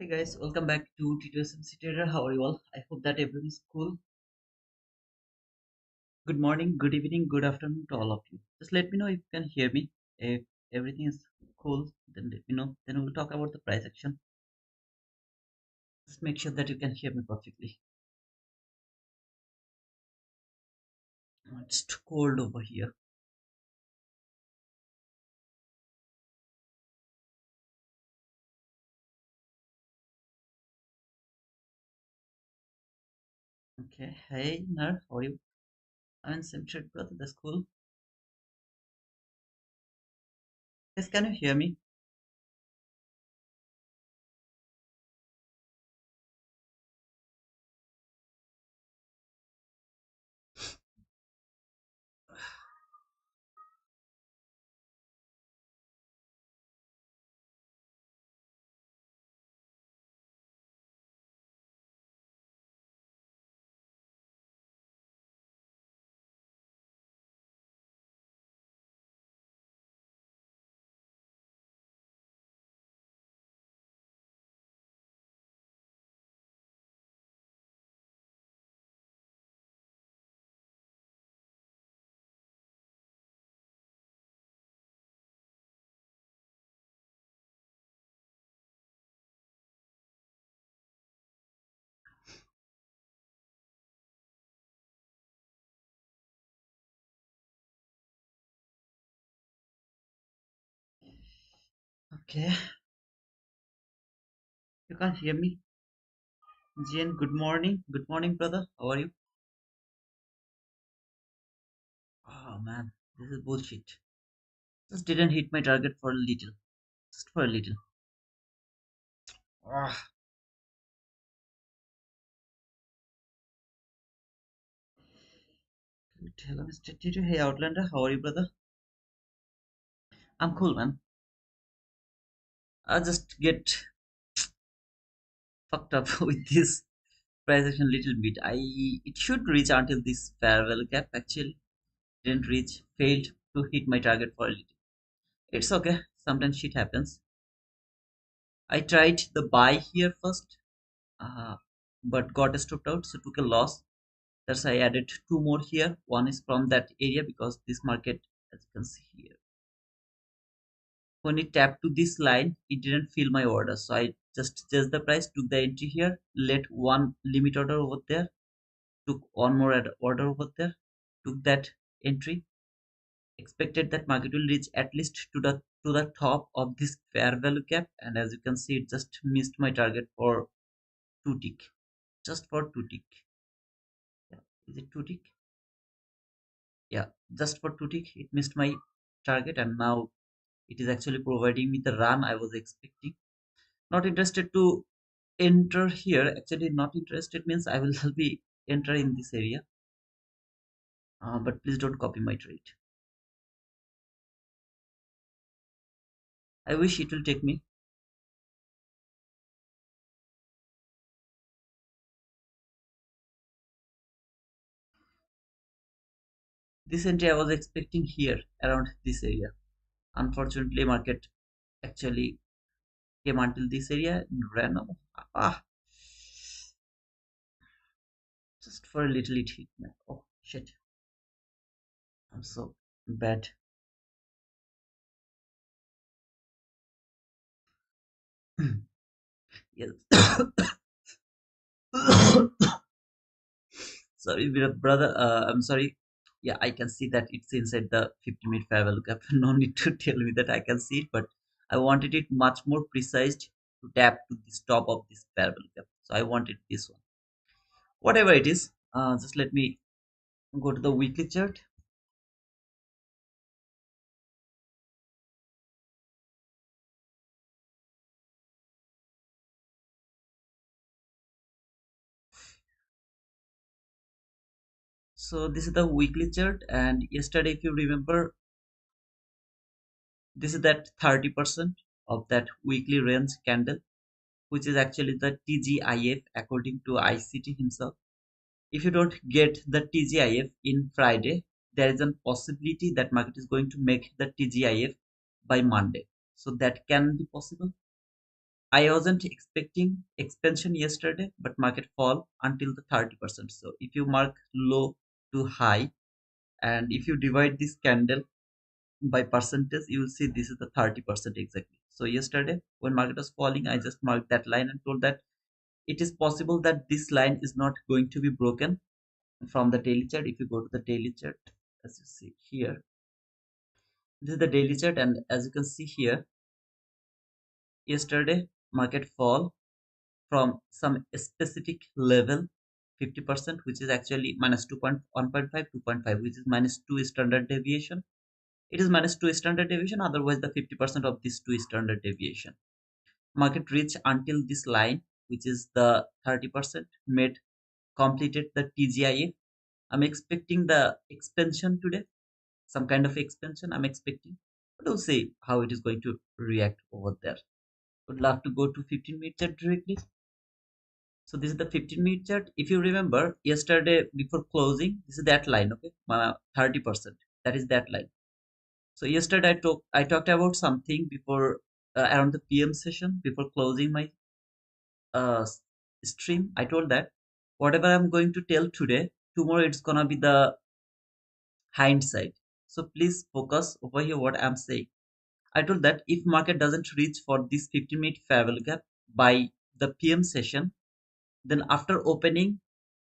Hey guys, welcome back to TTSMC Trader. How are you all? I hope that everyone is cool. Good morning, good evening, good afternoon to all of you. Just let me know if you can hear me. If everything is cool, then let me know. Then we'll talk about the price action. Just make sure that you can hear me perfectly. It's too cold over here. Okay. Hey, Nar, how are you? I'm in same trade, brother. That's cool. Yes, can you hear me? Okay. You can't hear me? Jane, good morning. Good morning, brother. How are you? Oh man, this is bullshit. Just didn't hit my target for a little. Just for a little. Ah, tell him straight to hey Outlander, how are you, brother? I'm cool, man. I just get fucked up with this price action little bit. It should reach until this farewell gap. Actually, didn't reach. Failed to hit my target for a little. It's okay. Sometimes shit happens. I tried the buy here first, uh, but got stopped out, so took a loss. That's why I added two more here. One is from that area because this market, as you can see here, when it tapped to this line, it didn't fill my order. So I just changed the price, took the entry here, let one limit order over there, took one more order over there, took that entry, expected that market will reach at least to the top of this fair value cap, and as you can see, it just missed my target for two tick, just for two tick. Yeah, is it two tick? Yeah, just for two tick, it missed my target, and now it is actually providing me the run I was expecting. Not interested to enter here. Actually, not interested means I will be enter in this area. But please don't copy my trade. I wish it will take me. This entry I was expecting here around this area. Unfortunately, market actually came until this area and ran off. Ah, just for a little it hit me. Oh shit, I'm so bad. Yes. Sorry, brother. I'm sorry. Yeah, I can see that it's inside the 50-minute fair value gap. No need to tell me that I can see it, but I wanted it much more precise to tap to this top of this fair value gap. So I wanted this one. Whatever it is, just let me go to the weekly chart. So this is the weekly chart, and yesterday, if you remember, this is that 30% of that weekly range candle, which is actually the TGIF according to ICT himself. If you don't get the TGIF in Friday, there is a possibility that market is going to make the TGIF by Monday. So that can be possible. I wasn't expecting expansion yesterday, but market fall until the 30%. So if you mark low to high, and if you divide this candle by percentage, you will see this is the 30% exactly. So yesterday when market was falling, I just marked that line and told that it is possible that this line is not going to be broken from the daily chart. If you go to the daily chart, as you see here, this is the daily chart, and as you can see here, yesterday market fall from some specific level 50%, which is actually minus 2.1.5, 2.5, which is minus 2 standard deviation. It is minus 2 standard deviation, otherwise the 50% of this 2 standard deviation. Market reach until this line, which is the 30%, made completed the TGIF. I'm expecting the expansion today, some kind of expansion I'm expecting, but we'll see how it is going to react over there. Would love to go to 15-minute chart directly. So this is the 15-minute chart. If you remember yesterday before closing, this is that line, okay, 30%. That is that line. So yesterday I talked about something before around the PM session before closing my uh, stream. I told that whatever I'm going to tell today, tomorrow it's gonna be the hindsight. So please focus over here what I'm saying. I told that if market doesn't reach for this 15-minute fair value gap by the PM session, then after opening,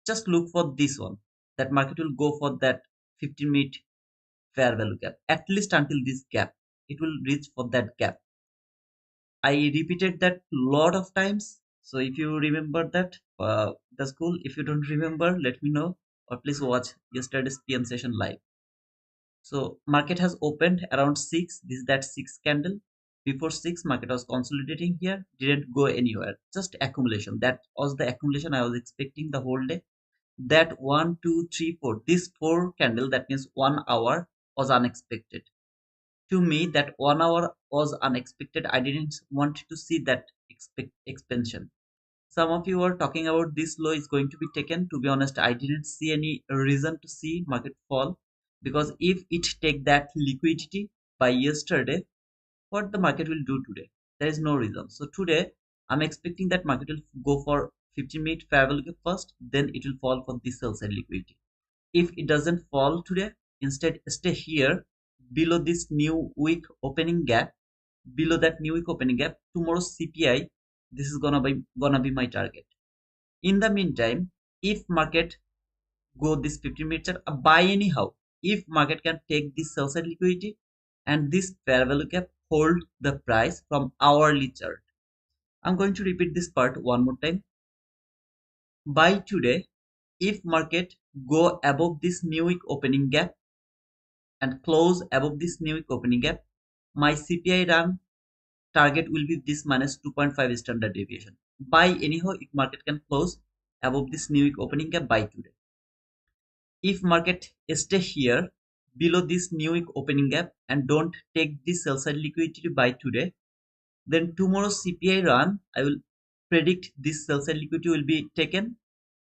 just look for this one. That market will go for that 15-minute fair value gap, at least until this gap. It will reach for that gap. I repeated that lot of times. So if you remember that, that's cool. If you don't remember, let me know, or please watch yesterday's PM session live. So market has opened around 6. This is that 6 candle. Before 6, market was consolidating here, didn't go anywhere. Just accumulation. That was the accumulation I was expecting the whole day. That 1, 2, 3, 4. This 4 candle, that means 1 hour, was unexpected. To me, that 1 hour was unexpected. I didn't want to see that expansion. Some of you are talking about this low is going to be taken. To be honest, I didn't see any reason to see market fall, because if it take that liquidity by yesterday, what the market will do today? There is no reason. So today I'm expecting that market will go for 15-minute fair value gap first, then it will fall for this sell side liquidity. If it doesn't fall today, instead stay here below this new week opening gap, below that new week opening gap, tomorrow's CPI, this is gonna be my target. In the meantime, if market go this 15-minute chart, buy anyhow. If market can take this sell side liquidity and this fair value gap hold the price from hourly chart. I'm going to repeat this part one more time. Buy today if market go above this new week opening gap and close above this new week opening gap, my CPI run target will be this minus 2.5 standard deviation. Buy anyhow if market can close above this new week opening gap by today. If market stay here below this new week opening gap and don't take this sell side liquidity by today, then tomorrow's CPI run, I will predict this sell side liquidity will be taken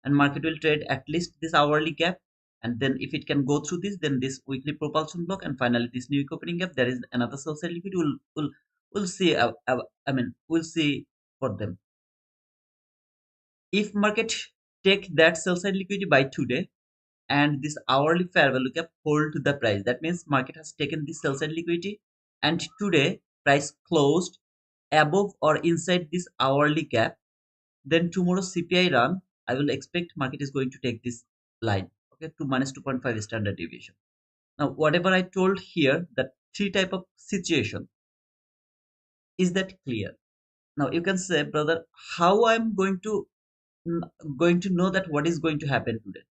and market will trade at least this hourly gap. And then if it can go through this, then this weekly propulsion block, and finally this new week opening gap, there is another sell side liquidity. We'll see. I mean, we'll see for them. If market take that sell side liquidity by today, and this hourly fair value gap hold to the price, that means market has taken this sell side liquidity, and today price closed above or inside this hourly gap, then tomorrow's CPI run, I will expect market is going to take this line, okay, to minus 2.5 standard deviation. Now whatever I told here, that three type of situation, is that clear? Now you can say, brother, how I'm going to know that what is going to happen today?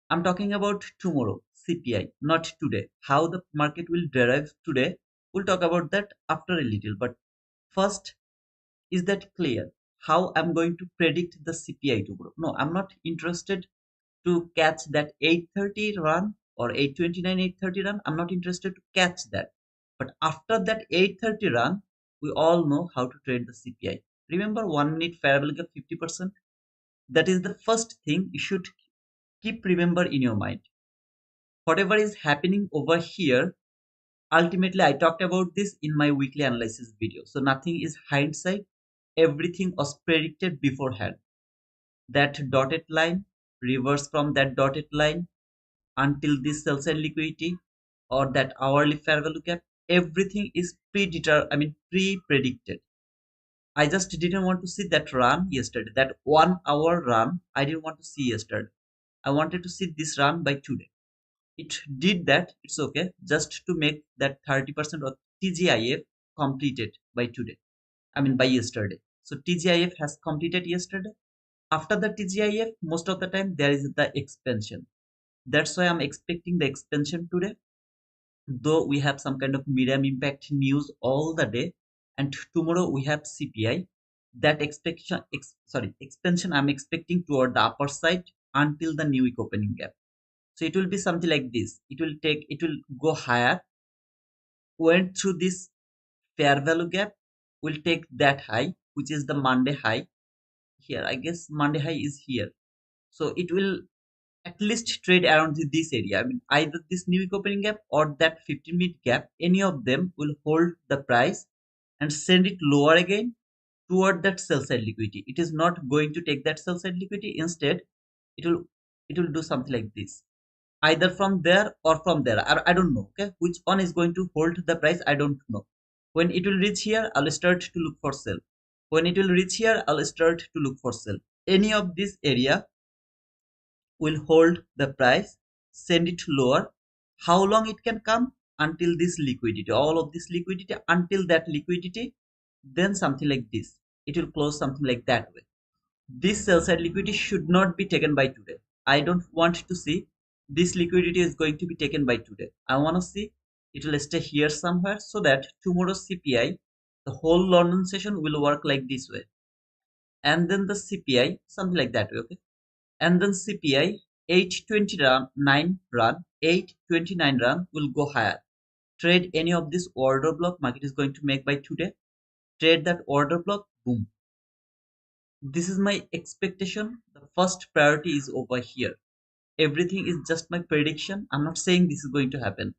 I'm talking about tomorrow, CPI, not today. How the market will derive today, we'll talk about that after a little. But first, is that clear? How I'm going to predict the CPI tomorrow? No, I'm not interested to catch that 830 run or 829, 830 run. I'm not interested to catch that. But after that 830 run, we all know how to trade the CPI. Remember 1 minute fair value gap 50%? That is the first thing you should keep remember in your mind. Whatever is happening over here, ultimately I talked about this in my weekly analysis video, so nothing is hindsight. everything was predicted beforehand. That dotted line, reverse from that dotted line until this sell side liquidity or that hourly fair value gap, everything is pre-predicted. I just didn't want to see that run yesterday, that 1 hour run. I didn't want to see yesterday. I wanted to see this run by today. It did that. It's okay. Just to make that 30% of TGIF completed by today. By yesterday. So TGIF has completed yesterday. After the TGIF, most of the time there is the expansion. That's why I'm expecting the expansion today. Though we have some kind of medium impact news all the day, and tomorrow we have CPI. That expansion I'm expecting toward the upper side until the new week opening gap. So it will be something like this. It will go higher, went through this fair value gap, will take that high, which is the Monday high here. I guess Monday high is here. So it will at least trade around this area. Either this new week opening gap or that 15-minute gap, any of them will hold the price and send it lower again toward that sell side liquidity. It is not going to take that sell side liquidity. Instead, it will it will do something like this. Either from there or from there. I don't know. Okay, which one is going to hold the price? I don't know. When it will reach here, I'll start to look for sell. When it will reach here, I'll start to look for sell. Any of this area will hold the price, send it lower. How long it can come? Until this liquidity, all of this liquidity, until that liquidity, then something like this. It will close something like that way. This sell side liquidity should not be taken by today. I don't want to see this liquidity is going to be taken by today. I want to see it will stay here somewhere so that tomorrow's CPI, the whole London session will work like this way. And then the CPI, something like that way, okay? And then CPI 829 run, 829 run will go higher. Trade any of this order block market is going to make by today. Trade that order block, boom. This is my expectation. The first priority is over here. Everything is just my prediction. I'm not saying this is going to happen.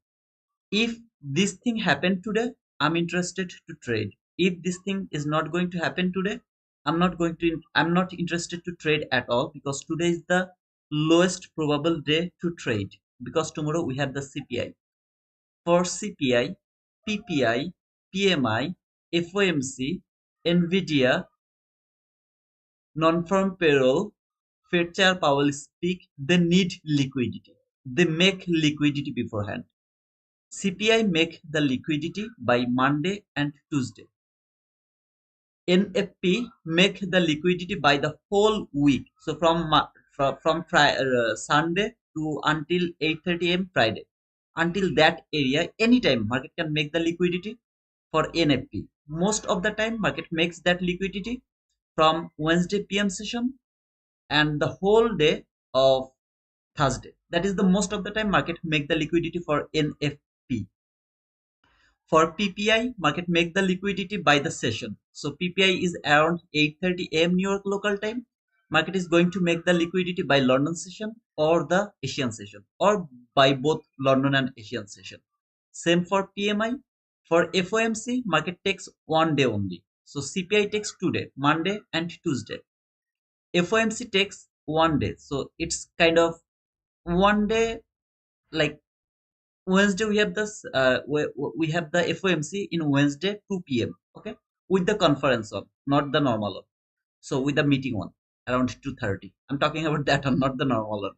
If this thing happened today, I'm interested to trade. If this thing is not going to happen today, I'm not interested to trade at all, because today is the lowest probable day to trade, because tomorrow we have the CPI. For CPI, PPI, PMI, FOMC, Nvidia, non-farm payroll, Fed Chair Powell speak, they need liquidity. They make liquidity beforehand. CPI make the liquidity by Monday and Tuesday. NFP make the liquidity by the whole week. So from Sunday to until 8:30 a.m. Friday. Until that area, anytime market can make the liquidity for NFP. Most of the time market makes that liquidity from Wednesday PM session and the whole day of Thursday. That is the most of the time market make the liquidity for NFP. For PPI, market make the liquidity by the session. So PPI is around 8:30 a.m. New York local time. Market is going to make the liquidity by London session or the Asian session, or by both London and Asian session. Same for PMI. For FOMC, market takes 1 day only. So CPI takes 2 days, Monday and Tuesday. FOMC takes 1 day. So it's kind of 1 day, like Wednesday we have this we have the FOMC in Wednesday 2 p.m. Okay, with the conference on, not the normal one. So with the meeting one around 2:30. I'm talking about that one, not the normal one.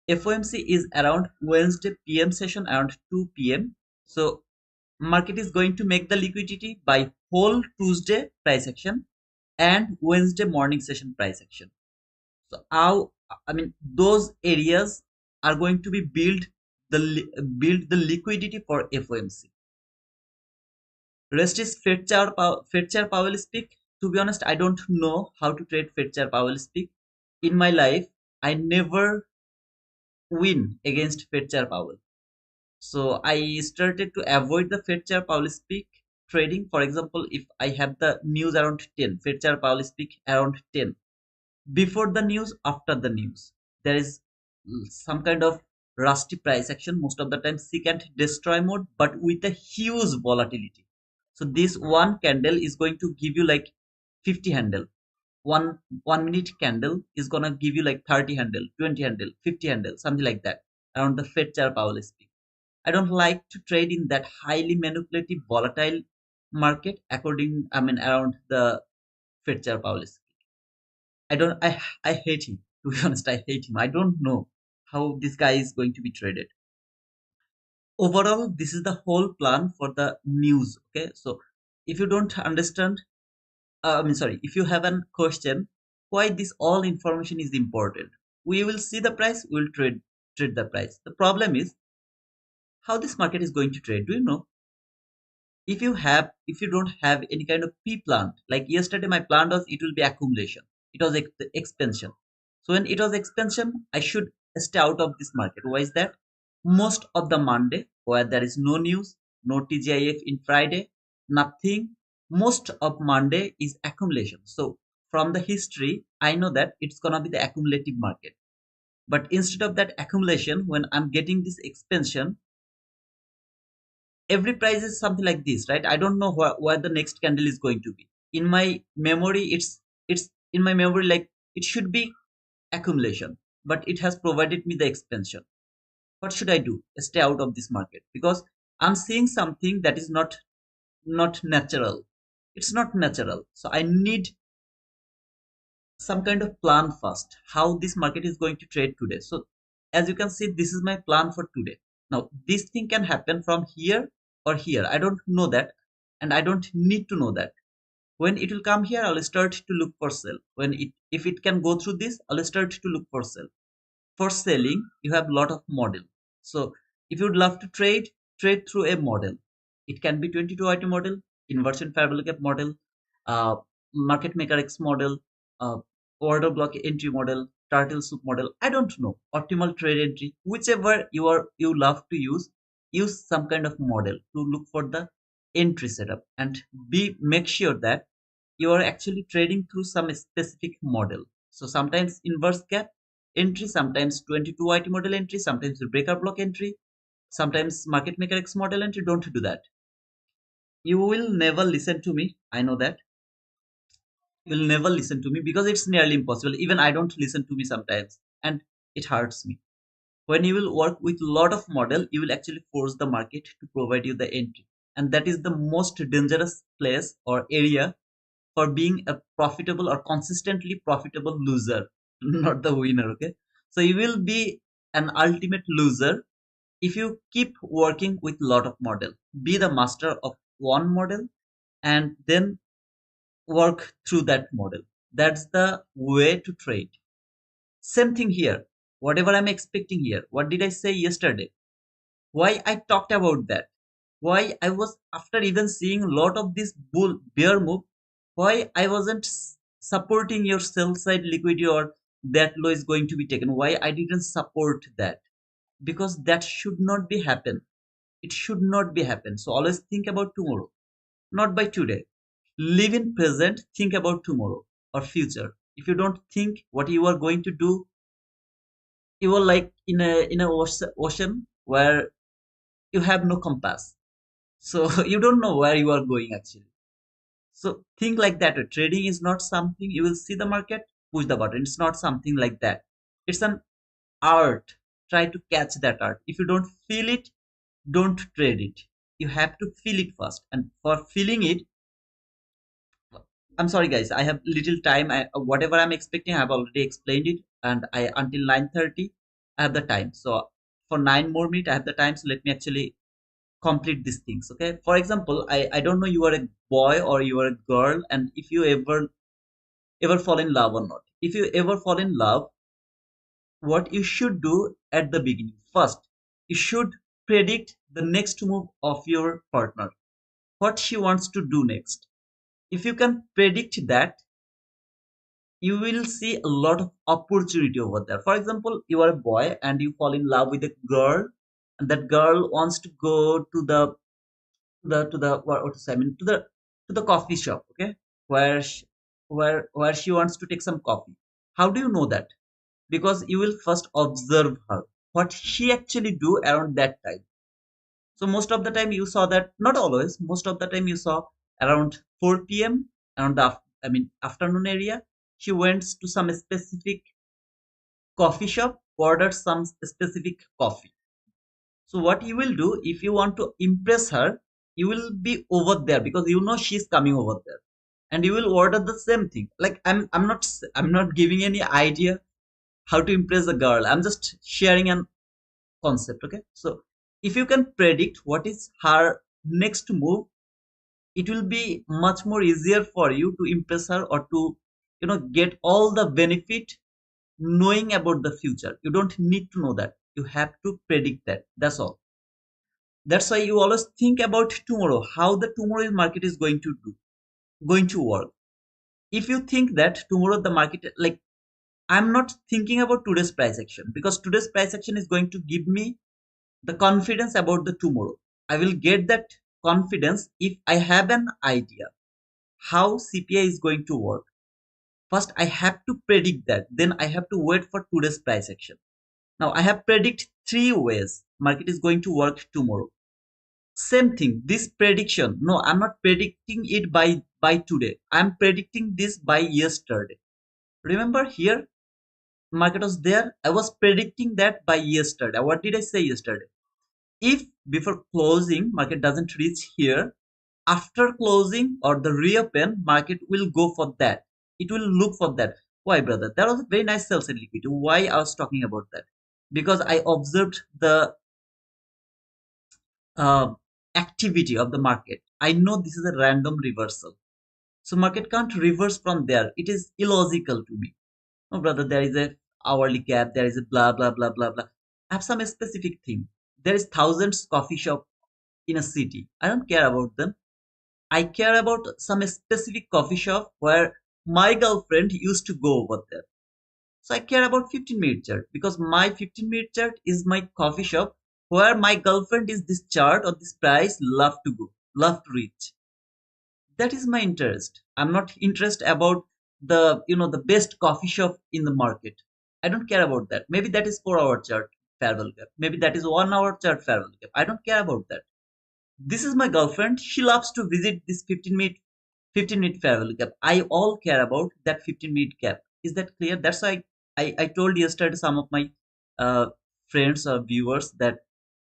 FOMC is around Wednesday PM session around 2 p.m. So market is going to make the liquidity by whole Tuesday price action and Wednesday morning session price action. So how, those areas are going to be build the liquidity for FOMC. Rest is Fed Chair Powell speak. To be honest, I don't know how to trade Fed Chair Powell speak. In my life, I never win against Fed Chair Powell. So I started to avoid the Fed Chair Powell speak trading. For example, if I have the news around 10, Fed Chair Powell speak around 10. Before the news, after the news, there is some kind of rusty price action, most of the time seek and destroy mode, but with a huge volatility. So this one candle is going to give you like 50 handle. One minute candle is gonna give you like 30 handle, 20 handle, 50 handle, something like that around the Fed chair Powell speak. I don't like to trade in that highly manipulative, volatile market around the Fed chair Powell speak. I don't I hate him. To be honest, I hate him. I don't know how this guy is going to be traded. Overall, this is the whole plan for the news. Okay, so if you don't understand, sorry, if you have a question, why this all information is important, we will see the price, we will trade the price. The problem is how this market is going to trade. Do you know? If you don't have any kind of pre-plan, like yesterday my plan was it will be accumulation, it was expansion. So when it was expansion, I should stay out of this market. Why is that? Most of the Monday where there is no news, no TGIF in Friday, nothing, most of Monday is accumulation. So from the history I know that it's gonna be the accumulative market. But instead of that accumulation, when I'm getting this expansion, every price is something like this, right? I don't know where the next candle is going to be. In my memory, it's in my memory like it should be accumulation, but it has provided me the expansion. What should I do? Stay out of this market because I'm seeing something that is not natural. It's not natural. So I need some kind of plan first how this market is going to trade today. So as you can see, this is my plan for today. Now this thing can happen from here or here, I don't know that, and I don't need to know that. When it will come here, I'll start to look for sell. When it if it can go through this, I'll start to look for sell. For selling, you have a lot of model. So if you would love to trade through a model. It can be 22 item model, inversion parabolic gap model, uh, market maker X model, uh, order block entry model, turtle soup model. I don't know. Optimal trade entry, whichever you love to use some kind of model to look for the entry setup and be make sure that you are actually trading through some specific model. So sometimes inverse gap entry, sometimes 22 IT model entry, sometimes breaker block entry, sometimes market maker X model entry. Don't do that. You will never listen to me. I know that. You will never listen to me because it's nearly impossible. Even I don't listen to me sometimes and it hurts me. When you will work with a lot of model, you will actually force the market to provide you the entry. And that is the most dangerous place or area for being a profitable or consistently profitable loser, not the winner. Okay, so you will be an ultimate loser if you keep working with lot of model. Be the master of one model and then work through that model. That's the way to trade. Same thing here. Whatever I'm expecting here, what did I say yesterday? Why I talked about that? Why I was, after even seeing a lot of this bull bear move, why I wasn't supporting your sell side liquidity or that low is going to be taken? Why I didn't support that? Because that should not be happen. It should not be happen. So always think about tomorrow, not by today. Live in present, think about tomorrow or future. If you don't think what you are going to do, you are like in a ocean where you have no compass. So you don't know where you are going actually. So think like that. Trading is not something you will see the market, push the button. It's not something like that. It's an art. Try to catch that art. If you don't feel it, don't trade it. You have to feel it first. And for feeling it, I'm sorry guys, I have little time. Whatever I'm expecting, I've already explained it. And I until 9:30, I have the time. So for 9 more minutes, I have the time. So let me actually complete these things. Okay, for example, I don't know you are a boy or you are a girl, and if you ever fall in love or not. If you ever fall in love, what you should do at the beginning first, you should predict the next move of your partner, what she wants to do next. If you can predict that, you will see a lot of opportunity over there. For example, you are a boy and you fall in love with a girl, and that girl wants to go to the what to say, I mean to the coffee shop, okay, where she wants to take some coffee. How do you know that? Because you will first observe her, what she actually do around that time. So most of the time you saw that, not always, most of the time you saw around 4 p.m. around the I mean afternoon area, she went to some specific coffee shop, ordered some specific coffee. So what you will do if you want to impress her, you will be over there because you know she's coming over there, and you will order the same thing. Like I'm not giving any idea how to impress a girl. I'm just sharing an concept. Okay, so if you can predict what is her next move, it will be much more easier for you to impress her or to get all the benefit knowing about the future. You don't need to know that. You have to predict that. That's all. That's why you always think about tomorrow, how the tomorrow's market is going to work. If you think that tomorrow the market, like, I'm not thinking about today's price action because today's price action is going to give me the confidence about the tomorrow. I will get that confidence if I have an idea how CPI is going to work. First, I have to predict that. Then I have to wait for today's price action. Now I have predict three ways market is going to work tomorrow. Same thing. This prediction. No, I'm not predicting it by today. I'm predicting this by yesterday. Remember here, market was there. I was predicting that by yesterday. What did I say yesterday? If before closing market doesn't reach here, after closing or the reopen, market will go for that. It will look for that. Why, brother? That was a very nice sell side liquidity. Why I was talking about that? Because I observed the uh, activity of the market. I know this is a random reversal. So market can't reverse from there. It is illogical to me. No, brother, there is a hourly gap. There is a blah blah blah blah blah. I have some specific thing. There is thousands coffee shop in a city. I don't care about them. I care about some specific coffee shop where my girlfriend used to go over there. So I care about 15-minute chart because my 15-minute chart is my coffee shop where my girlfriend is this chart or this price love to go, love to reach. That is my interest. I'm not interested about the best coffee shop in the market. I don't care about that. Maybe that is 4 hour chart fair value gap. Maybe that is 1 hour chart fair value gap. I don't care about that. This is my girlfriend. She loves to visit this 15-minute fair value gap. I all care about that 15-minute gap. Is that clear? That's why I told yesterday some of my uh, friends or viewers that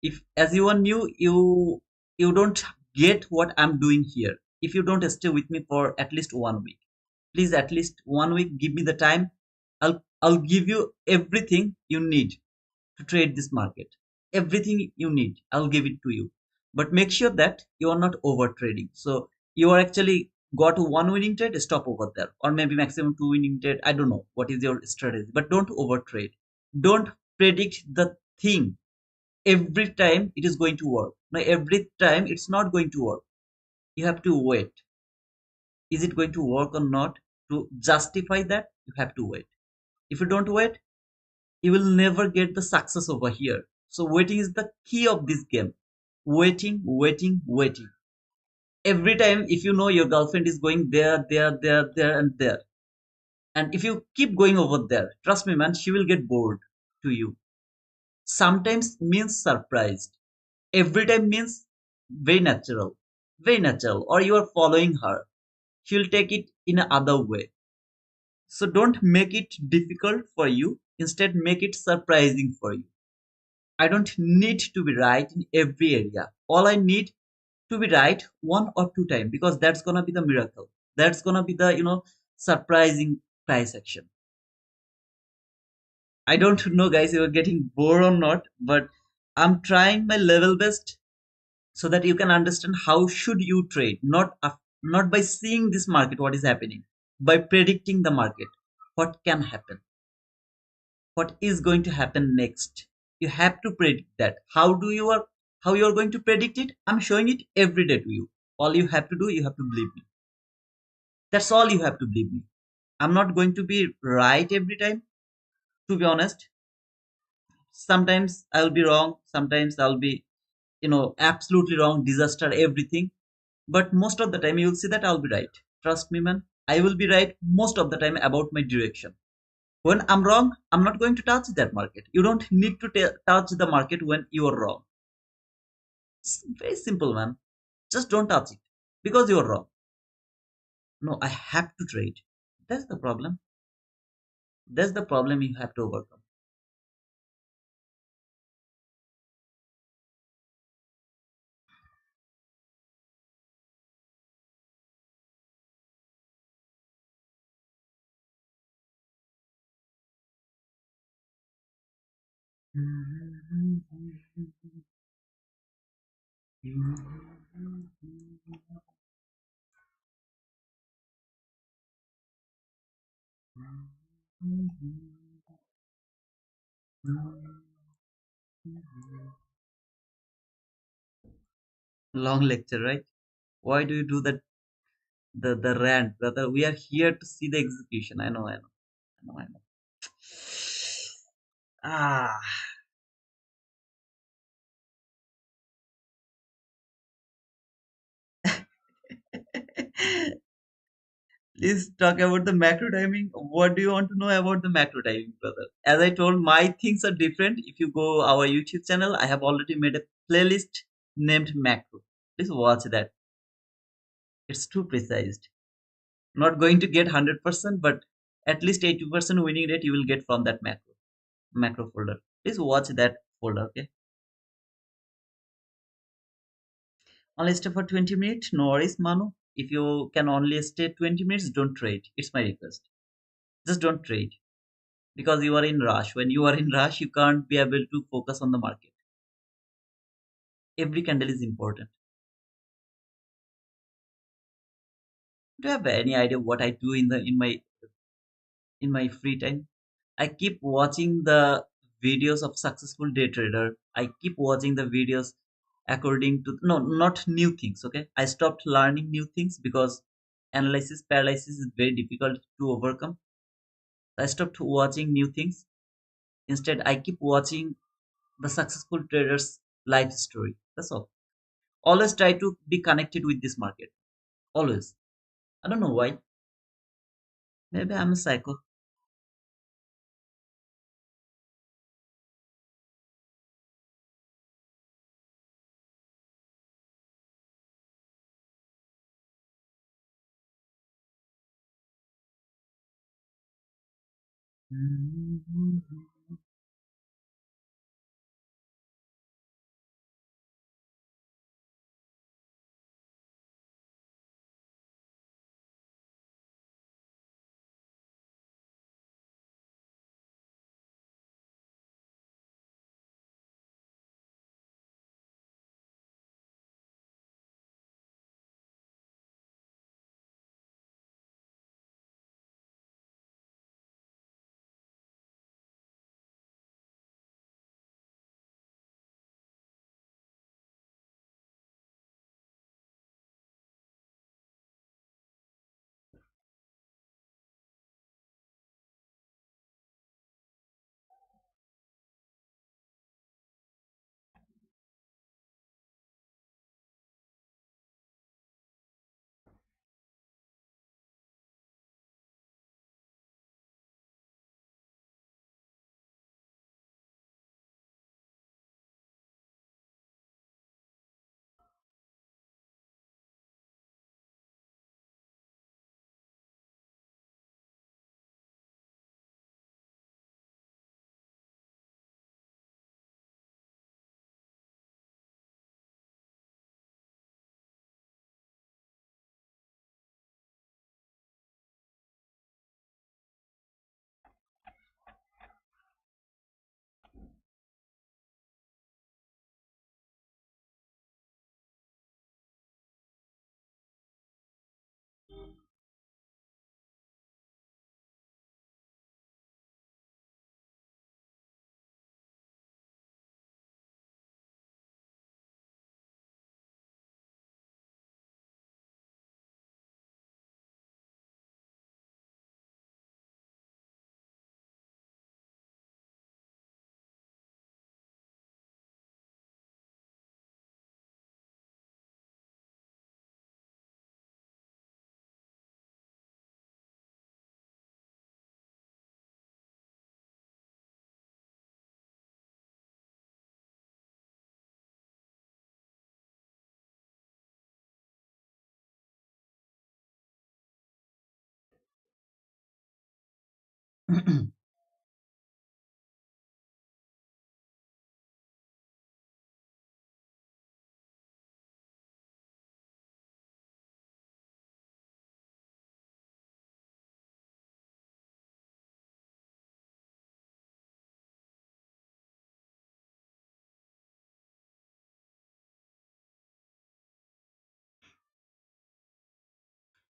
if as you are new, you don't get what I'm doing here. If you don't stay with me for at least 1 week, please at least 1 week, give me the time. I'll give you everything you need to trade this market. Everything you need, I'll give it to you. But make sure that you are not over trading. So you are actually got one winning trade, stop over there. Or maybe maximum two winning trade. I don't know what is your strategy. But don't over trade. Don't predict the thing every time it is going to work. Now every time it's not going to work. You have to wait. Is it going to work or not? To justify that, you have to wait. If you don't wait, you will never get the success over here. So waiting is the key of this game. Waiting, waiting, waiting. Every time, if you know your girlfriend is going there, there, there, there, and there, and if you keep going over there, trust me, man, she will get bored to you. Sometimes means surprised. Every time means very natural, very natural. Or you are following her. She'll take it in another way. So don't make it difficult for you. Instead, make it surprising for you. I don't need to be right in every area. All I need to be right 1 or 2 times because that's gonna be the miracle. That's gonna be the surprising price action. I don't know, guys, you're getting bored or not, but I'm trying my level best so that you can understand how should you trade, not by seeing this market what is happening, by predicting the market, what can happen, what is going to happen next. You have to predict that. How you are going to predict it? I'm showing it every day to you. All you have to do, you have to believe me. That's all you have to believe me. I'm not going to be right every time, to be honest. Sometimes I'll be wrong, sometimes I'll be absolutely wrong, disaster, everything. But most of the time you'll see that I'll be right. Trust me, man. I will be right most of the time about my direction. When I'm wrong, I'm not going to touch that market. You don't need to touch the market when you are wrong. It's very simple, man. Just don't touch it because you're wrong. No, I have to trade. That's the problem. That's the problem you have to overcome. Long lecture, right? Why do you do that? The rant, brother. We are here to see the execution. I know, I know, I know, I know. Ah, please talk about the macro timing. What do you want to know about the macro timing, brother? As I told, my things are different. If you go our YouTube channel, I have already made a playlist named macro. Please watch that. It's too precise. Not going to get 100%, but at least 80% winning rate you will get from that macro folder. Please watch that folder, okay? Only stay for 20 minutes. No worries, Manu. If you can only stay 20 minutes, don't trade. It's my request. Just don't trade because you are in rush. When you are in rush, you can't be able to focus on the market. Every candle is important. Do you have any idea what I do in my free time? I keep watching the videos of successful day trader. I keep watching the videos according to no, not new things. Okay, I stopped learning new things because analysis paralysis is very difficult to overcome. I stopped watching new things. Instead, I keep watching the successful traders' life story. That's all. Always try to be connected with this market. Always. I don't know why. Maybe I'm a psycho.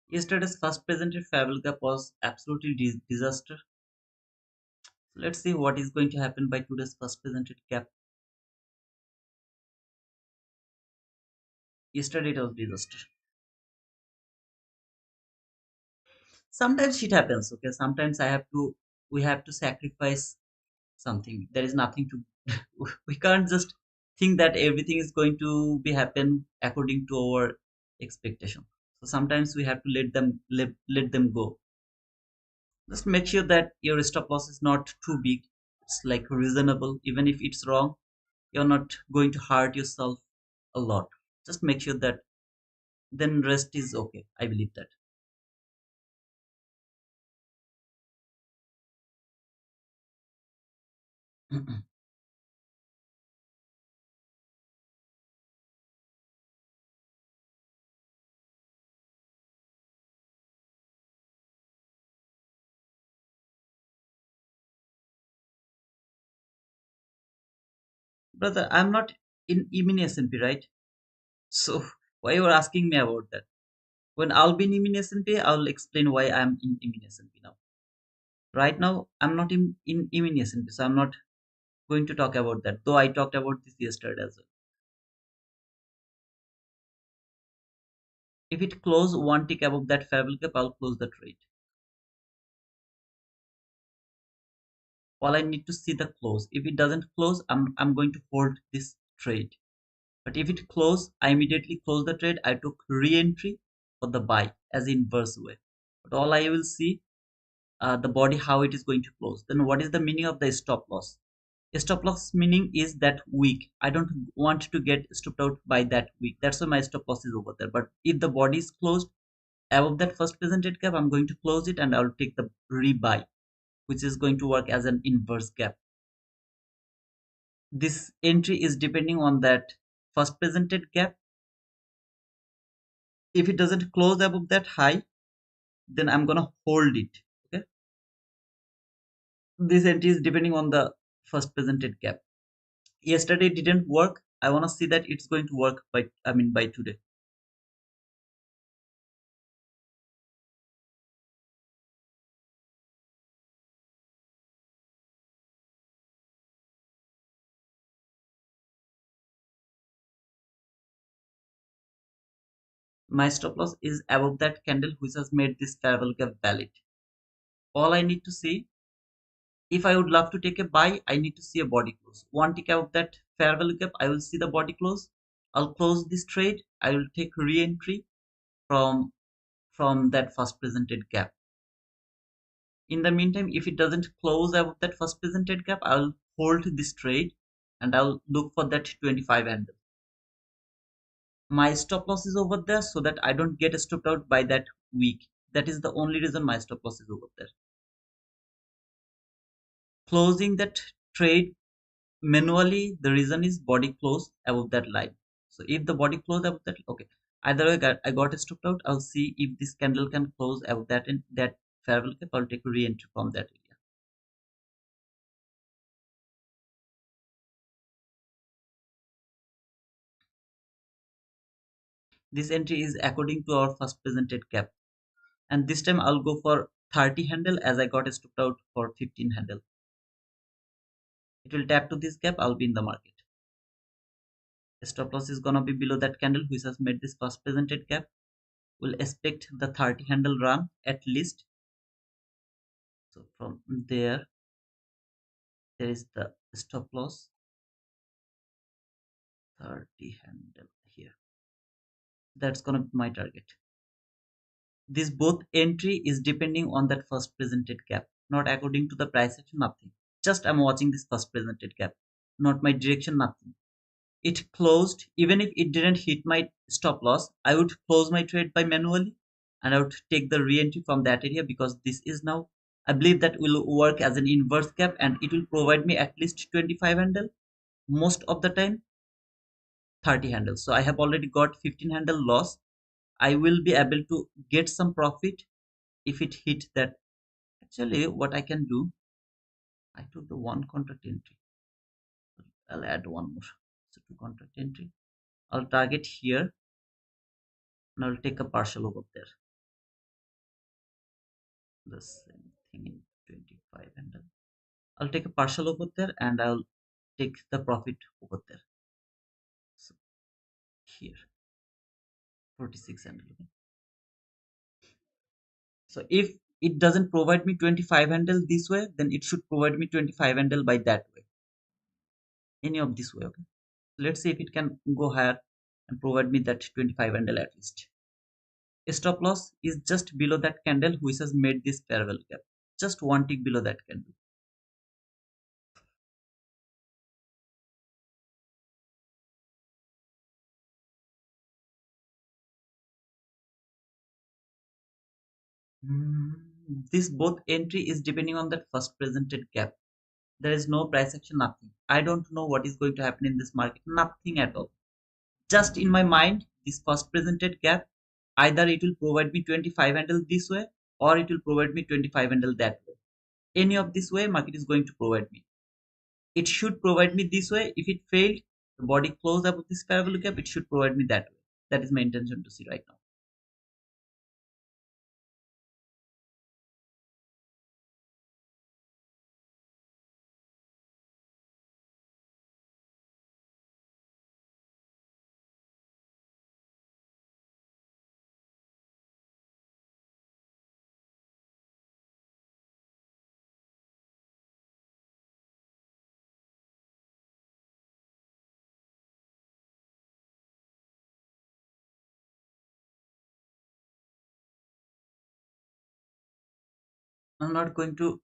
Yesterday's first presented favorable gap was absolutely disaster. Let's see what is going to happen by today's first presented gap. Yesterday it was disaster. Sometimes shit happens. Okay, sometimes we have to sacrifice something. There is nothing to. We can't just think that everything is going to be happen according to our expectation. So sometimes we have to let them go. Just make sure that your stop loss is not too big. It's like reasonable. Even if it's wrong, you're not going to hurt yourself a lot. Just make sure that then rest is okay. I believe that. Brother, I'm not in mini S&P, right? So why you are asking me about that? When I'll be in mini S&P, I'll explain why I'm in mini S&P now. Right now, I'm not in mini S&P, so I'm not going to talk about that. Though I talked about this yesterday as well. If it close one tick above that fair value gap, I'll close the trade. All I need to see the close. If it doesn't close, I'm going to hold this trade. But if it close, I immediately close the trade. I took re-entry for the buy as inverse way. But all I will see the body how it is going to close. Then what is the meaning of the stop loss? Stop loss meaning is that week. I don't want to get stopped out by that week. That's why my stop loss is over there. But if the body is closed above that first presented gap, I'm going to close it and I'll take the rebuy, which is going to work as an inverse gap. This entry is depending on that first presented gap. If it doesn't close above that high, then I'm gonna hold it. Okay, this entry is depending on the first presented gap. Yesterday it didn't work. I want to see that it's going to work by, I mean, by today. My stop loss is above that candle which has made this fair gap valid. All I need to see, if I would love to take a buy, I need to see a body close. One tick out of that fair value gap, I will see the body close. I'll close this trade. I will take re-entry from that first presented gap. In the meantime, if it doesn't close above that first presented gap, I'll hold this trade and I'll look for that 25 handle. My stop loss is over there so that I don't get stopped out by that week. That is the only reason my stop loss is over there. Closing that trade manually, the reason is body close above that line. So if the body close above that, okay, either I got stopped out. I'll see if this candle can close above that and that fair value cap. I'll take a re-entry from that area. This entry is according to our first presented cap, and this time I'll go for 30 handle as I got stopped out for 15 handle. It will tap to this gap. I'll be in the market. Stop loss is gonna be below that candle which has made this first presented gap. We'll expect the 30 handle run at least. So from there is the stop loss 30 handle here. That's gonna be my target. This both entry is depending on that first presented gap, not according to the price action, nothing. Just I'm watching this first presented gap, not my direction, nothing. It closed. Even if it didn't hit my stop loss, I would close my trade by manually and I would take the re-entry from that area because this is now I believe that will work as an inverse gap and it will provide me at least 25 handle, most of the time 30 handles. So I have already got 15 handle loss. I will be able to get some profit if it hit that. Actually, what I can do, I took the one contract entry. I'll add one more. So two contract entry. I'll target here and I'll take a partial over there. The same thing in 25 handle. I'll take a partial over there and I'll take the profit over there. So here, 46 handle. Okay. So if it doesn't provide me 25 handle this way, then it should provide me 25 handle by that way. Any of this way, okay. Let's see if it can go higher and provide me that 25 handle at least. Stop loss is just below that candle which has made this parallel gap. Just one tick below that candle. This both entry is depending on that first presented gap. There is no price action, nothing. I don't know what is going to happen in this market, nothing at all. Just in my mind, this first presented gap, either it will provide me 25 handle this way or it will provide me 25 handle that way. Any of this way, market is going to provide me. It should provide me this way. If it failed, the body closed above this parabolic gap, it should provide me that way. That is my intention to see right now. I'm not going to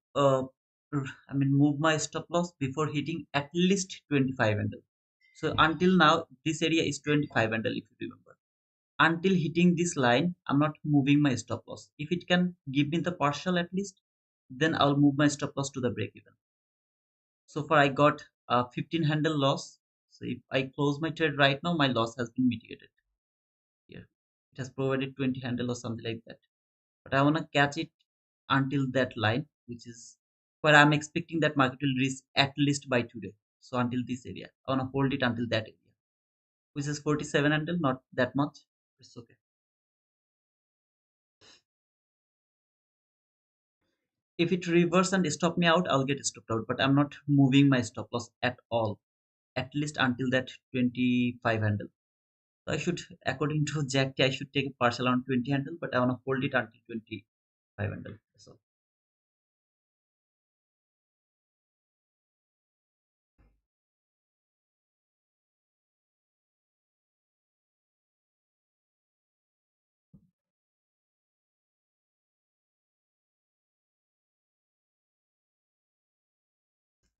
move my stop loss before hitting at least 25 handle. So until now, this area is 25 handle if you remember. Until hitting this line, I'm not moving my stop loss. If it can give me the partial at least, then I'll move my stop loss to the break even. So far I got 15 handle loss. So if I close my trade right now, my loss has been mitigated here. It has provided 20 handle or something like that. But I want to catch it until that line, which is where I'm expecting that market will reach at least by today. So until this area, I want to hold it until that area, which is 47 handle, not that much. It's okay. If it reverse and stop me out, I'll get stopped out, but I'm not moving my stop loss at all, at least until that 25 handle. So I should, according to Jack T, I should take a partial on 20 handle, but I want to hold it until 25 handle. So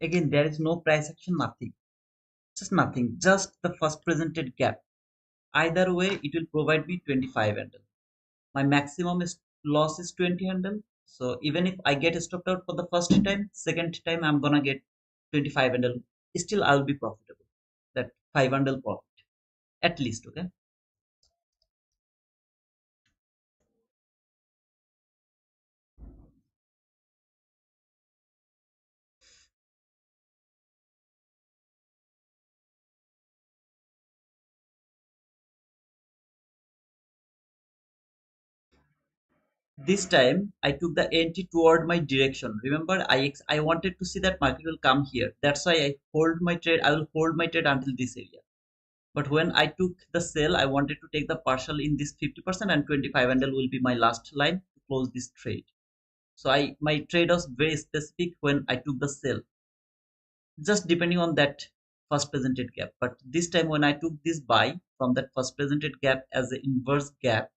again, there is no price action, nothing, just nothing, just the first presented gap. Either way, it will provide me 25 handle. My maximum is loss is 20 handle. So even if I get stopped out for the first time, second time I'm gonna get 25 handle. Still, I'll be profitable. That 5 handle profit at least. Okay. This time I took the entry toward my direction. Remember, I wanted to see that market will come here. That's why I hold my trade. I will hold my trade until this area. But when I took the sell, I wanted to take the partial in this 50% and 25 handle will be my last line to close this trade. So I my trade was very specific when I took the sell, just depending on that first presented gap. But this time when I took this buy from that first presented gap as an inverse gap,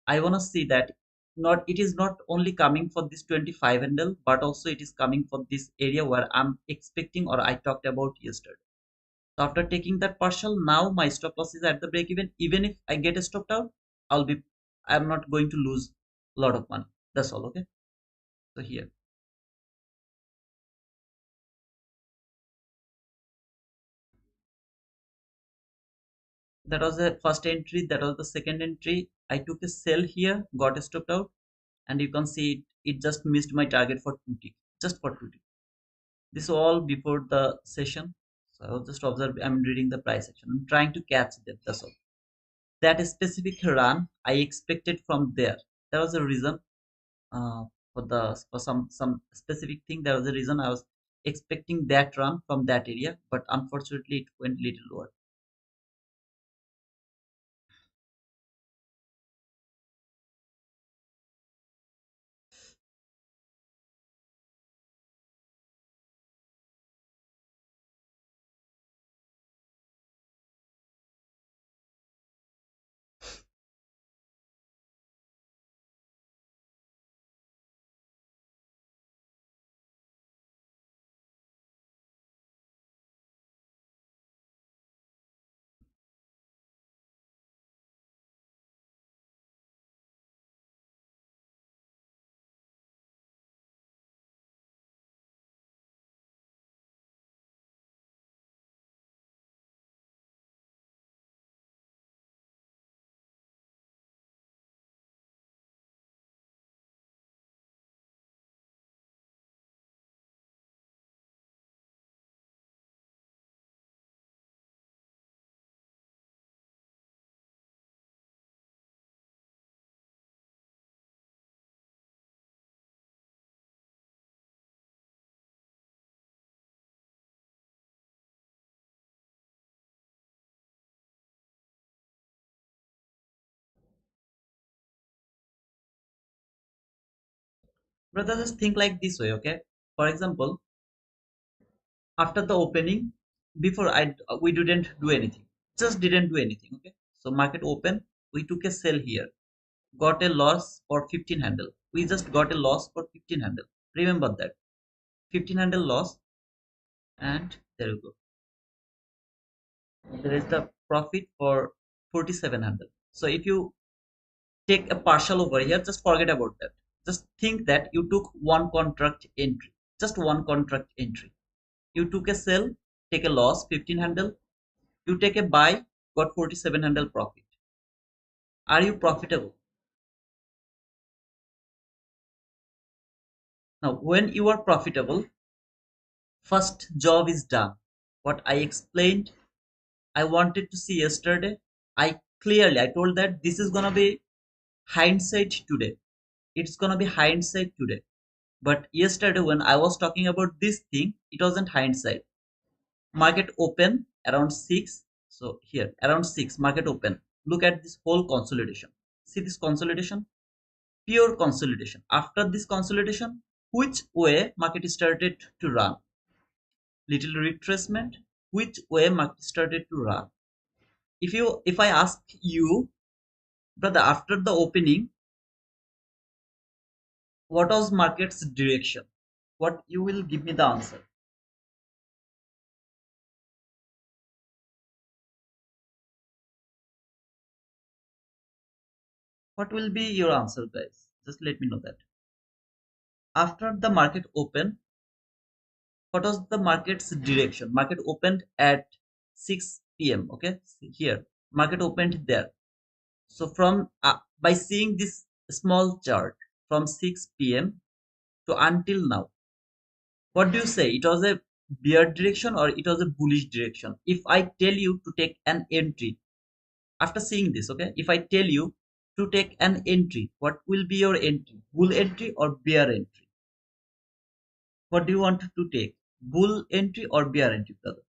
I want to see that not it is not only coming for this 25 handle, but also it is coming for this area where I'm expecting or I talked about yesterday. So after taking that partial, now my stop loss is at the break even. Even if I get stopped out, I'm not going to lose a lot of money. That's all. Okay. So here. That was the first entry. That was the second entry. I took a sell here, got stopped out, and you can see it just missed my target for 2 tick, just for 2 tick. This all before the session. So I was just observing, I'm reading the price action. I'm trying to catch that. That's all. That specific run I expected from there. There was a reason for some specific thing. There was a reason I was expecting that run from that area, but unfortunately it went little lower. Brother, just think like this way, okay? For example, after the opening, before I we didn't do anything, just didn't do anything, okay? So market open, we took a sell here, got a loss for 15 handle. We just got a loss for 15 handle. Remember that 15 handle loss, and there you go. There is the profit for 47 handle. So if you take a partial over here, just forget about that. Just think that you took one contract entry, just one contract entry. You took a sell, take a loss 15 handle. You take a buy, got 47 handle profit. Are you profitable? Now, when you are profitable, first job is done. What I explained, I wanted to see yesterday. I told that this is gonna be hindsight today. It's gonna be hindsight today. But yesterday, when I was talking about this thing, it wasn't hindsight. Market open around 6. So here, around 6, market open. Look at this whole consolidation. See this consolidation? Pure consolidation. After this consolidation, which way market started to run? Little retracement. Which way market started to run? If I ask you, brother, after the opening, what was market's direction? What you will give me the answer? What will be your answer, guys? Just let me know that. After the market open, what was the market's direction? Market opened at 6 p.m. Okay, here market opened there. So from by seeing this small chart from 6 p.m. to until now, what do you say? It was a bear direction or it was a bullish direction? If I tell you to take an entry after seeing this, okay, if I tell you to take an entry, what will be your entry? Bull entry or bear entry? What do you want to take? Bull entry or bear entry, brother?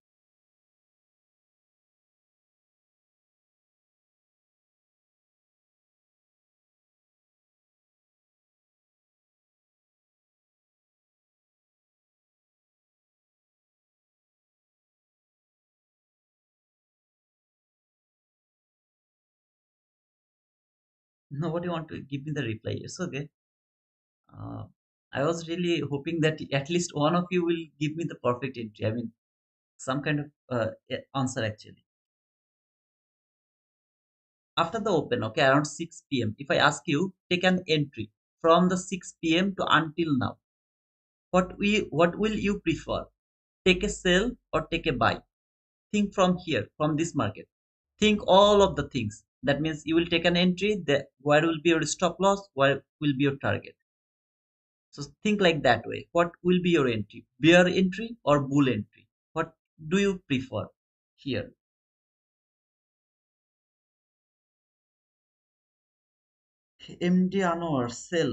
Nobody want to give me the reply. It's okay. Uh, I was really hoping that at least one of you will give me the perfect entry. I mean, some kind of answer actually. After the open, okay, around 6 p.m. If I ask you, take an entry from the 6 p.m. to until now. What will you prefer? Take a sell or take a buy? Think from here, from this market. Think all of the things. That means you will take an entry, where will be your stop loss, where will be your target. So think like that way. What will be your entry? Bear entry or bull entry? What do you prefer here? MD Anwar sell.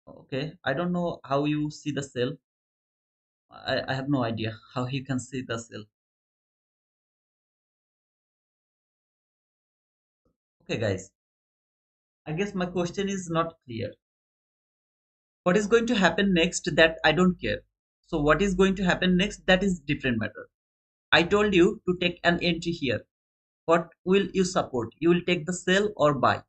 Okay, I don't know how you see the sell. I have no idea how you can see the sell. Okay, guys, I guess my question is not clear. What is going to happen next, that I don't care. So what is going to happen next, that is different matter. I told you to take an entry here. What will you support? You will take the sell or buy.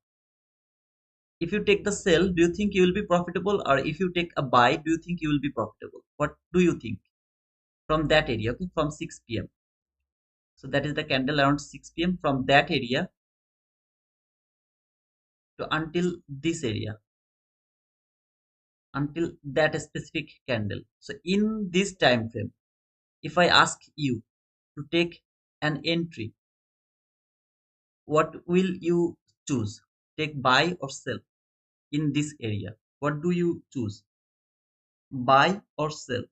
If you take the sell, do you think you will be profitable? Or if you take a buy, do you think you will be profitable? What do you think? From that area, okay, from 6 p.m. So that is the candle around 6 p.m. From that area to until this area, until that specific candle. So in this time frame, if I ask you to take an entry, what will you choose? Take buy or sell in this area? What do you choose? Buy or sell?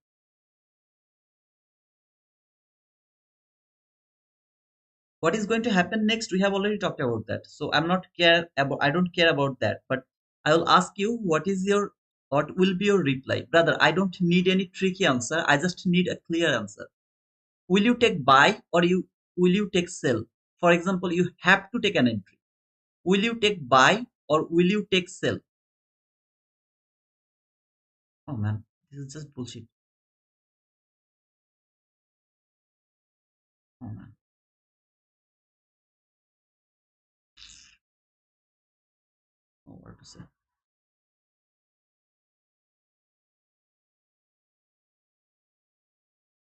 What is going to happen next? We have already talked about that. So I don't care about that. But I will ask you, what will be your reply? Brother, I don't need any tricky answer. I just need a clear answer. Will you take buy or you will you take sell? For example, you have to take an entry. Will you take buy or will you take sell? Oh man, this is just bullshit. Oh man, oh, what to say?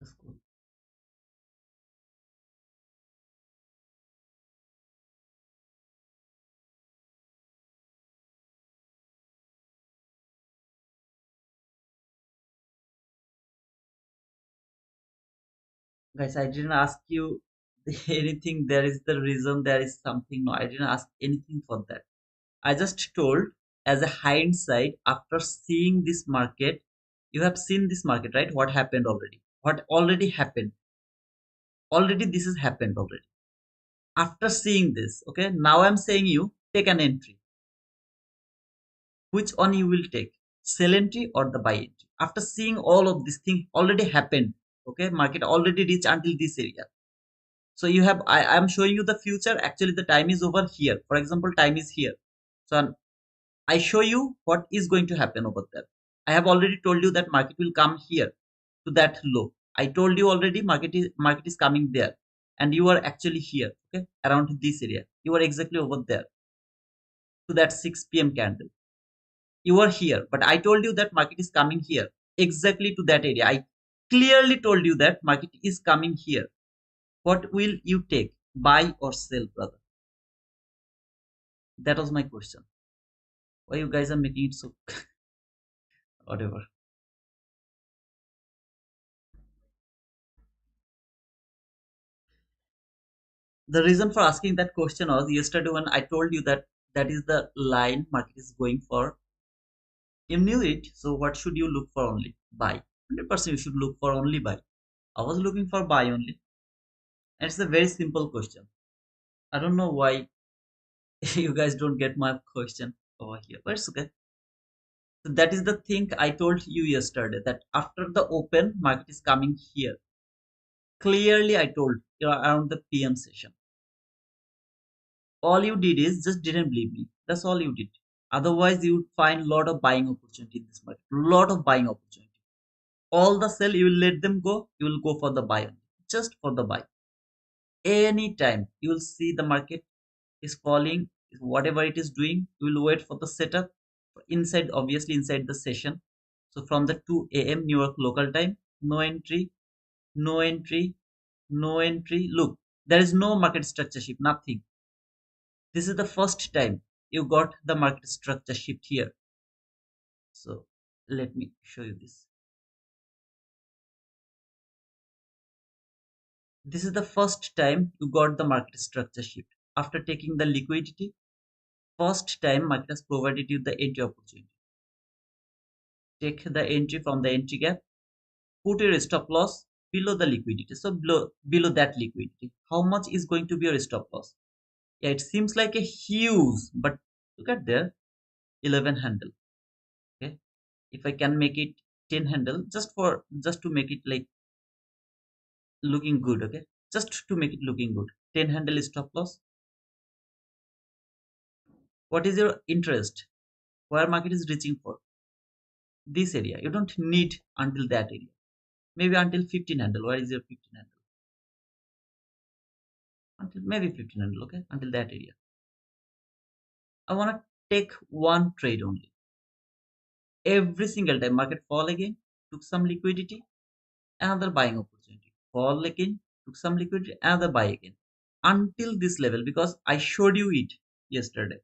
That's cool. Guys, I didn't ask you anything. There is the reason, there is something. No, I didn't ask anything for that. I just told, as a hindsight, after seeing this market, you have seen this market, right? What happened already? What already happened? Already this has happened already. After seeing this, okay, now I'm saying you take an entry. Which one you will take? Sell entry or the buy entry? After seeing all of this thing already happened, okay, market already reached until this area. So you have, I'm showing you the future. Actually, the time is over here. For example, time is here. So I show you what is going to happen over there. I have already told you that market will come here to that low. I told you already market is coming there, and you are actually here, okay, around this area. You are exactly over there to that 6 p.m. candle. You are here, but I told you that market is coming here exactly to that area. I clearly told you that market is coming here. What will you take, buy or sell, brother? That was my question. Why you guys are making it so whatever? The reason for asking that question was yesterday when I told you that that is the line market is going for. You knew it, so what should you look for only? Buy. 100% you should look for only buy. I was looking for buy only. And it's a very simple question. I don't know why you guys don't get my question over here, but it's okay. So that is the thing I told you yesterday, that after the open, market is coming here. Clearly, I told you around the PM session. All you did is just didn't believe me. That's all you did. Otherwise, you would find a lot of buying opportunity in this market. Lot of buying opportunity. All the sell, you will let them go. You will go for the buy only. Just for the buy. Anytime you will see the market is falling, whatever it is doing, you will wait for the setup inside, obviously inside the session. So from the 2 a.m. New York local time, no entry, no entry, no entry. Look, there is no market structure shift, nothing. This is the first time you got the market structure shift here. So let me show you this. This is the first time you got the market structure shift. After taking the liquidity, first time market has provided you the entry opportunity. Take the entry from the entry gap, put your stop loss below the liquidity. So below that liquidity, how much is going to be your stop loss? Yeah, it seems like a huge, but look at there, 11 handle. Okay, if I can make it 10 handle, just to make it like looking good. Okay, just to make it looking good, 10 handle is stop loss. What is your interest? Where market is reaching for? This area. You don't need until that area. Maybe until 15 handle. Where is your 15 handle? Until maybe 15 handle. Okay, until that area. I want to take one trade only. Every single time market fall again, took some liquidity, another buying opportunity. Fall again, took some liquidity, another buy again. Until this level, because I showed you it yesterday.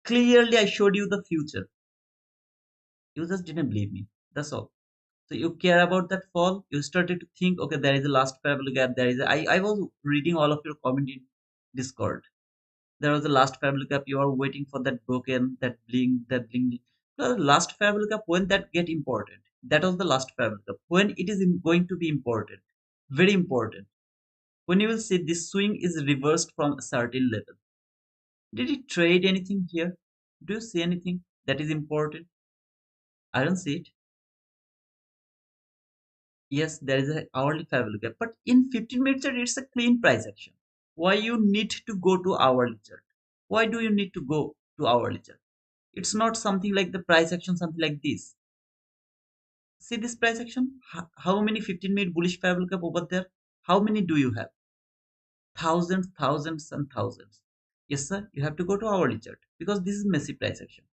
Clearly, I showed you the future. You just didn't believe me. That's all. So you care about that fall. You started to think, okay, there is a last parabolic gap. There is I was reading all of your comment in Discord. There was a last parabolic gap. You are waiting for that broken, that blink, that blink. The last parabolic gap, when that get important. That was the last parabolic gap. When it is going to be important. Very important. When you will see this swing is reversed from a certain level. Did it trade anything here? Do you see anything that is important? I don't see it. Yes, there is a hourly parallel gap, but in 15 minutes chart, it's a clean price action. Why you need to go to hourly chart? Why do you need to go to hourly chart? It's not something like the price action, something like this. See this price action? How many 15-minute bullish parallel gap over there? How many do you have? Thousands, thousands, and thousands. Yes, sir, you have to go to hourly chart because this is messy price action.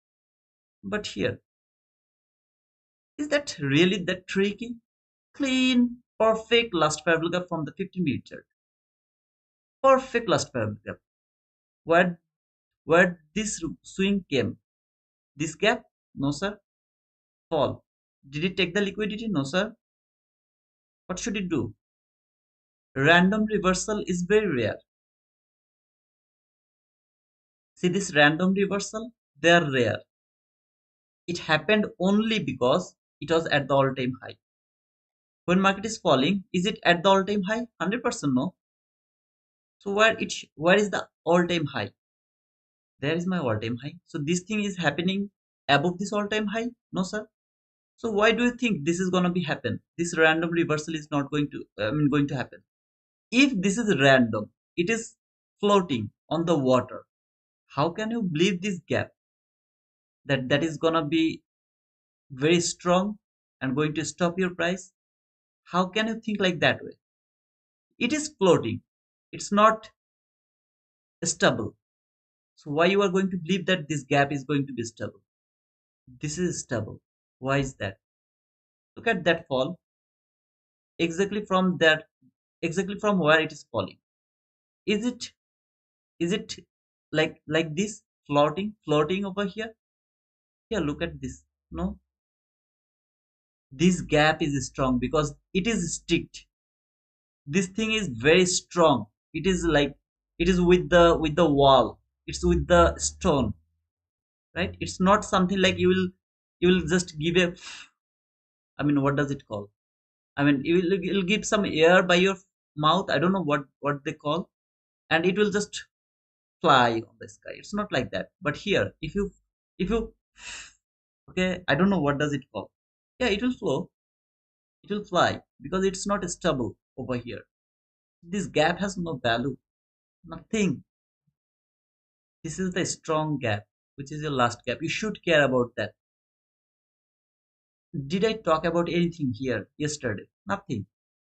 But here, is that really that tricky? Clean, perfect last parallel gap from the 15-minute chart. Perfect last parallel gap. Where this swing came? This gap? No, sir. Fall. Did it take the liquidity? No, sir. What should it do? Random reversal is very rare. See this random reversal? They are rare. It happened only because it was at the all-time high. When market is falling, is it at the all-time high? 100% no. So where is the all-time high? There is my all-time high. So this thing is happening above this all-time high? No, sir. So why do you think this is gonna be happen? This random reversal is not going to going to happen. If this is random, it is floating on the water. How can you believe this gap that is gonna be very strong and going to stop your price? How can you think like that way? It is floating. It's not stable. So why you are going to believe that this gap is going to be stable? This is stable. Why is that? Look at that fall. Exactly from that, exactly from where it is falling. Is it is it like this floating over here? Yeah, look at this. No, this gap is strong because it is strict. This thing is very strong. It is like it is with the wall. It's with the stone, right? It's not something like you will just give a, I mean, what does it call? I mean, you'll give some air by your mouth. I don't know what they call, and it will just fly on the sky. It's not like that. But here, if you okay, I don't know what does it call. Yeah, it will flow. It will fly because it's not stable over here. This gap has no value. Nothing. This is the strong gap, which is your last gap. You should care about that. Did I talk about anything here yesterday? Nothing.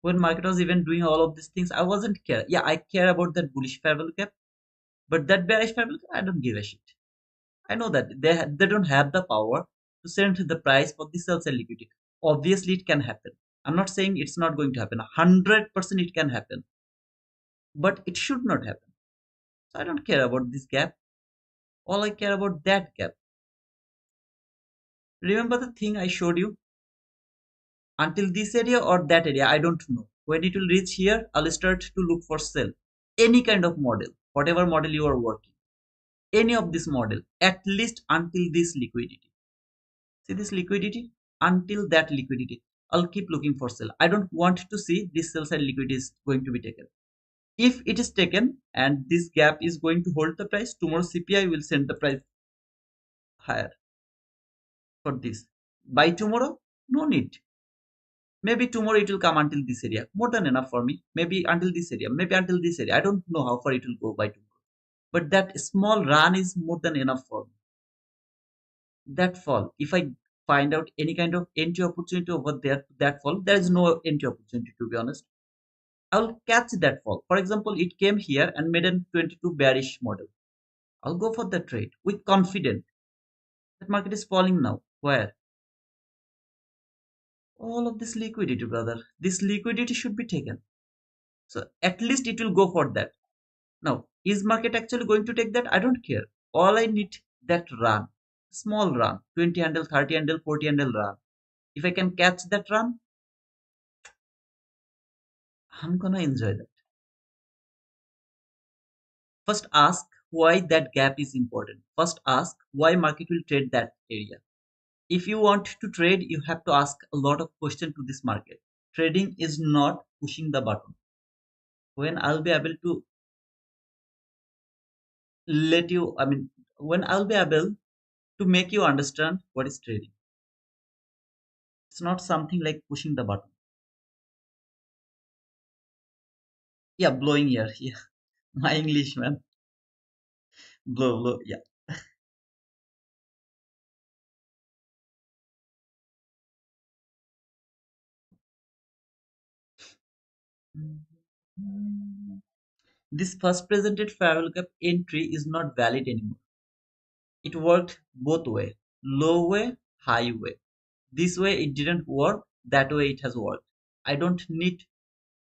When market was even doing all of these things, I wasn't care. Yeah, I care about that bullish parallel gap, but that bearish parallel gap, I don't give a shit. I know that they don't have the power to send the price for the sell side liquidity. Obviously, it can happen. I'm not saying it's not going to happen. 100% it can happen, but it should not happen. So I don't care about this gap. All I care about that gap. Remember the thing I showed you until this area or that area? I don't know. When it will reach here, I'll start to look for sell. Any kind of model, whatever model you are working, any of this model, at least until this liquidity. See this liquidity? Until that liquidity, I'll keep looking for sell. I don't want to see this sell side liquidity is going to be taken. If it is taken and this gap is going to hold the price, tomorrow CPI will send the price higher for this. By tomorrow, no need. Maybe tomorrow it will come until this area. More than enough for me. Maybe until this area. Maybe until this area. I don't know how far it will go by tomorrow. But that small run is more than enough for me. That fall, if I find out any kind of entry opportunity over there, that fall, there is no entry opportunity to be honest. I'll catch that fall. For example, it came here and made a 22 bearish model. I'll go for the trade with confidence. That market is falling now. Where? All of this liquidity, brother. This liquidity should be taken. So at least it will go for that. Now, is market actually going to take that? I don't care. All I need that run. Small run. 20 handle, 30 handle, 40 handle run. If I can catch that run, I'm gonna enjoy that. First ask why that gap is important. First ask why market will trade that area. If you want to trade, you have to ask a lot of questions to this market. Trading is not pushing the button. When I'll be able to let you, I mean, when I'll be able to make you understand what is trading. It's not something like pushing the button. Yeah, blowing here. Yeah, my English, man. Blow, blow. Yeah. This first presented fair value gap entry is not valid anymore. It worked both way, low way, high way. This way it didn't work, that way it has worked. I don't need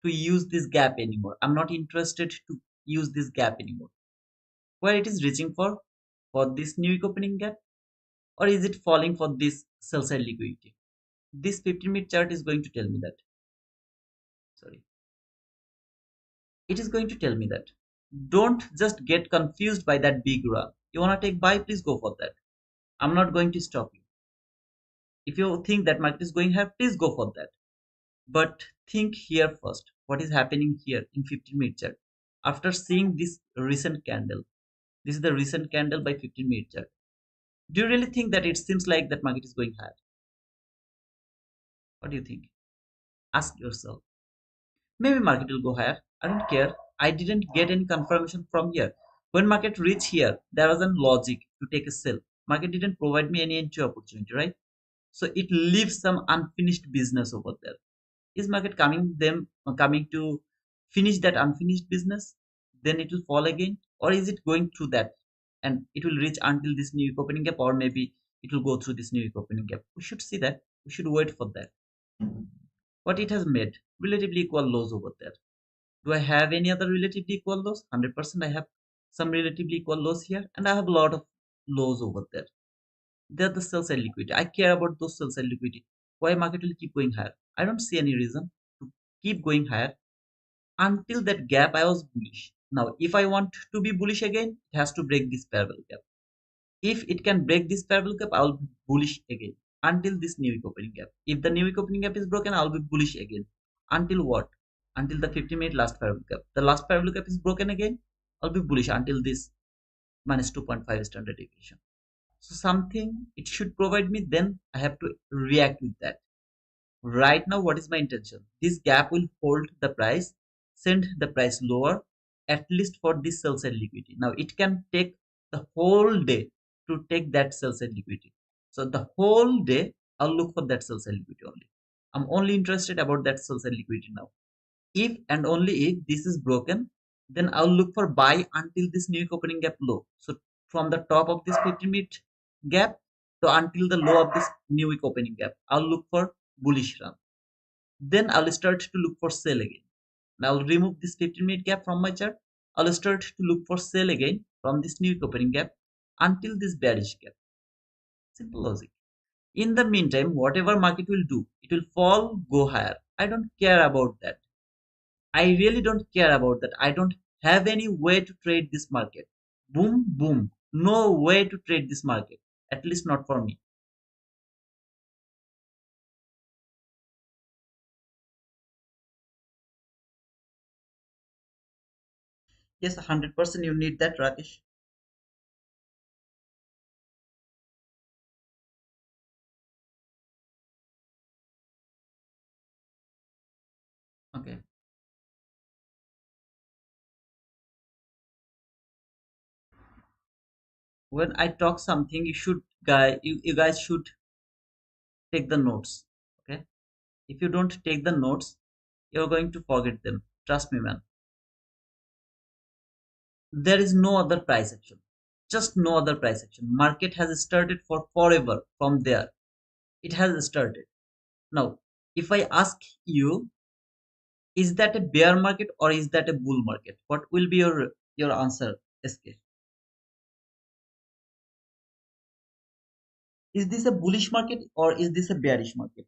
to use this gap anymore. I'm not interested to use this gap anymore. Where it is reaching for this new week opening gap, or is it falling for this sell side liquidity? This 15-minute chart is going to tell me that. Sorry. It is going to tell me that. Don't just get confused by that big run. You want to take buy, please go for that. I'm not going to stop you. If you think that market is going higher, please go for that. But think here first. What is happening here in 15-minute chart? After seeing this recent candle, this is the recent candle by 15-minute chart. Do you really think that it seems like that market is going higher? What do you think? Ask yourself. Maybe market will go higher. I don't care. I didn't get any confirmation from here. When market reached here, there was a logic to take a sell. Market didn't provide me any entry opportunity, right? So it leaves some unfinished business over there. Is market coming to finish that unfinished business? Then it will fall again, or is it going through that and it will reach until this new week opening gap, or maybe it will go through this new week opening gap? We should see that. We should wait for that. What it has made relatively equal lows over there. Do I have any other relatively equal lows? 100% I have some relatively equal lows here, and I have a lot of lows over there. They're the sell side liquidity. I care about those sell side liquidity. Why market will keep going higher? I don't see any reason to keep going higher until that gap I was bullish. Now, if I want to be bullish again, it has to break this parallel gap. If it can break this parallel gap, I'll be bullish again until this new week opening gap. If the new week opening gap is broken, I'll be bullish again. Until what? Until the 50-minute last parallel gap. The last parallel gap is broken again, I'll be bullish until this minus 2.5 standard deviation. So something it should provide me, then I have to react with that. Right now, what is my intention? This gap will hold the price, send the price lower, at least for this sell side liquidity. Now it can take the whole day to take that sell side liquidity. So the whole day I'll look for that sell side liquidity only. I'm only interested about that sell side liquidity now. If and only if this is broken, then I'll look for buy until this new opening gap low. So from the top of this 15-minute gap to until the low of this new week opening gap, I'll look for bullish run. Then I'll start to look for sell again. Now I'll remove this 15-minute gap from my chart. I'll start to look for sell again from this new week opening gap until this bearish gap. Simple logic. In the meantime, whatever market will do, it will fall, go higher. I don't care about that. I really don't care about that. I don't have any way to trade this market. Boom, boom. No way to trade this market. At least not for me. Yes, 100% you need that, Rakesh. Okay. When I talk something, you guys should take the notes. Okay. If you don't take the notes, you're going to forget them. Trust me, man. There is no other price action. Just no other price action. Market has started for forever from there. It has started. Now, if I ask you, is that a bear market or is that a bull market? What will be your answer, SK? Is this a bullish market or is this a bearish market?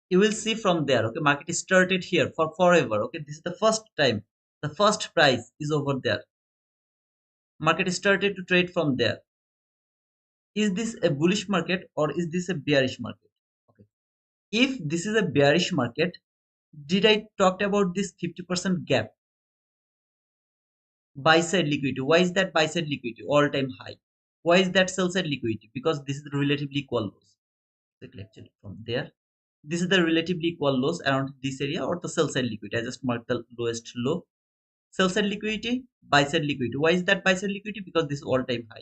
You will see from there. Okay, market is started here for forever. Okay, this is the first time. The first price is over there. Market is started to trade from there. Is this a bullish market or is this a bearish market? Okay. If this is a bearish market, did I talked about this 50% gap? Buy side liquidity. Why is that buy side liquidity all time high? Why is that sell side liquidity? Because this is relatively equal lows. Exactly, actually from there. This is the relatively equal lows around this area or the sell side liquidity. I just marked the lowest low. Sell side liquidity, buy side liquidity. Why is that buy side liquidity? Because this is all time high.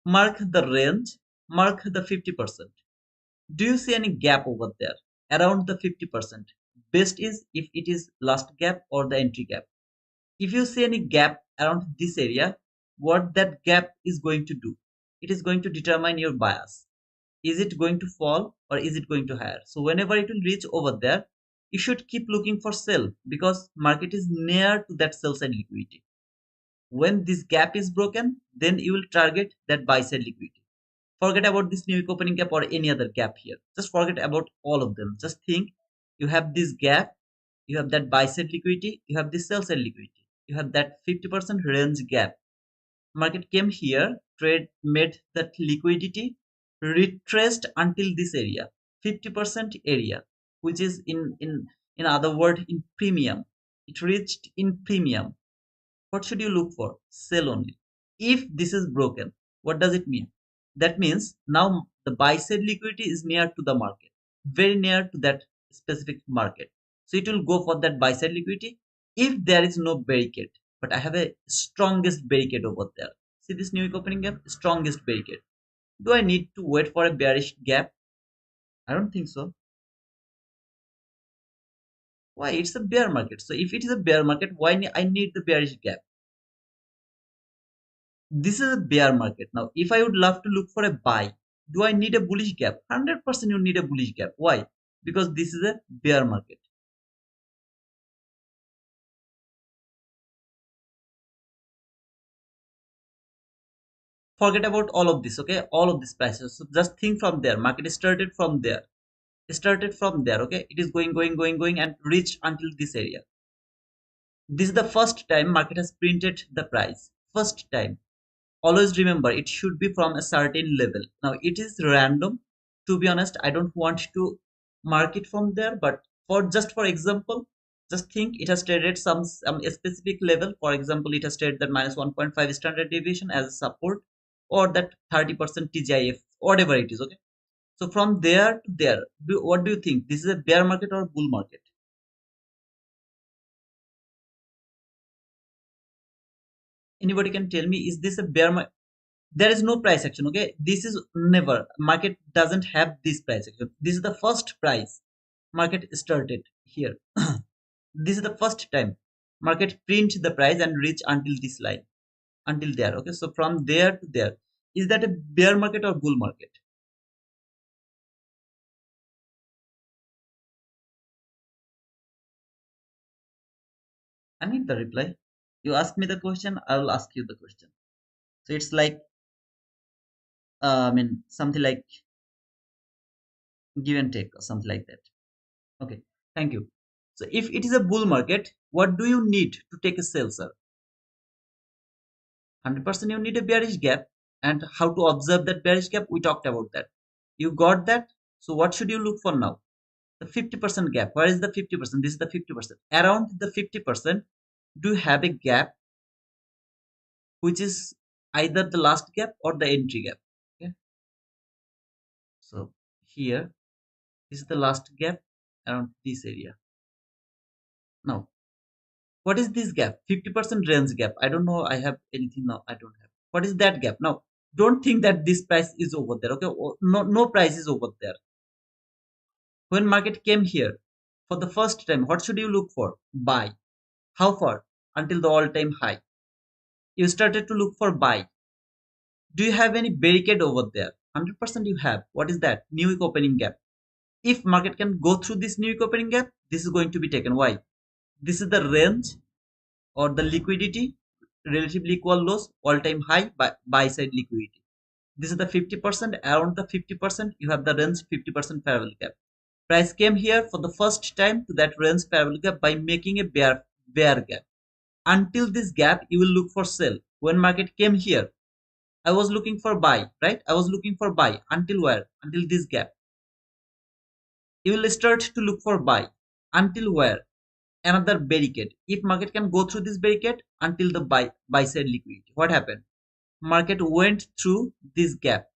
Mark the range, mark the 50%. Do you see any gap over there around the 50%? Best is if it is last gap or the entry gap. If you see any gap around this area, what that gap is going to do? It is going to determine your bias. Is it going to fall or is it going to higher? So whenever it will reach over there, you should keep looking for sell because market is near to that sell side liquidity. When this gap is broken, then you will target that buy side liquidity. Forget about this new opening gap or any other gap here. Just forget about all of them. Just think you have this gap, you have that buy side liquidity, you have this sell side liquidity, you have that 50% range gap. Market came here, trade made that liquidity, retraced until this area, 50% area, which is in other word in premium. It reached in premium. What should you look for? Sell only. If this is broken, what does it mean? That means now the buy side liquidity is near to the market, very near to that specific market. So it will go for that buy side liquidity if there is no barricade. But I have a strongest barricade over there. See this new opening gap? Strongest barricade. Do I need to wait for a bearish gap? I don't think so. Why? It's a bear market. So if it is a bear market, I need the bearish gap? This is a bear market. Now, if I would love to look for a buy, do I need a bullish gap? 100% you need a bullish gap. Why? Because this is a bear market. Forget about all of this, okay? All of these prices. So just think from there. Market started from there. Started from there, okay? It is going and reached until this area. This is the first time market has printed the price. First time. Always remember it should be from a certain level. Now it is random. To be honest, I don't want to mark it from there, but for example, just think it has traded some a specific level. For example, it has traded that minus 1.5 standard deviation as a support or that 30% TGIF, whatever it is. Okay. So from there to there, what do you think? This is a bear market or bull market? Anybody can tell me, is this a bear market? There is no price action, okay? This is never, market doesn't have this price action. This is the first price market started here. This is the first time market print the price and reach until this line, until there. Okay, so from there to there, is that a bear market or bull market? I need the reply. You ask me the question, I will ask you the question. So it's like something like give and take or something like that. Okay, thank you. So if it is a bull market, what do you need to take a sell, sir? 100% you need a bearish gap. And how to observe that bearish gap, we talked about that. You got that. So what should you look for now? The 50% gap. Where is the 50%? This is the 50%. Around the 50%, do you have a gap which is either the last gap or the entry gap? Okay. So here, this is the last gap around this area. Now, what is this gap? 50% range gap. I don't know. I have anything now. I don't have. What is that gap? Now, don't think that this price is over there. Okay. No, no price is over there. When market came here for the first time, what should you look for? Buy. How far? Until the all-time high. You started to look for buy. Do you have any barricade over there? 100% you have. What is that? New week opening gap. If market can go through this new week opening gap, this is going to be taken. Why? This is the range or the liquidity, relatively equal lows, all-time high buy side liquidity. This is the 50%. Around the 50%, you have the range 50% parallel gap. Price came here for the first time to that range parallel gap by making a bear gap. Until this gap, you will look for sell. When market came here, I was looking for buy, right? I was looking for buy until where? Until this gap. You will start to look for buy until where? Another barricade. If market can go through this barricade until the buy side liquidity. What happened? Market went through this gap.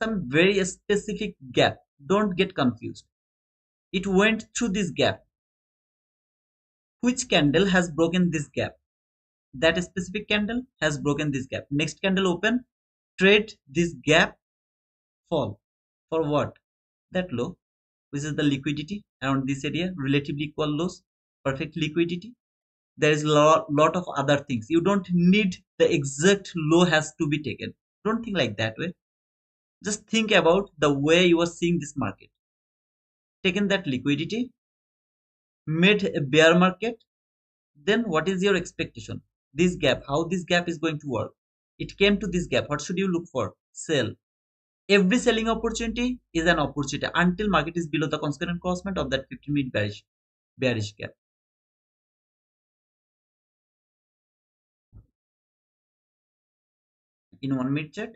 Some very specific gap. Don't get confused. It went through this gap. Which candle has broken this gap? That specific candle has broken this gap. Next candle open, trade this gap, fall. For what? That low, which is the liquidity around this area, relatively equal lows, perfect liquidity. There is a lot of other things. You don't need the exact low has to be taken. Don't think like that way. Just think about the way you are seeing this market. Taken that liquidity, made a bear market, then what is your expectation? This gap, how this gap is going to work? It came to this gap. What should you look for? Sell. Every selling opportunity is an opportunity until market is below the constant crossment of that 15-minute bearish gap. In 1 minute chart,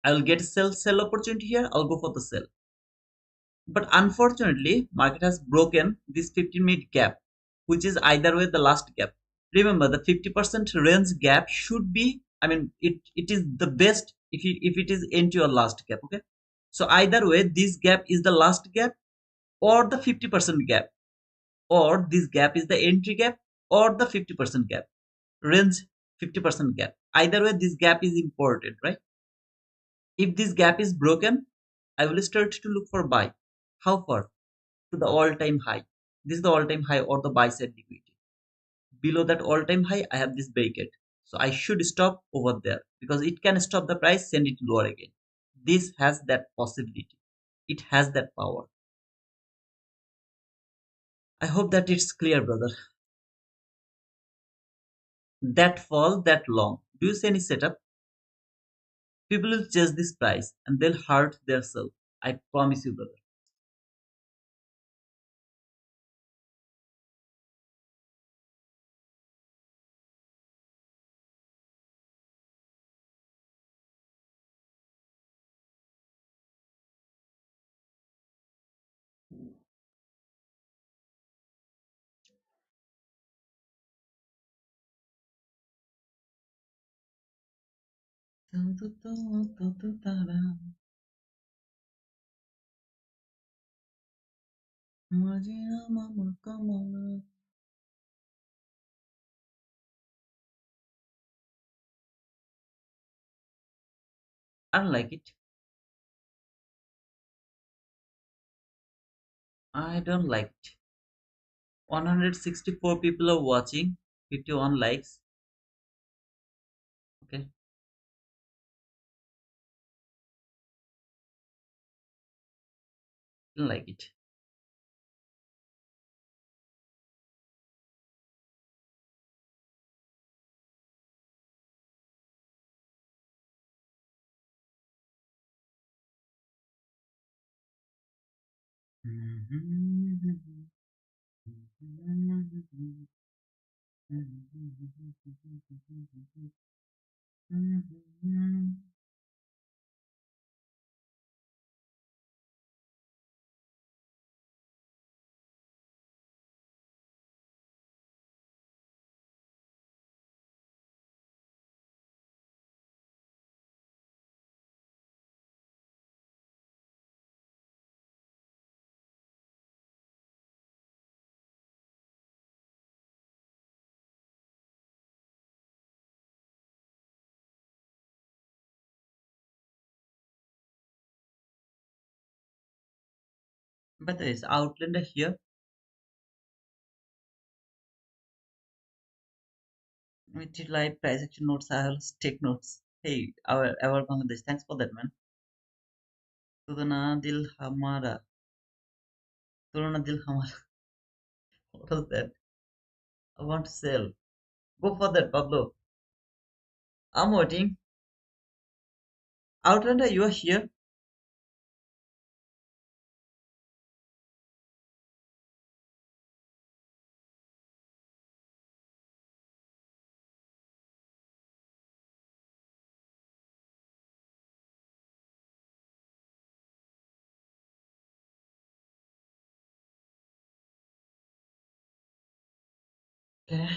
I will get a sell opportunity here. I'll go for the sell. But unfortunately, market has broken this 15-minute gap, which is either way the last gap. Remember, the 50% range gap should be, I mean, it is the best if it is into your last gap. Okay. So either way, this gap is the last gap or the 50% gap, or this gap is the entry gap or the 50% gap. Range 50% gap. Either way, this gap is important, right? If this gap is broken, I will start to look for buy. How far? To the all-time high. This is the all-time high or the buy side liquidity. Below that all-time high, I have this barricade. So I should stop over there because it can stop the price, send it lower again. This has that possibility. It has that power. I hope that it's clear, brother. That fall that long. Do you see any setup? People will chase this price and they'll hurt their self. I promise you, brother. I don't like it. I don't like it. 164 people are watching, 51 likes. Okay, don't like it. But there is Outlander here with it like price action notes. I'll take notes. Hey, our Bangladesh. Thanks for that, man. Tudana dil hamara. Tulana dil hamara. What was that? I want to sell. Go for that, Pablo. I'm waiting. Outlander, you are here. Okay.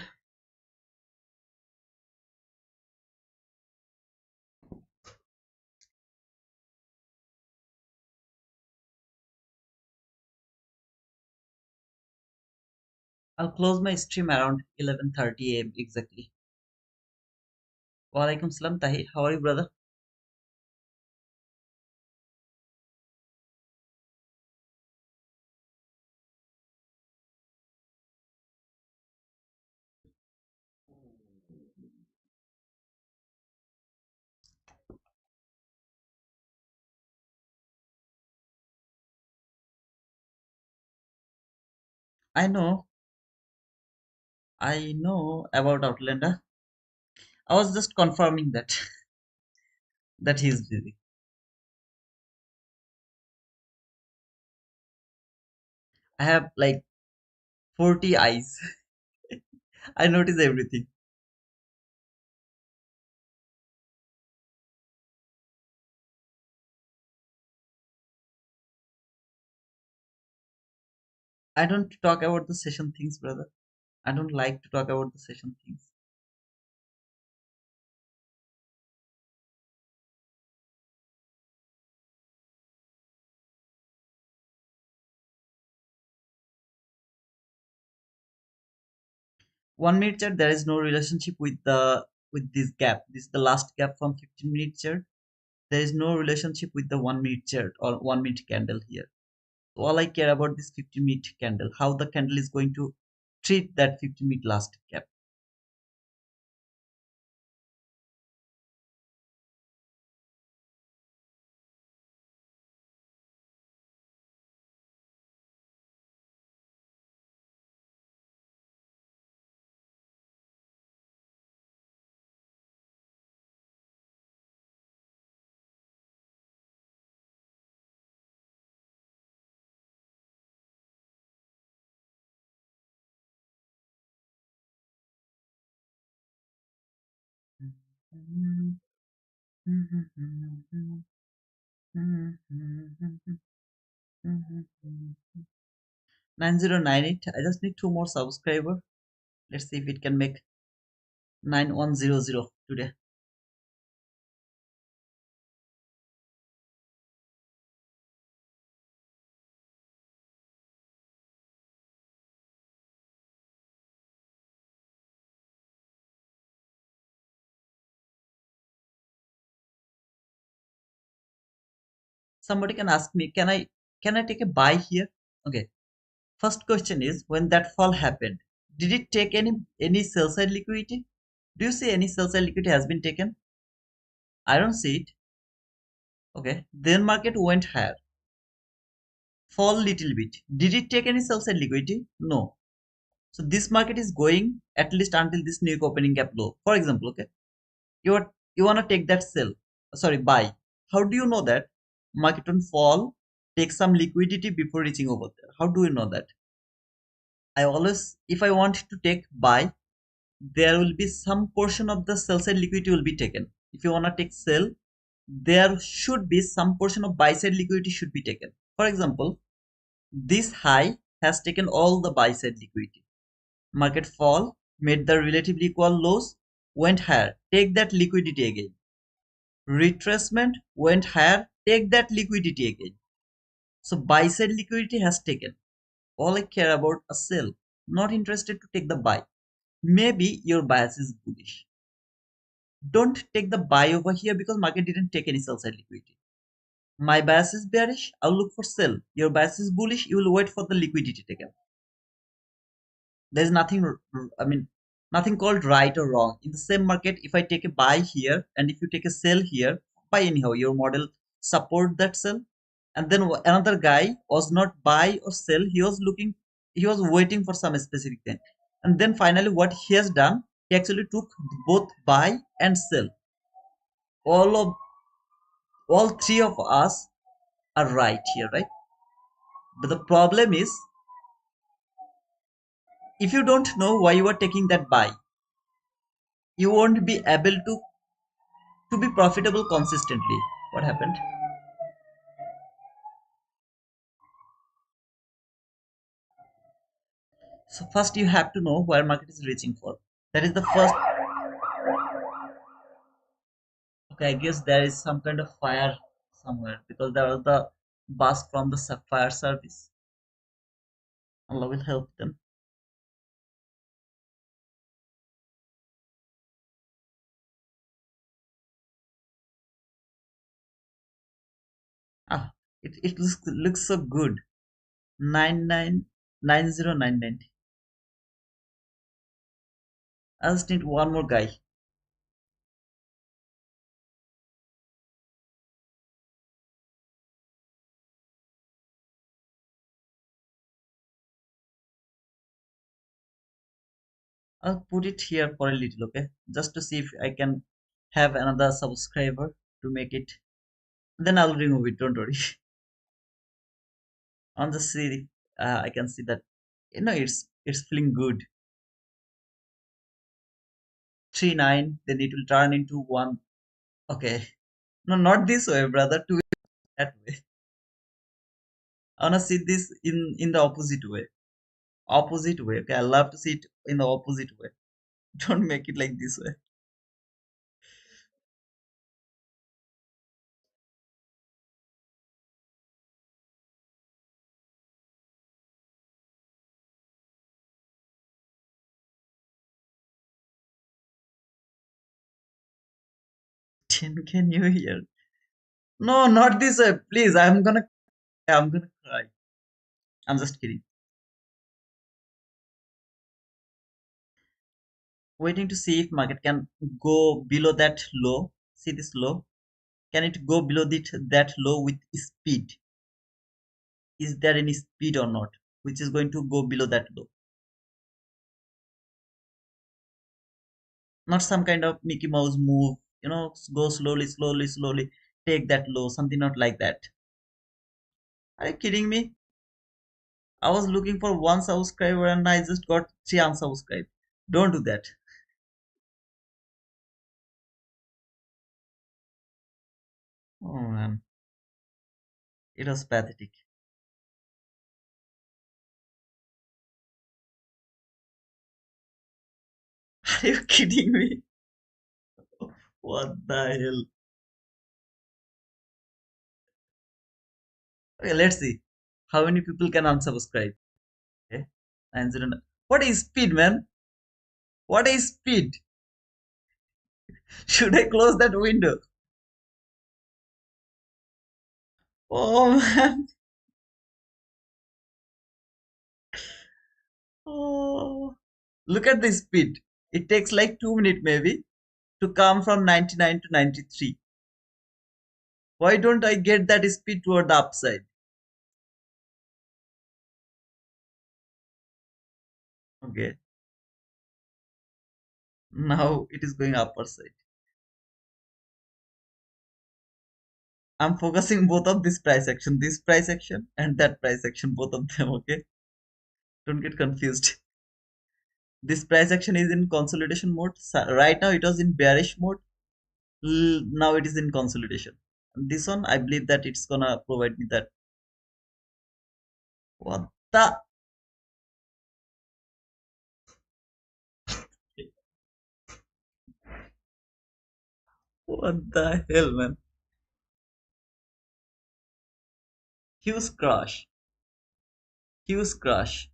I'll close my stream around 11:30 a.m. exactly. Walaikum salam, Tahir. How are you, brother? I know, I know about Outlander. I was just confirming that that he's busy. I have like 40 eyes. I notice everything. I don't talk about the session things, brother. I don't like to talk about the session things. 1 minute chat, there is no relationship with this gap. This is the last gap from 15-minute chat. There is no relationship with the 1 minute chat or 1 minute candle here. So all I care about this 15-minute candle, how the candle is going to treat that 15-minute last gap. Mm-hmm. 9098. I just need two more subscriber. Let's see if it can make 9100 today. Somebody can ask me, can I take a buy here? Okay. First question is, when that fall happened, did it take any sell side liquidity? Do you see any sell side liquidity has been taken? I don't see it. Okay. Then market went higher, fall little bit. Did it take any sell side liquidity? No. So this market is going at least until this new opening gap low. For example, okay, you wanna take that sell, sorry, buy. How do you know that market will fall, take some liquidity before reaching over there? How do you know that? I always, if I want to take buy, there will be some portion of the sell side liquidity will be taken. If you want to take sell, there should be some portion of buy side liquidity should be taken. For example, this high has taken all the buy side liquidity. Market fall, made the relatively equal lows, went higher, take that liquidity again. Retracement went higher, take that liquidity again. So buy side liquidity has taken. All I care about a sell, not interested to take the buy. Maybe your bias is bullish. Don't take the buy over here because market didn't take any sell side liquidity. My bias is bearish, I'll look for sell. Your bias is bullish, you will wait for the liquidity taken. There's nothing, I mean, nothing called right or wrong. In the same market, if I take a buy here and if you take a sell here, buy anyhow, your model support that sell. And then another guy was not buy or sell, he was waiting for some specific thing. And then finally, what he has done, he actually took both buy and sell. All of all three of us are right here, right? But the problem is, if you don't know why you are taking that buy, you won't be able to be profitable consistently. What happened? So first you have to know where market is reaching for. That is the first. Okay, I guess there is some kind of fire somewhere because there was the bus from the fire service. Allah will help them. Ah, it looks so good. 999099. I just need one more guy. I'll put it here for a little, okay? Just to see if I can have another subscriber to make it. Then I'll remove it. Don't worry. On the see, I can see that it's feeling good. 3-9. Then it will turn into one. Okay. No, not this way, brother. To that way. I wanna see this in the opposite way. Opposite way. Okay. I love to see it in the opposite way. Don't make it like this way. Can you hear? No, not this way. Please. I'm gonna cry. I'm just kidding. Waiting to see if market can go below that low. See this low? Can it go below that low with speed? Is there any speed or not? Which is going to go below that low? Not some kind of Mickey Mouse move, go slowly, slowly, slowly, take that low, something not like that. Are you kidding me? I was looking for one subscriber and I just got three unsubscribed. Don't do that. Oh man, it was pathetic. Are you kidding me? What the hell? Okay, let's see. How many people can unsubscribe? Okay. 909. What is speed, man? What is speed? Should I close that window? Oh man. Oh. Look at the speed. It takes like 2 minutes maybe to come from 99 to 93. Why don't I get that speed toward the upside? Okay. Now it is going upper side. I'm focusing both of this price action and that price action, both of them, okay? Don't get confused. This price action is in consolidation mode. Right now it was in bearish mode. Now it is in consolidation. And this one, I believe that it's gonna provide me that. What the? What the hell, man? Huge crash. Huge crash.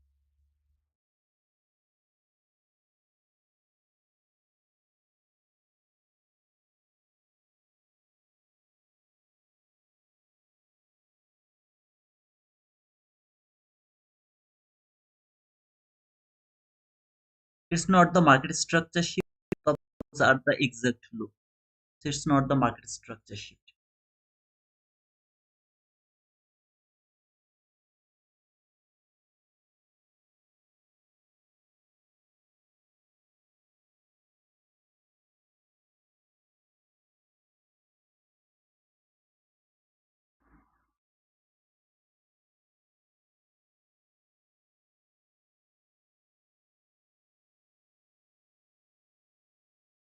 It's not the market structure shift. Those are the exact low. So it's not the market structure shift.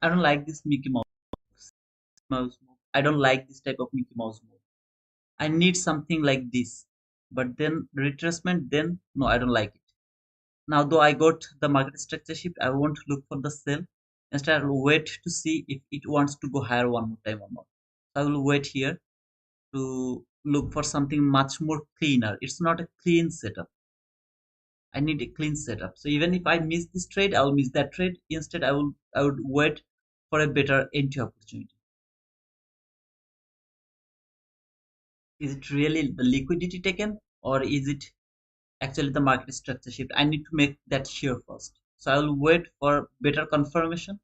I don't like this Mouse move. I don't like this type of Mickey Mouse move. I need something like this. But then retracement, then no, I don't like it. Now, though I got the market structure shift, I won't look for the sell. Instead, I will wait to see if it wants to go higher one more time or not. So I will wait here to look for something much more cleaner. It's not a clean setup. I need a clean setup. So even if I miss this trade, I will miss that trade. Instead, I would wait for a better entry opportunity. Is it really the liquidity taken, or is it actually the market structure shift? I need to make that sure first. So I will wait for better confirmation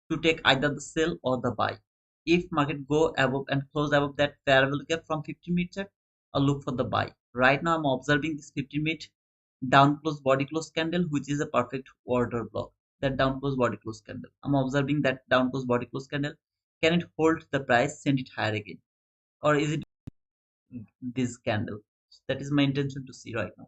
to take either the sell or the buy. If market go above and close above that fair value gap from 50 minute chart, I'll look for the buy. Right now I'm observing this 50 minute down close body close candle, which is a perfect order block. That down close body close candle. I'm observing that down close body close candle. Can it hold the price, send it higher again? Or is it this candle? That is my intention to see right now.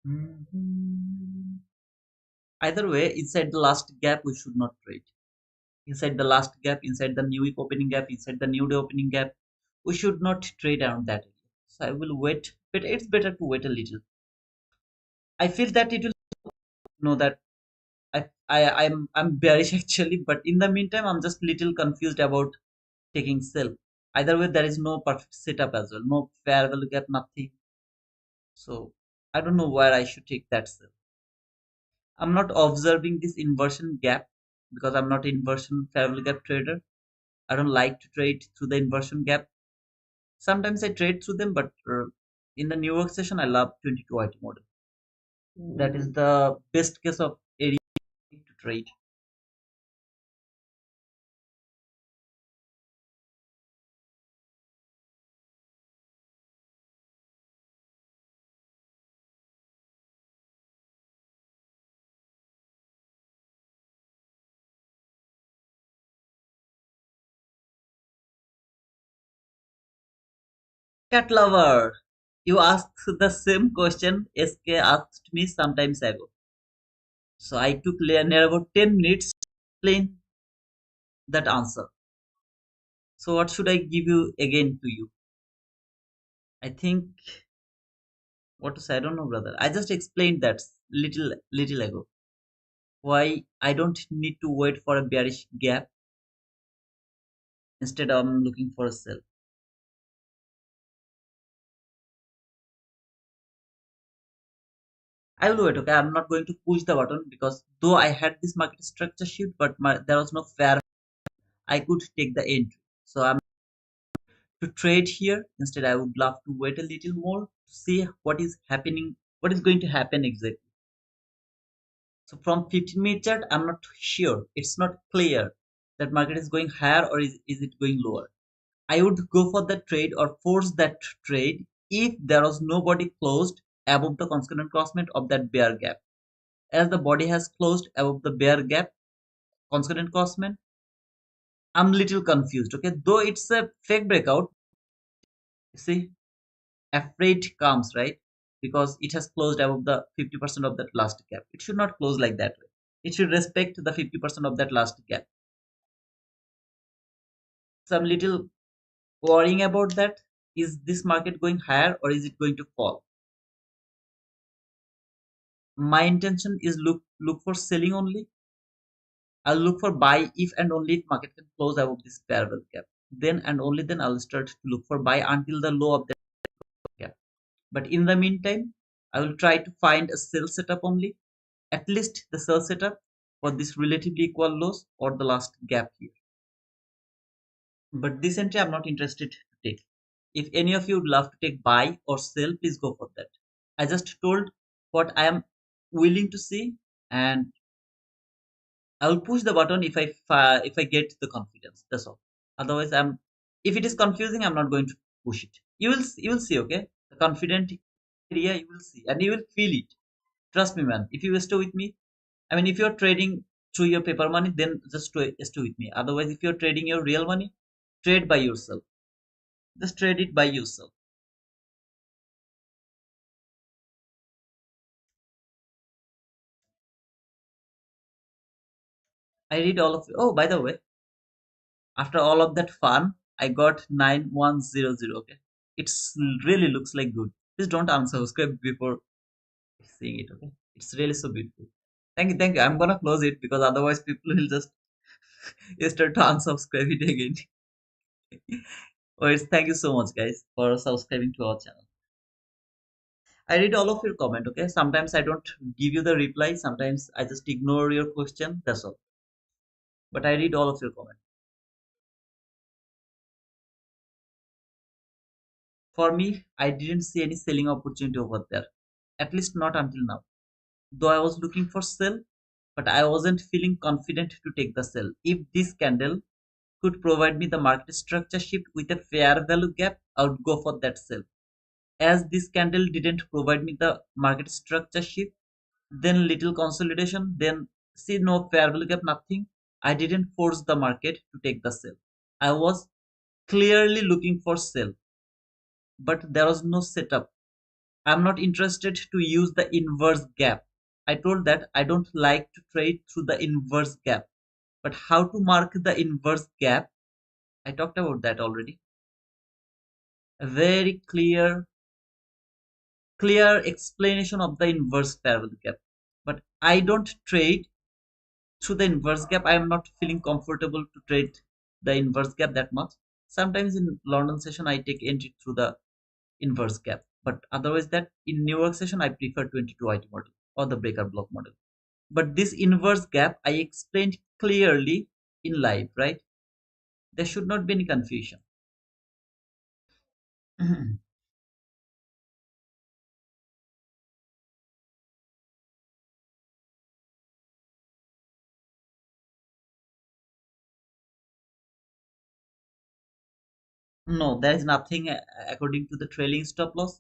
Mhm. Either way, inside the last gap, we should not trade. Inside the last gap, inside the new week opening gap, inside the new day opening gap, we should not trade around that area. So I will wait, but it's better to wait a little. I feel that it will know that I'm bearish actually, but in the meantime, I'm just little confused about taking sell. Either way, there is no perfect setup as well, no fair value gap, nothing. So I don't know where I should take that sell. I'm not observing this inversion gap because I'm not inversion fair value gap trader. I don't like to trade through the inversion gap. Sometimes I trade through them, but in the New York session, I love 22 IT model. That is the best case of area to trade. Cat lover, you asked the same question SK asked me sometimes ago. So I took near about 10 minutes to explain that answer. So what should I give you again to you? I think what to say, I don't know, brother. I just explained that little ago. Why I don't need to wait for a bearish gap. Instead, I'm looking for a sell. I will wait, okay? I'm not going to push the button because though I had this market structure shift, but there was no fair. I could take the entry. So I'm to trade here. Instead, I would love to wait a little more to see what is happening, what is going to happen exactly. So from 15-minute chart, I'm not sure. It's not clear that market is going higher or is it going lower. I would go for the trade or force that trade if there was nobody closed above the constant crossment of that bear gap. As the body has closed above the bear gap, constant crossment, I'm little confused. Okay, though it's a fake breakout, see, Affliate comes, right? Because it has closed above the 50% of that last gap. It should not close like that way. It should respect the 50% of that last gap. So I'm little worrying about that. Is this market going higher or is it going to fall? My intention is look for selling only. I'll look for buy if and only if market can close above this parallel gap. Then and only then I'll start to look for buy until the low of that gap. But in the meantime, I will try to find a sell setup only, at least the sell setup for this relatively equal lows or the last gap here. But this entry I'm not interested to take. If any of you would love to take buy or sell, please go for that. I just told what I am willing to see, and I will push the button if I get the confidence. That's all. Otherwise, if it is confusing, I'm not going to push it. You will see. Okay, the confident area you will see, and you will feel it. Trust me, man. If you stay with me, I mean, if you're trading through your paper money, then just stay with me. Otherwise, if you're trading your real money, trade by yourself. Just trade it by yourself. I read all of it. Oh, by the way, after all of that fun, I got 9100. Okay, it's really looks like good. Please don't unsubscribe before seeing it. Okay, it's really so beautiful. Thank you, thank you. I'm gonna close it because otherwise people will just start to unsubscribe it again. Oh, it's thank you so much, guys, for subscribing to our channel. I read all of your comment. Okay, sometimes I don't give you the reply. Sometimes I just ignore your question. That's all. But I read all of your comment. For me, I didn't see any selling opportunity over there. At least not until now. Though I was looking for sell, but I wasn't feeling confident to take the sell. If this candle could provide me the market structure shift with a fair value gap, I would go for that sell. As this candle didn't provide me the market structure shift, then little consolidation, then see no fair value gap, nothing. I didn't force the market to take the sell. I was clearly looking for sell, but there was no setup. I'm not interested to use the inverse gap. I told that I don't like to trade through the inverse gap. But how to mark the inverse gap? I talked about that already. A very clear explanation of the inverse parallel gap. But I don't trade through the inverse gap. I am not feeling comfortable to trade the inverse gap that much. Sometimes in London session I take entry through the inverse gap. But otherwise that in New York session I prefer 22 IT model or the breaker block model. But this inverse gap I explained clearly in live, right? There should not be any confusion. No, there is nothing according to the trailing stop loss.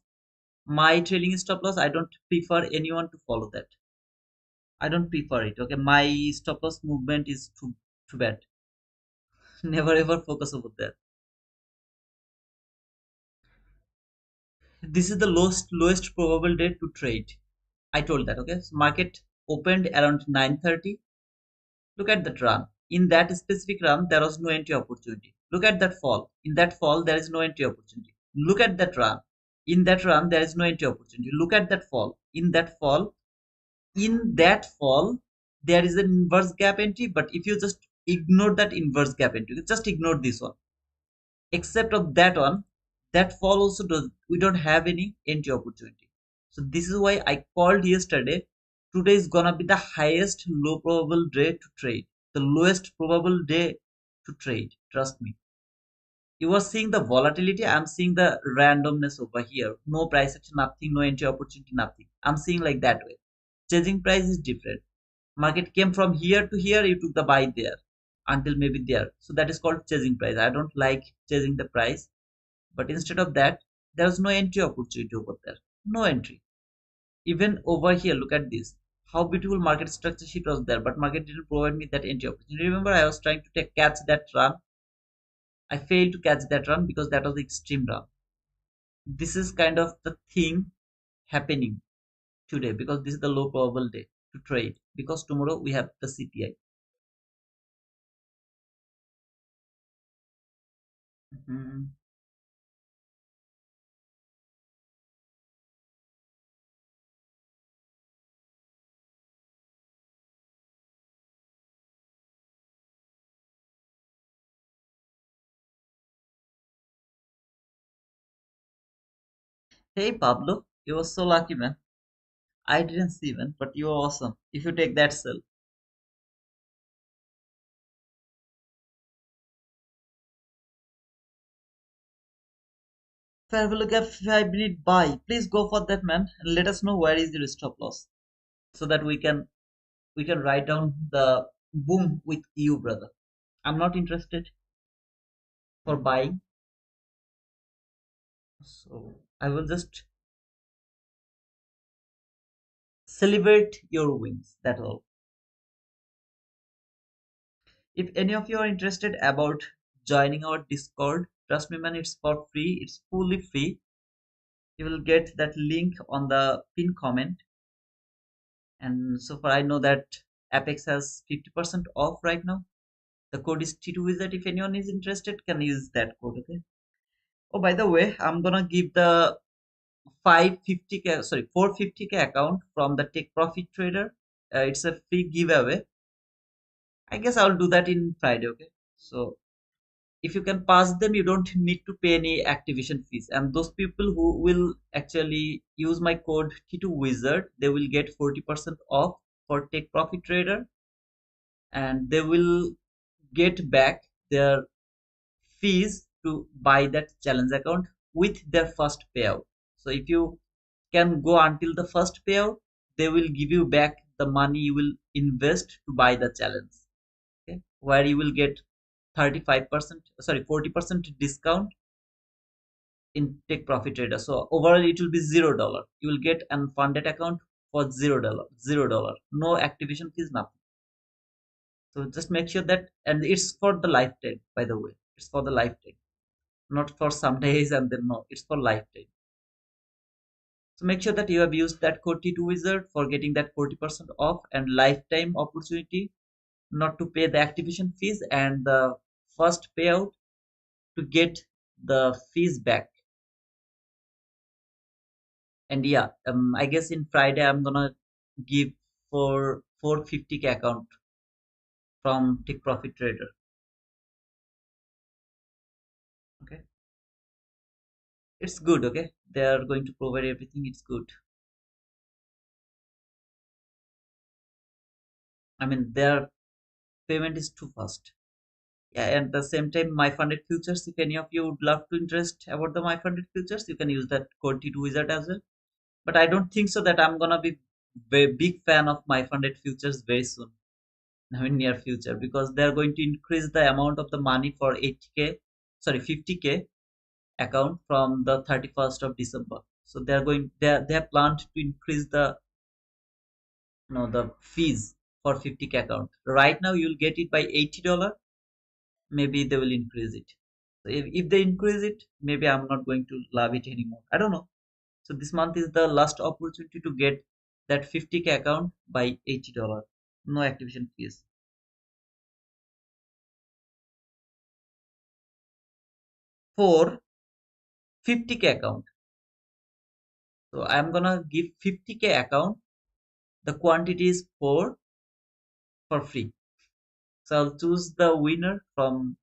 My trailing stop loss, I don't prefer anyone to follow that. I don't prefer it. Okay, my stop loss movement is too bad. Never ever focus over there. This is the lowest probable day to trade. I told that. Okay, so market opened around 9:30. Look at that run. In that specific run, there was no entry opportunity. Look at that fall. In that fall, there is no entry opportunity. Look at that run. In that run, there is no entry opportunity. Look at that fall. In that fall, there is an inverse gap entry. But if you just ignore that inverse gap entry, just ignore this one. Except of that one, that fall also does. We don't have any entry opportunity. So this is why I called yesterday. Today is gonna be the highest low probable day to trade, the lowest probable day to trade. Trust me. You are seeing the volatility. I'm seeing the randomness over here. No price action, nothing, no entry opportunity, nothing. I'm seeing like that way. Chasing price is different. Market came from here to here. You took the buy there until maybe there. So that is called chasing price. I don't like chasing the price. But instead of that, there's no entry opportunity over there. No entry. Even over here, look at this. How beautiful market structure sheet was there, but market didn't provide me that entry opportunity. Remember, I was trying to catch that run. I failed to catch that run because that was the extreme run. This is kind of the thing happening today because this is the low probable day to trade because tomorrow we have the CPI. Mhm. Hey Pablo, you were so lucky, man. I didn't see, man, but you were awesome. If you take that sell, fair value gap 5 minute buy. Please go for that, man, and let us know where is your stop loss so that we can write down the boom with you, brother. I'm not interested for buying, so I will just celebrate your wins. That's all. If any of you are interested about joining our Discord, trust me, man, it's for free. It's fully free. You will get that link on the pin comment. And so far, I know that Apex has 50% off right now. The code is T2 Wizard. If anyone is interested, can use that code. Okay. Oh, by the way, I'm gonna give the 550k, sorry, 450k account from the Take Profit Trader. It's a free giveaway. I guess I'll do that in Friday. Okay. So if you can pass them, you don't need to pay any activation fees, and those people who will actually use my code T2 Wizard, they will get 40% off for Take Profit Trader, and they will get back their fees to buy that challenge account with their first payout. So if you can go until the first payout, they will give you back the money you will invest to buy the challenge. Okay, where you will get 35%, sorry, 40% discount in Take Profit Trader. So overall, it will be $0. You will get an funded account for $0, $0, no activation fees, nothing. So just make sure that, and it's for the lifetime. By the way, it's for the lifetime, not for some days and then no. It's for lifetime. So make sure that you have used that code T2 Wizard for getting that 40% off and lifetime opportunity, not to pay the activation fees and the first payout to get the fees back. And yeah, I guess in Friday I'm gonna give for 450k account from Take Profit Trader. Okay, it's good. Okay, they are going to provide everything. It's good. I mean, their payment is too fast. Yeah, and at the same time, my funded futures. If any of you would love to interest about the my funded futures, you can use that code T2 Wizard as well. But I don't think so that I'm gonna be very big fan of my funded futures very soon. I mean, near future, because they're going to increase the amount of the money for 80k, sorry, 50k account from the 31st of December. So they have planned to increase the, the fees for 50k account. Right now you'll get it by $80. Maybe they will increase it. So if they increase it, maybe I'm not going to love it anymore. I don't know. So this month is the last opportunity to get that 50k account by $80. No activation fees. For 50k account. So I'm gonna give 50k account. The quantity is 4 for free. So I'll choose the winner from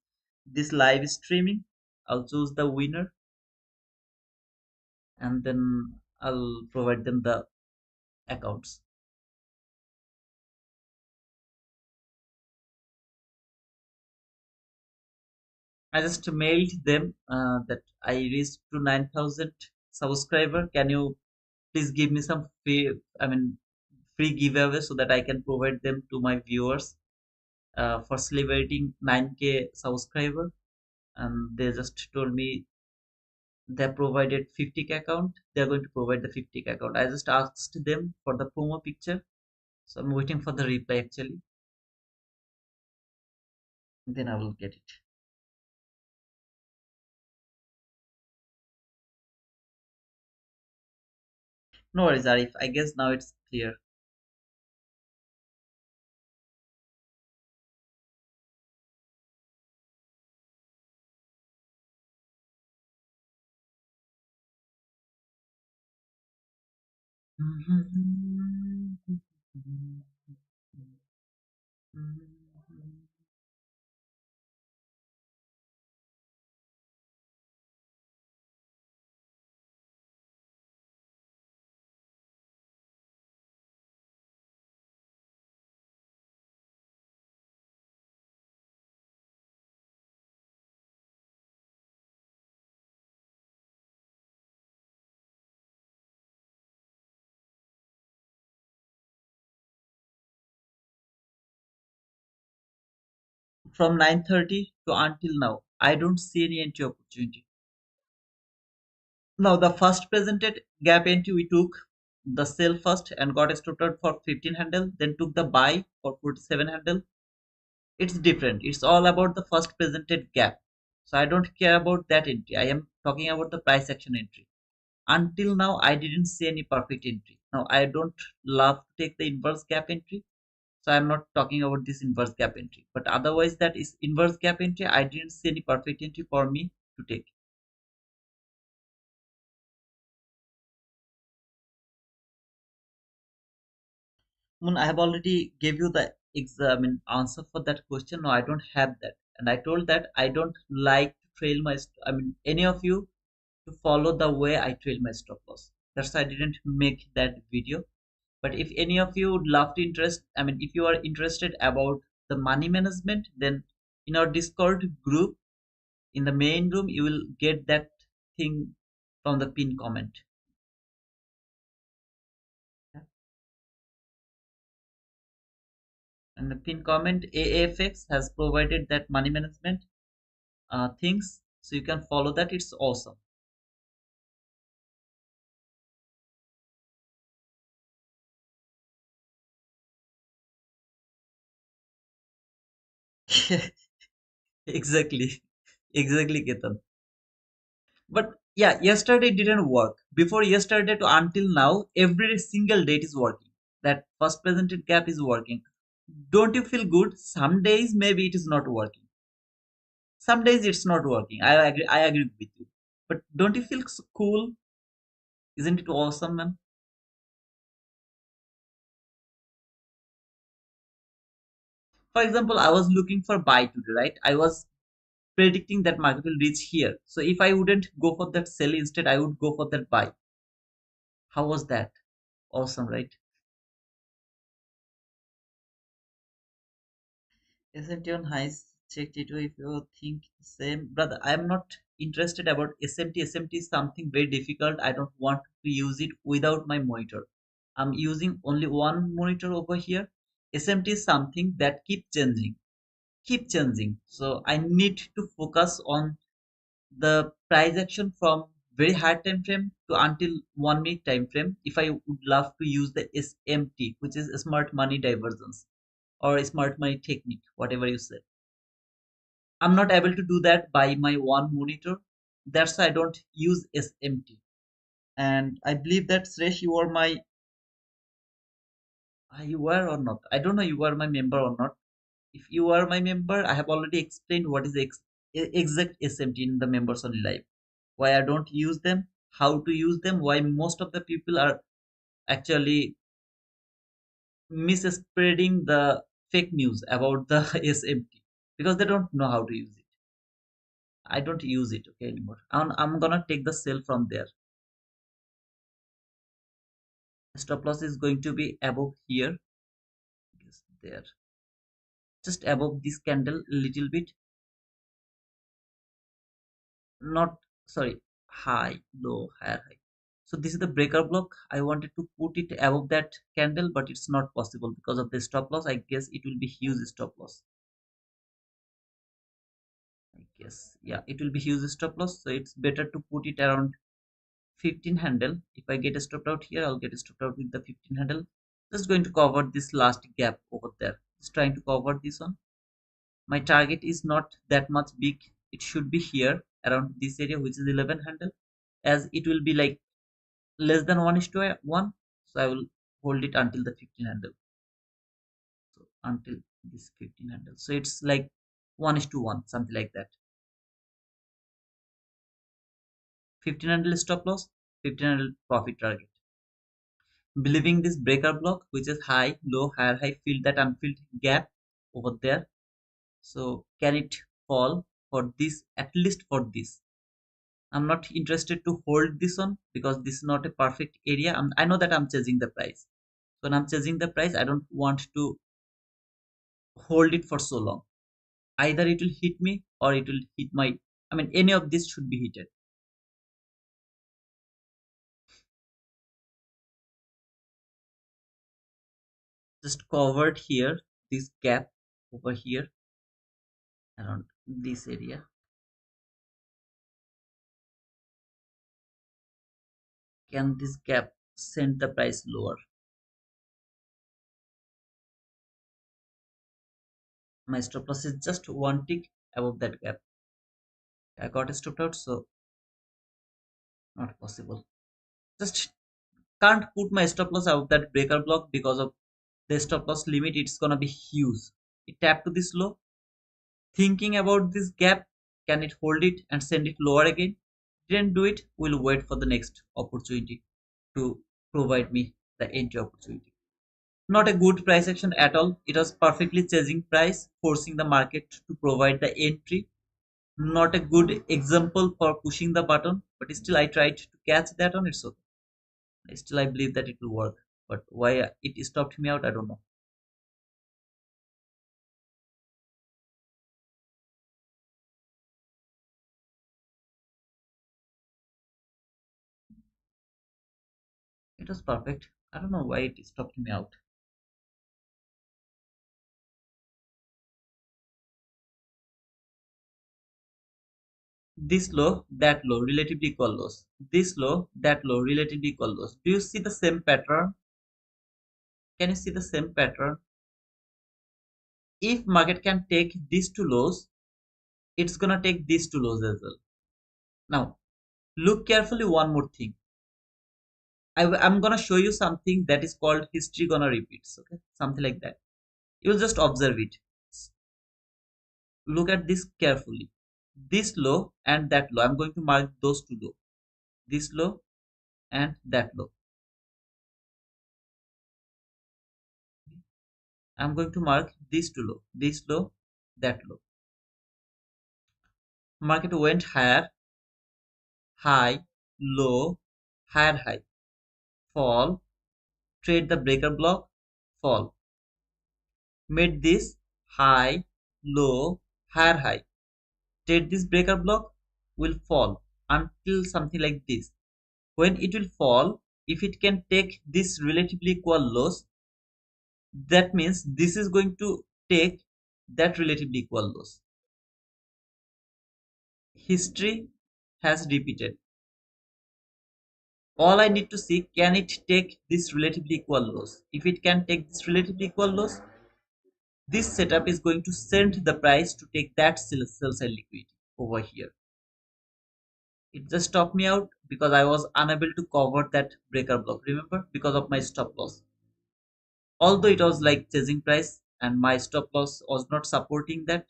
this live streaming. I'll choose the winner and then I'll provide them the accounts. I just mailed them that I reached to 9,000 subscriber. Can you please give me some free, I mean, free giveaway so that I can provide them to my viewers for celebrating 9k subscriber? And they just told me they provided 50k account. They're going to provide the 50k account. I just asked them for the promo picture, so I'm waiting for the reply actually. Then I will get it. No worries, Arif. I guess now it's clear. From 9:30 to until now, I don't see any entry opportunity. Now, the first presented gap entry we took the sell first and got stopped out for 15 handle, then took the buy for 47 handle. It's different. It's all about the first presented gap. So I don't care about that entry. I am talking about the price action entry. Until now, I didn't see any perfect entry. Now, I don't love to take the inverse gap entry. So I'm not talking about this inverse gap entry. But otherwise, that is inverse gap entry. I didn't see any perfect entry for me to take. Moon, I have already gave you the answer for that question. No, I don't have that. And I told that I don't like to trail my, any of you to follow the way I trail my stop loss. That's why I didn't make that video. But if any of you would love to if you are interested about the money management, then in our Discord group, in the main room, you will get that thing from the pin comment. Yeah. And the pin comment AAFX has provided that money management things, so you can follow that. It's awesome. Exactly, exactly, Ketan. But yeah, yesterday didn't work. Before yesterday to until now, every single date is working. That first presented gap is working. Don't you feel good? Some days maybe it is not working. Some days it's not working. I agree with you. But don't you feel cool? Isn't it awesome, man? For example, I was looking for buy today, right? I was predicting that market will reach here. So if I wouldn't go for that sell, instead I would go for that buy. How was that? Awesome, right? SMT on highs checked it if you think the same. Brother, I am not interested about SMT. SMT is something very difficult. I don't want to use it without my monitor. I'm using only one monitor over here. SMT is something that keep changing. So I need to focus on the price action from very high time frame to until 1 minute time frame if I would love to use the SMT, which is smart money divergence or smart money technique, whatever you say. I'm not able to do that by my one monitor. That's why I don't use SMT. And I believe that Suresh, you were or not. I don't know you are my member or not. If you are my member, I have already explained what is the exact SMT in the members only live. Why I don't use them, how to use them, why most of the people are actually misspreading the fake news about the SMT because they don't know how to use it. I don't use it okay anymore. I'm gonna take the sell from there. Stop loss is going to be above here. Yes, there, just above this candle a little bit, not, sorry, high, low, higher, high. So this is the breaker block. I wanted to put it above that candle, but it's not possible because of the stop loss. I guess it will be huge stop loss. I guess, yeah, it will be huge stop loss. So it's better to put it around 15 handle. If I get stopped out here, I'll get stopped out with the 15 handle. Just going to cover this last gap over there. Just trying to cover this one. My target is not that much big. It should be here around this area, which is 11 handle, as it will be like less than 1 is to 1, so I will hold it until the 15 handle. So until this 15 handle, so it's like 1 is to 1, something like that. 15 handle stop loss, 15 handle profit target. Believing this breaker block, which is high, low, higher, high, fill that unfilled gap over there. So can it fall for this, at least for this? I'm not interested to hold this one because this is not a perfect area. I know that I'm chasing the price. So when I'm chasing the price, I don't want to hold it for so long. Either it will hit me or it will hit my, I mean, any of this should be hit. Just covered here, this gap over here around this area. Can this gap send the price lower? My stop loss is just one tick above that gap. I got stopped out, so not possible. Just can't put my stop loss above that breaker block because of the stop loss limit. It's gonna be huge. It tapped to this low, thinking about this gap, can it hold it and send it lower again? Didn't do it. We'll wait for the next opportunity to provide me the entry opportunity. Not a good price action at all. It was perfectly chasing price, forcing the market to provide the entry. Not a good example for pushing the button, but still I tried to catch that on its own. Still I believe that it will work. But why it stopped me out, I don't know. It was perfect. I don't know why it stopped me out. This low, that low, relatively equal lows. This low, that low, relatively equal lows. Do you see the same pattern? Can you see the same pattern? If market can take these two lows, it's gonna take these two lows as well. Now, look carefully one more thing. I'm gonna show you something that is called history gonna repeats. Okay, something like that. You'll just observe it. Look at this carefully. This low and that low. I'm going to mark those two low. This low and that low. I'm going to mark these two low. This low, that low. Market went higher, high, low, higher, high, fall, trade the breaker block, fall. Made this high, low, higher, high. Trade this breaker block, will fall until something like this. When it will fall, if it can take this relatively equal loss, that means this is going to take that relatively equal loss. History has repeated. All I need to see, can it take this relatively equal loss? If it can take this relatively equal loss, this setup is going to send the price to take that sell side liquidity over here. It just stopped me out because I was unable to cover that breaker block, remember, because of my stop loss. Although it was like chasing price and my stop loss was not supporting that,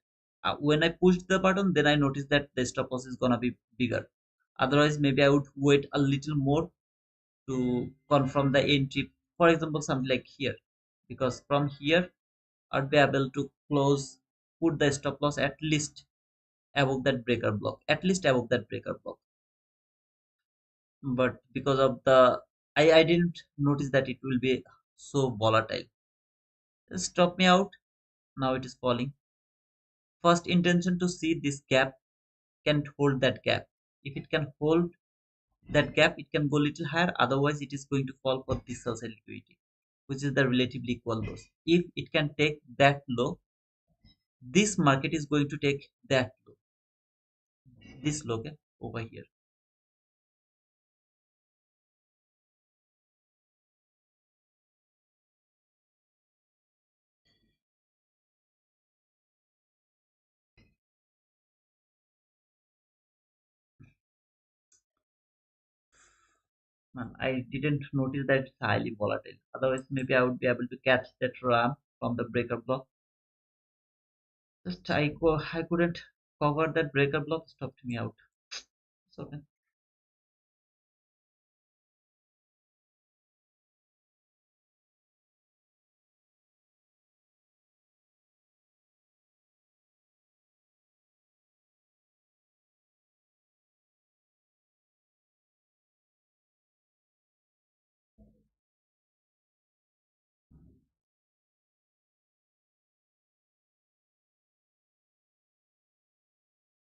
when I pushed the button, then I noticed that the stop loss is gonna be bigger. Otherwise, maybe I would wait a little more to confirm the entry. For example, something like here, because from here I'd be able to close, put the stop loss at least above that breaker block, at least above that breaker block. But because of the, I didn't notice that it will be so volatile. It stopped me out. Now it is falling. First intention to see this gap, can it hold that gap. If it can hold that gap, it can go little higher. Otherwise, it is going to fall for this sell side liquidity, which is the relatively equal lows. If it can take that low, this market is going to take that low, this low, okay, over here. Man, I didn't notice that it's highly volatile. Otherwise, maybe I would be able to catch that ram from the breaker block. Just I couldn't cover that breaker block, stopped me out. It's okay.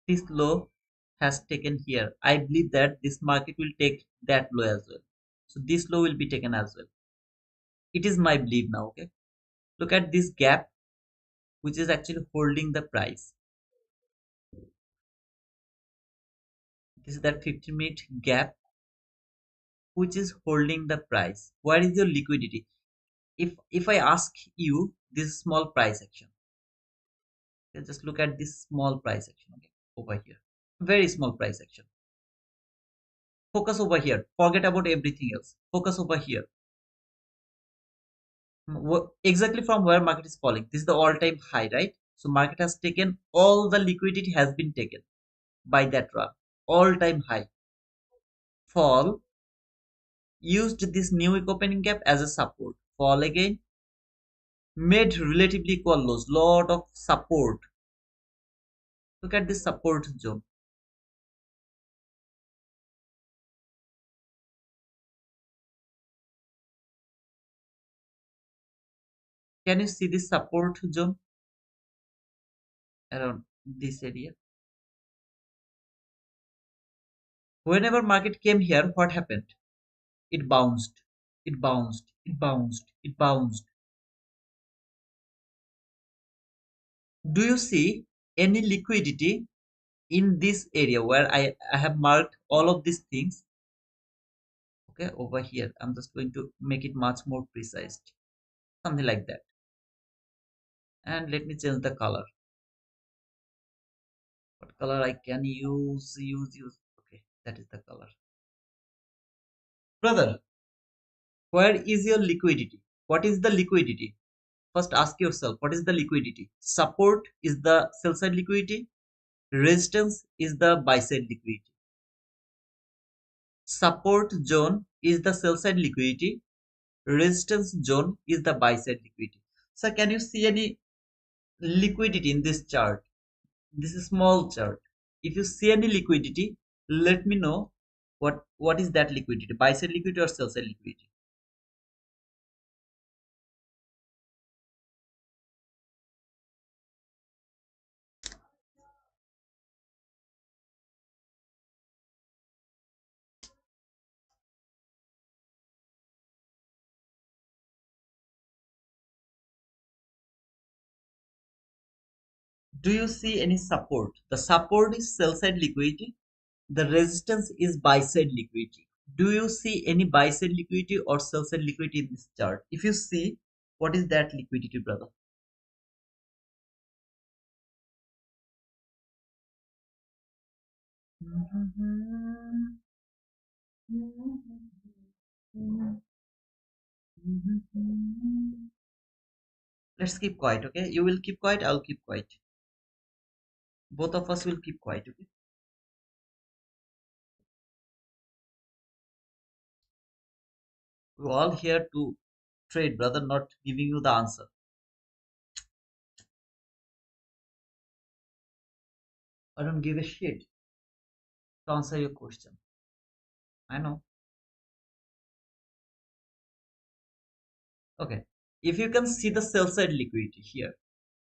This low has taken here. I believe that this market will take that low as well. So this low will be taken as well. It is my belief now. Okay. Look at this gap, which is actually holding the price. This is that 15-minute gap, which is holding the price. Where is your liquidity? If I ask you this small price action, okay, just look at this small price action. Okay, over here, very small price action. Focus over here. Forget about everything else. Focus over here. Exactly from where market is falling. This is the all-time high, right? So market has taken all the liquidity has been taken by that run. All-time high. Fall, used this new opening gap as a support. Fall again, made relatively equal lows. Lot of support. Look at this support zone. Can you see this support zone around this area? Whenever market came here, what happened? It bounced. It bounced. It bounced. It bounced. Do you see any liquidity in this area where I have marked all of these things? Okay, over here. I'm just going to make it much more precise. Something like that. And let me change the color. What color I can use. Okay, that is the color. Brother, where is your liquidity? What is the liquidity? First ask yourself, what is the liquidity? Support is the sell side liquidity. Resistance is the buy side liquidity. Support zone is the sell side liquidity. Resistance zone is the buy side liquidity. So can you see any liquidity in this chart? This is small chart. If you see any liquidity, let me know what is that liquidity? Buy side liquidity or sell side liquidity? Do you see any support? The support is sell side liquidity. The resistance is buy side liquidity. Do you see any buy side liquidity or sell side liquidity in this chart? If you see, what is that liquidity, brother? Let's keep quiet, okay? You will keep quiet, I'll keep quiet. Both of us will keep quiet, okay? We're all here to trade, brother, not giving you the answer. I don't give a shit to answer your question. I know. Okay. If you can see the sell side liquidity here,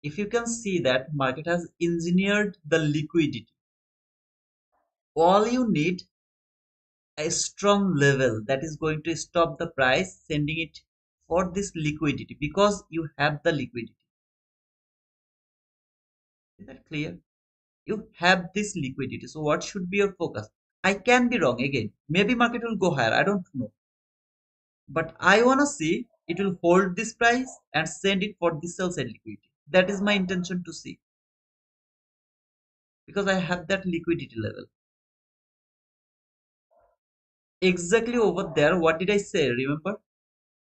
if you can see that market has engineered the liquidity, all you need a strong level that is going to stop the price sending it for this liquidity because you have the liquidity. Is that clear? You have this liquidity. So what should be your focus? I can be wrong again. Maybe market will go higher. I don't know. But I want to see it will hold this price and send it for the sell side liquidity. That is my intention to see because I have that liquidity level. Exactly over there, what did I say? Remember?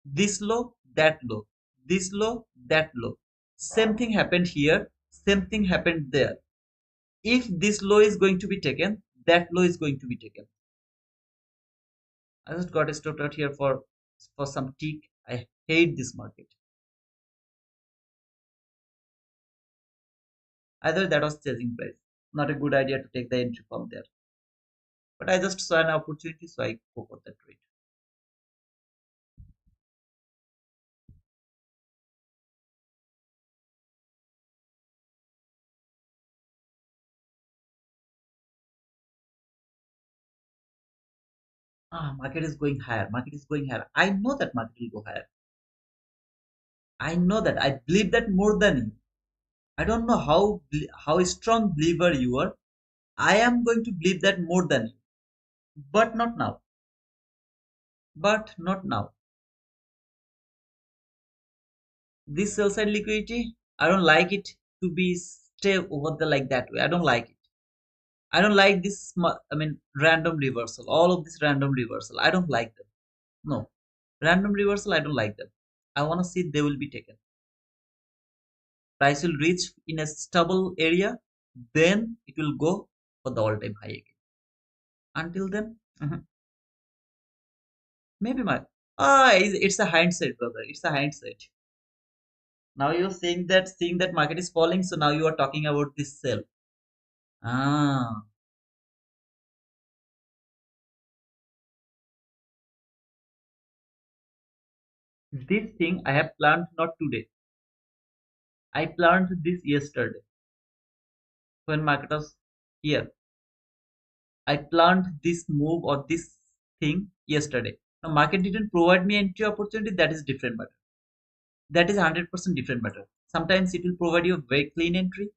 This low, that low. This low, that low. Same thing happened here. Same thing happened there. If this low is going to be taken, that low is going to be taken. I just got stopped out here for some tick. I hate this market. Either that was chasing price. Not a good idea to take the entry from there. But I just saw an opportunity, so I go for that trade. Market is going higher. Market is going higher. I know that market will go higher. I know that. I believe that more than you. I don't know how strong believer you are. I am going to believe that more than you, but not now. But not now. This sell side liquidity, I don't like it to be stay over the like that way. I don't like it. I don't like this. I mean, random reversal. All of this random reversal. I don't like them. No, random reversal. I don't like them. I want to see they will be taken. Price will reach in a stable area, then it will go for the all-time high again. Until then, maybe my it's a hindsight, brother. It's a hindsight. Now you're saying that seeing that market is falling, so now you are talking about this sell. Ah, this thing I have planned not today. I planned this yesterday when market was here. I planned this move or this thing yesterday. Now market didn't provide me entry opportunity. That is different matter. That is 100% different matter. Sometimes it will provide you a very clean entry.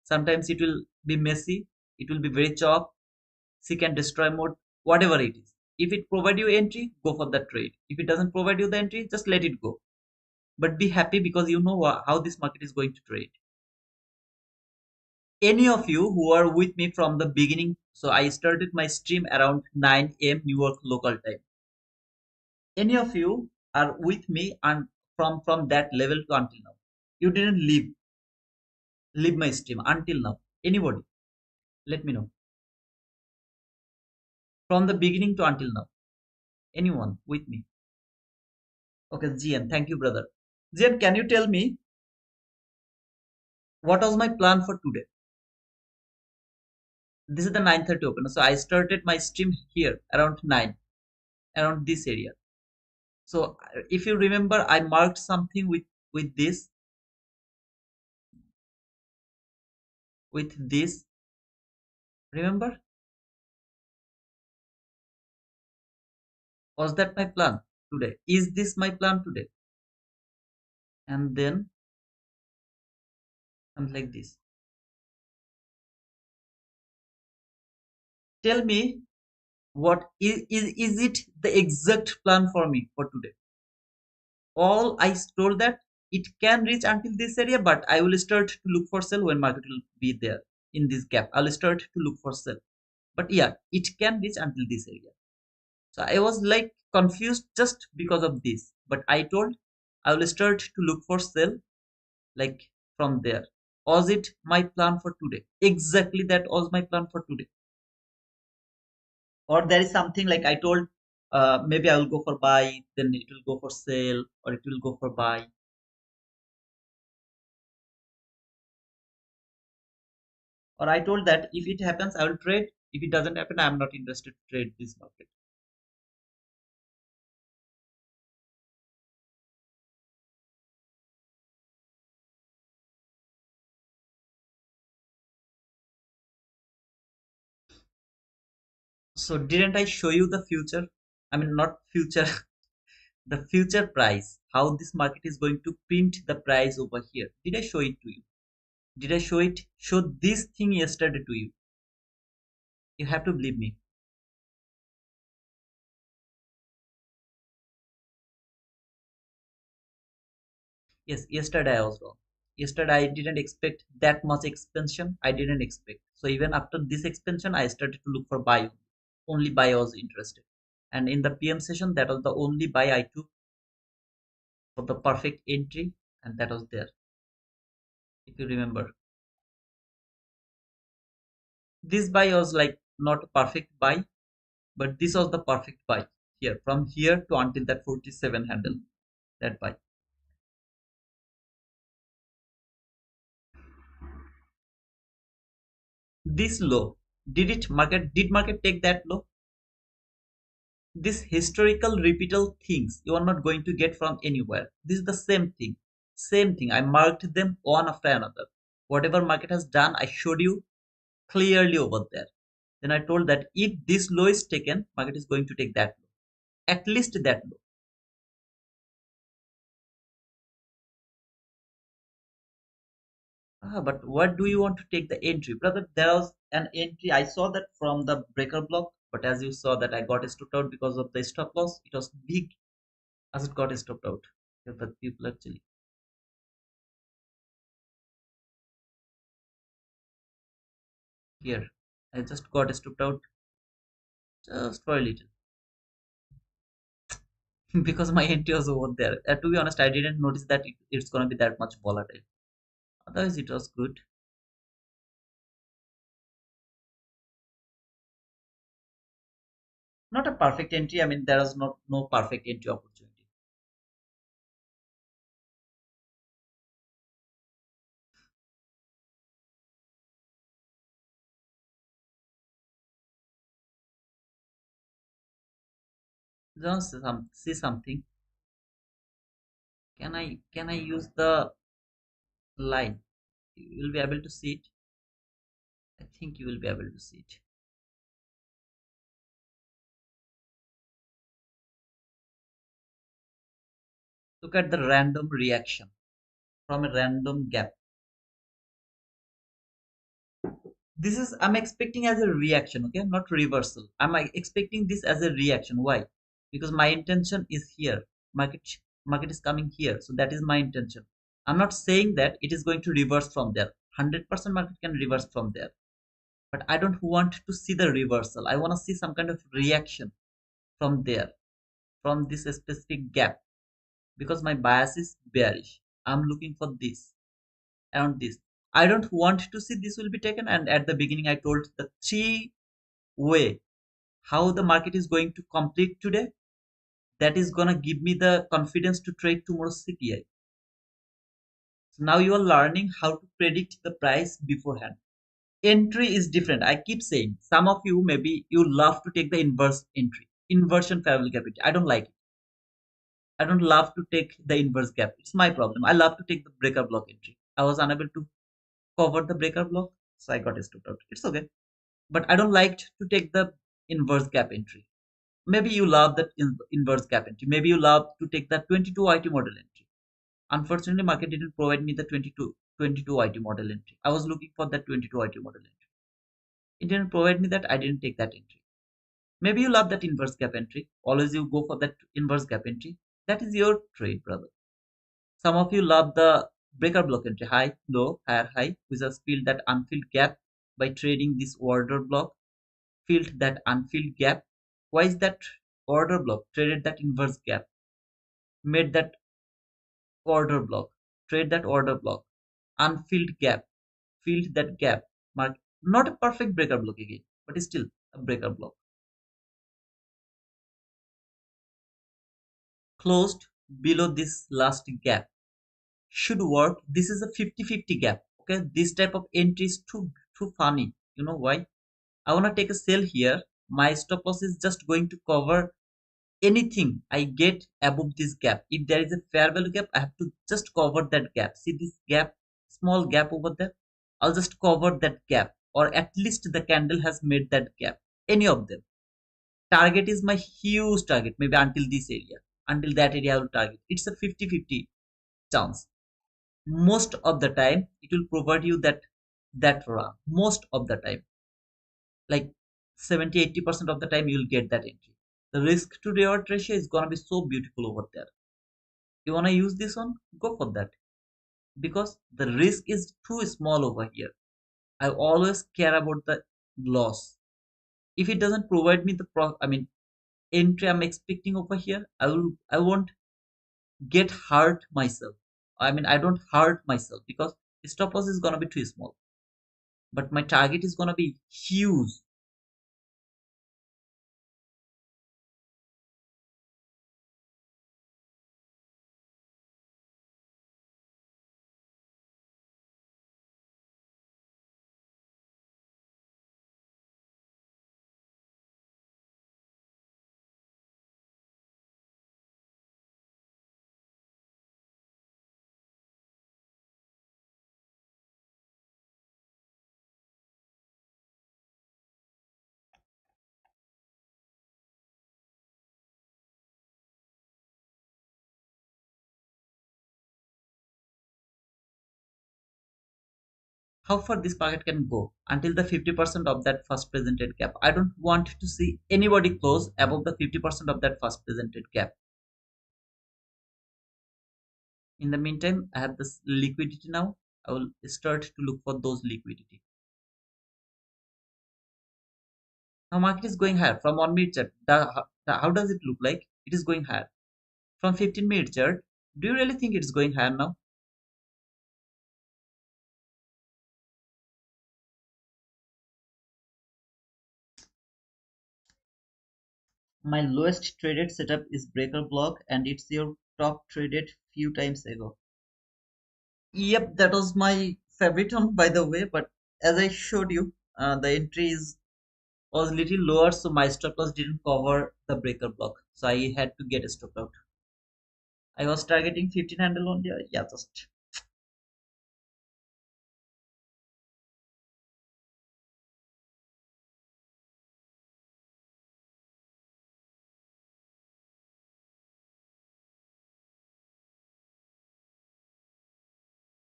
Sometimes it will be messy. It will be very chop, seek and destroy mode, whatever it is. If it provide you entry, go for that trade. If it doesn't provide you the entry, just let it go. But be happy because you know how this market is going to trade. Any of you who are with me from the beginning, so I started my stream around 9 a.m. New York local time. Any of you are with me and from that level to until now. You didn't leave my stream until now. Anybody? Let me know. From the beginning to until now. Anyone with me? Okay, GM. Thank you, brother. GM, can you tell me what was my plan for today? This is the 9:30 open. So I started my stream here around 9, around this area. So if you remember, I marked something with this, with this. Remember? Was that my plan today? Is this my plan today? And then something like this. Tell me what is it the exact plan for me for today? All I told that it can reach until this area, but I will start to look for sell when market will be there in this gap. I'll start to look for sell. But yeah, it can reach until this area. So I was like confused just because of this. But I told I will start to look for sell like from there. Was it my plan for today? Exactly that was my plan for today. Or there is something like I told maybe I will go for buy, then it will go for sale, or it will go for buy. Or I told that if it happens, I will trade. If it doesn't happen, I am not interested to trade this market. So didn't I show you the future? I mean, not future, the future price. How this market is going to print the price over here. Did I show it to you? Did I show it? Show this thing yesterday to you. You have to believe me. Yes, yesterday I was wrong. Yesterday I didn't expect that much expansion. I didn't expect. So even after this expansion, I started to look for buy. Only buy I was interested. And in the PM session, that was the only buy I took for the perfect entry, and that was there. If you remember, this buy was like not a perfect buy, but this was the perfect buy here from here to until that 47 handle, that buy. This low, did market take that low? This historical repeatable things you are not going to get from anywhere. This is the same thing. I marked them one after another. Whatever market has done, I showed you clearly over there. Then I told that if this low is taken, market is going to take that low, at least that low. But what do you want to take the entry, brother? There was an entry. I saw that from the breaker block, but as you saw that I got stopped out because of the stop loss. It was big as it got stopped out. Yeah, the people actually here. I just got stopped out just for a little because my entry was over there. To be honest, I didn't notice that it's gonna be that much volatile. Otherwise, it was good. Not a perfect entry. I mean, there was not no perfect entry opportunity. Just see something. Can I use the line? You will be able to see it. I think you will be able to see it. Look at the random reaction from a random gap. This is I'm expecting as a reaction, okay, not reversal. I'm expecting this as a reaction. Why? Because my intention is here. Market is coming here, so that is my intention. I'm not saying that it is going to reverse from there. 100% market can reverse from there, but I don't want to see the reversal. I want to see some kind of reaction from there, from this specific gap, because my bias is bearish. I'm looking for this, around this. I don't want to see this will be taken. And at the beginning, I told the three way how the market is going to complete today. That is gonna give me the confidence to trade tomorrow's CPI. So now you are learning how to predict the price beforehand. Entry is different. I keep saying some of you maybe you love to take the inverse entry, inversion parallel gap entry. I don't like it. I don't love to take the inverse gap. It's my problem. I love to take the breaker block entry. I was unable to cover the breaker block, so I got stopped out. It's okay. But I don't like to take the inverse gap entry. Maybe you love that inverse gap entry. Maybe you love to take the 22 IT model entry. Unfortunately, market didn't provide me the 22 IT model entry. I was looking for that 22 IT model entry. It didn't provide me that. I didn't take that entry. Maybe you love that inverse gap entry. Always you go for that inverse gap entry. That is your trade, brother. Some of you love the breaker block entry, high, low, higher, high, which has filled that unfilled gap by trading this order block, filled that unfilled gap. Why is that order block? Traded that inverse gap, made that order block, trade that order block, unfilled gap, filled that gap. Mark not a perfect breaker block again, but it's still a breaker block. Closed below this last gap should work. This is a 50-50 gap. Okay, this type of entry is too funny. You know why? I want to take a sell here. My stop loss is just going to cover anything I get above this gap. If there is a fair value gap, I have to just cover that gap. See this gap, small gap over there? I'll just cover that gap, or at least the candle has made that gap. Any of them. Target is my huge target, maybe until this area. Until that area, I will target. It's a 50-50 chance. Most of the time, it will provide you that run. Most of the time, like 70-80% of the time, you will get that entry. The risk to reward ratio is gonna be so beautiful over there. You wanna use this one? Go for that, because the risk is too small over here. I always care about the loss. If it doesn't provide me the I mean, entry I'm expecting over here, I won't get hurt myself. I mean, I don't hurt myself because stop loss is gonna be too small, but my target is gonna be huge. How far this packet can go until the 50% of that first presented gap. I don't want to see anybody close above the 50% of that first presented gap. In the meantime, I have this liquidity now. I will start to look for those liquidity. Now market is going higher from 1 minute chart. How does it look like? It is going higher. From 15-minute chart, do you really think it's going higher now? My lowest traded setup is breaker block and it's your top traded few times ago. Yep, that was my favorite one by the way, but as I showed you, the entries was little lower, so my stop loss didn't cover the breaker block. So I had to get stopped out. I was targeting 15 handle only. Yeah, just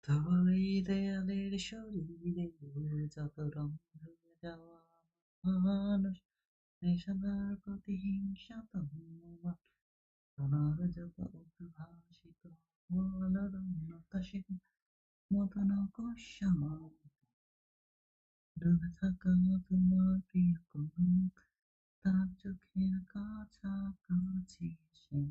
তবুই দেয়ালের শরীরে যত রং ধুয়ে যাওয়া মানুষ নেশাদার প্রতিহিংসা তোমার সোনার যত উদ্ভাসিত অলরণ্যতা সে মতন অকস্মাৎ ডুবে থাকা তোমার প্রিয় কোন তার চোখের কাছাকাছি এসে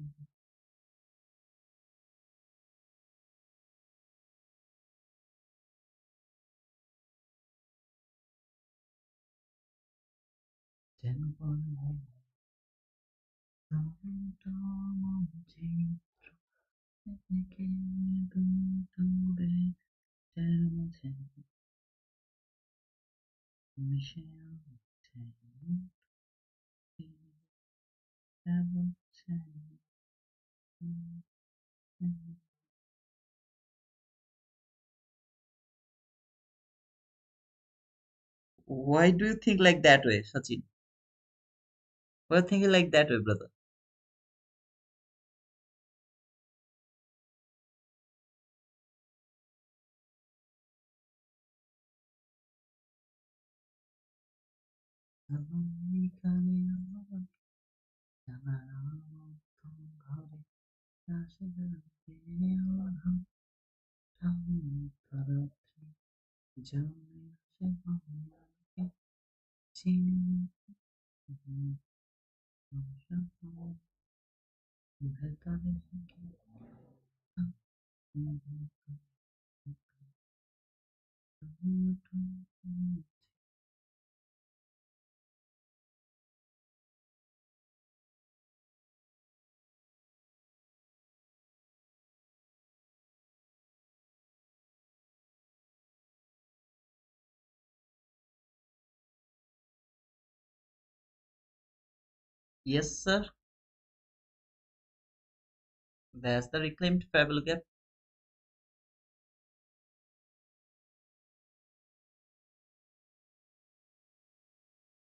যেন বলে টমটম চিত্র থেকে দূরে মাঝে মিশে আছে হচ্ছে Why do you think like that way, Sachin? Why are you thinking like that way, brother? আমি কানে আমার জানালার মতো ঘরে আসে রাতে আধার রাত্রি জমে আসে ভাবনাকে চিনি ভেতরে Yes, sir. That's the reclaimed Fable gap.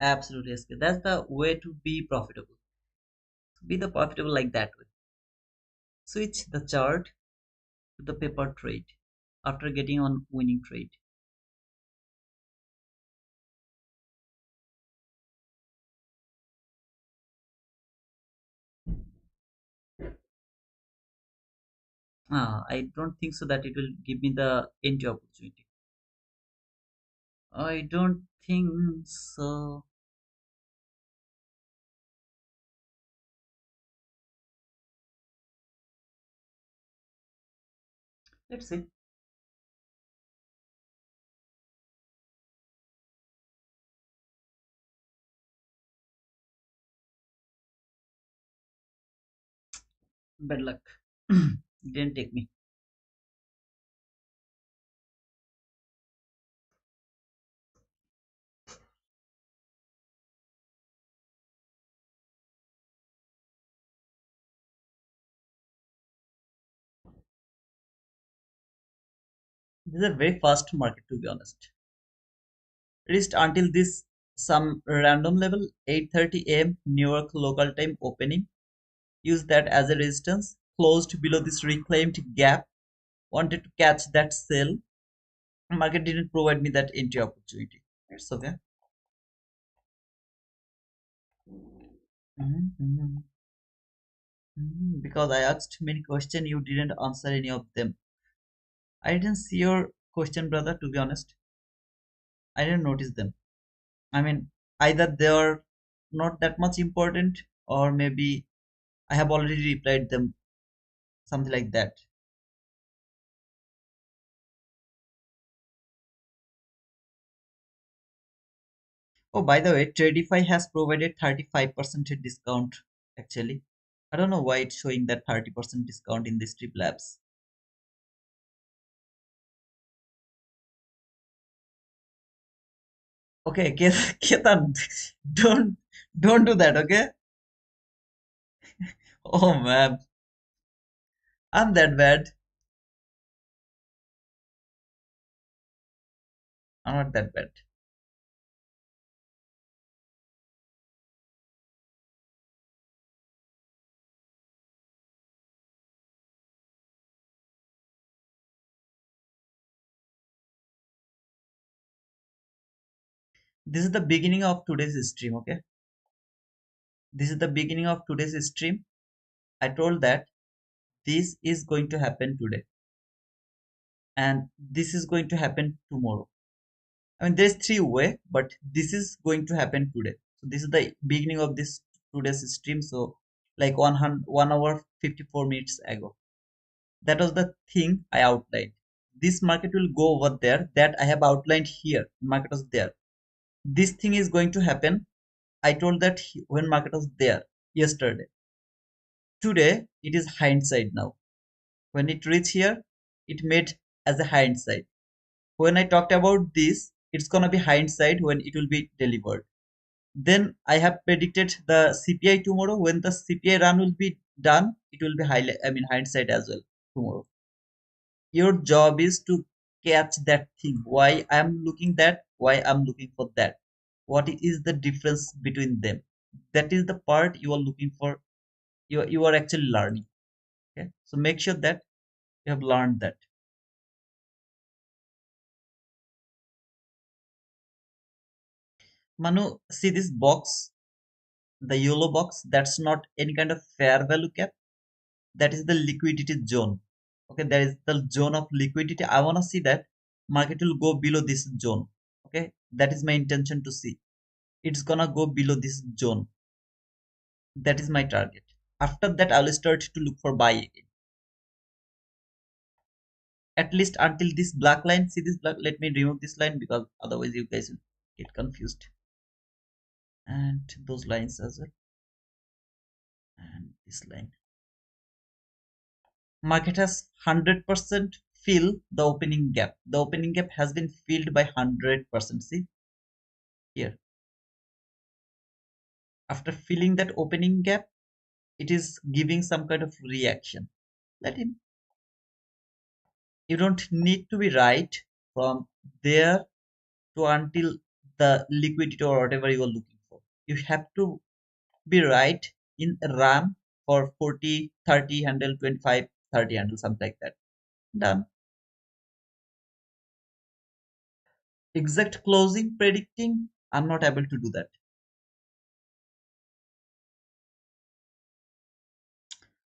Absolutely, yes. That's the way to be profitable. Be the profitable like that way. Switch the chart to the paper trade after getting on winning trade. I don't think so that it will give me the entry opportunity. I don't think so. Let's see. Bad luck. Didn't take me. This is a very fast market, to be honest. Reached until this some random level 8:30 a.m. New York local time opening. Use that as a resistance. Closed below this reclaimed gap. Wanted to catch that sell. Market didn't provide me that entry opportunity. It's okay. Mhm, mhm, Because I asked many questions, you didn't answer any of them. I didn't see your question, brother, to be honest. I didn't notice them. I mean, either they are not that much important, or maybe I have already replied them, something like that. Oh, by the way, Tradify has provided 35% discount actually. I don't know why it's showing that 30% discount in this trip labs. Okay, Ketan, don't don't do that, okay? Oh man, I'm that bad. I'm not that bad. This is the beginning of today's stream, okay? This is the beginning of today's stream. I told that this is going to happen today and this is going to happen tomorrow. I mean, there's three way, but this is going to happen today. So this is the beginning of this today's stream. So like 1 hour 54 minutes ago. That was the thing I outlined. This market will go over there. That I have outlined here. Market was there. This thing is going to happen. I told that when market was there yesterday. Today it is hindsight now. When it reached here, it made as a hindsight. When I talked about this, it's gonna be hindsight when it will be delivered. Then I have predicted the CPI tomorrow. When the CPI run will be done, it will be highlight. I mean hindsight as well tomorrow. Your job is to catch that thing. Why I'm looking that? Why I'm looking for that? What is the difference between them? That is the part you are looking for. You are actually learning. Okay, so make sure that you have learned that. Manu, see this box, the yellow box. That's not any kind of fair value cap. That is the liquidity zone. Okay, that is the zone of liquidity. I want to see that market will go below this zone. Okay, that is my intention to see. It's gonna go below this zone. That is my target. After that, I will start to look for buy again. At least until this black line. See this black. Let me remove this line because otherwise you guys will get confused. And those lines as well. And this line. Market has 100% fill the opening gap. The opening gap has been filled by 100%. See here. After filling that opening gap, it is giving some kind of reaction. Let him. You don't need to be right from there to until the liquidity or whatever you are looking for. You have to be right in RAM for 40, 30 handle, 25, 30 handle, something like that. Done. Exact closing predicting, I'm not able to do that.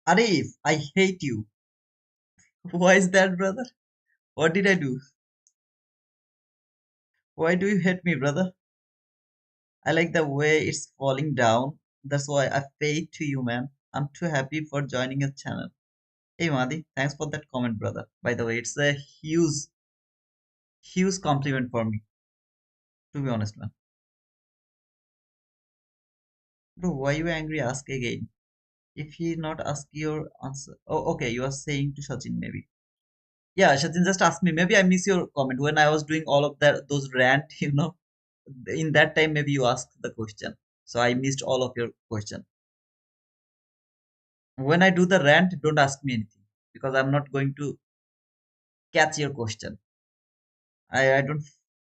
Arif, I hate you. Why is that, brother? What did I do? Why do you hate me, brother? I like the way it's falling down. That's why I pay to you, man. I'm too happy for joining your channel. Hey Madi, thanks for that comment, brother. By the way, it's a huge compliment for me, to be honest, man. Bro, why you angry? Ask again. If he not ask your answer. Oh, okay, you are saying to Sachin maybe. Yeah, Sachin just asked me. Maybe I miss your comment when I was doing all of that those rant. In that time maybe you asked the question, so I missed all of your question. When I do the rant, don't ask me anything because I'm not going to catch your question. I don't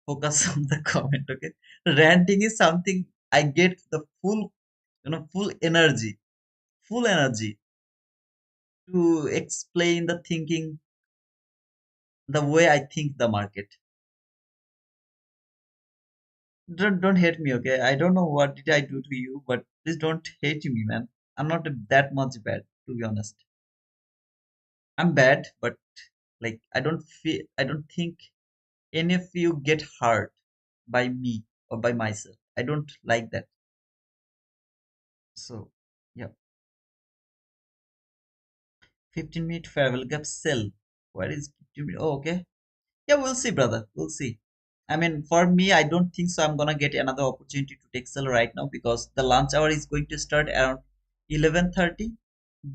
focus on the comment. Okay, ranting is something I get the full energy to explain the thinking the way I think the market. Don't hate me, okay? I don't know what did I do to you, but please don't hate me, man. I'm not that much bad, to be honest. I'm bad, but like I don't think any of you get hurt by me or by myself. I don't like that. So yeah, 15-minute farewell gap sell. Where is 15 minute? Oh, okay. Yeah, we'll see, brother. We'll see. I mean, for me, I don't think so. I'm gonna get another opportunity to take sell right now because the lunch hour is going to start around 11:30.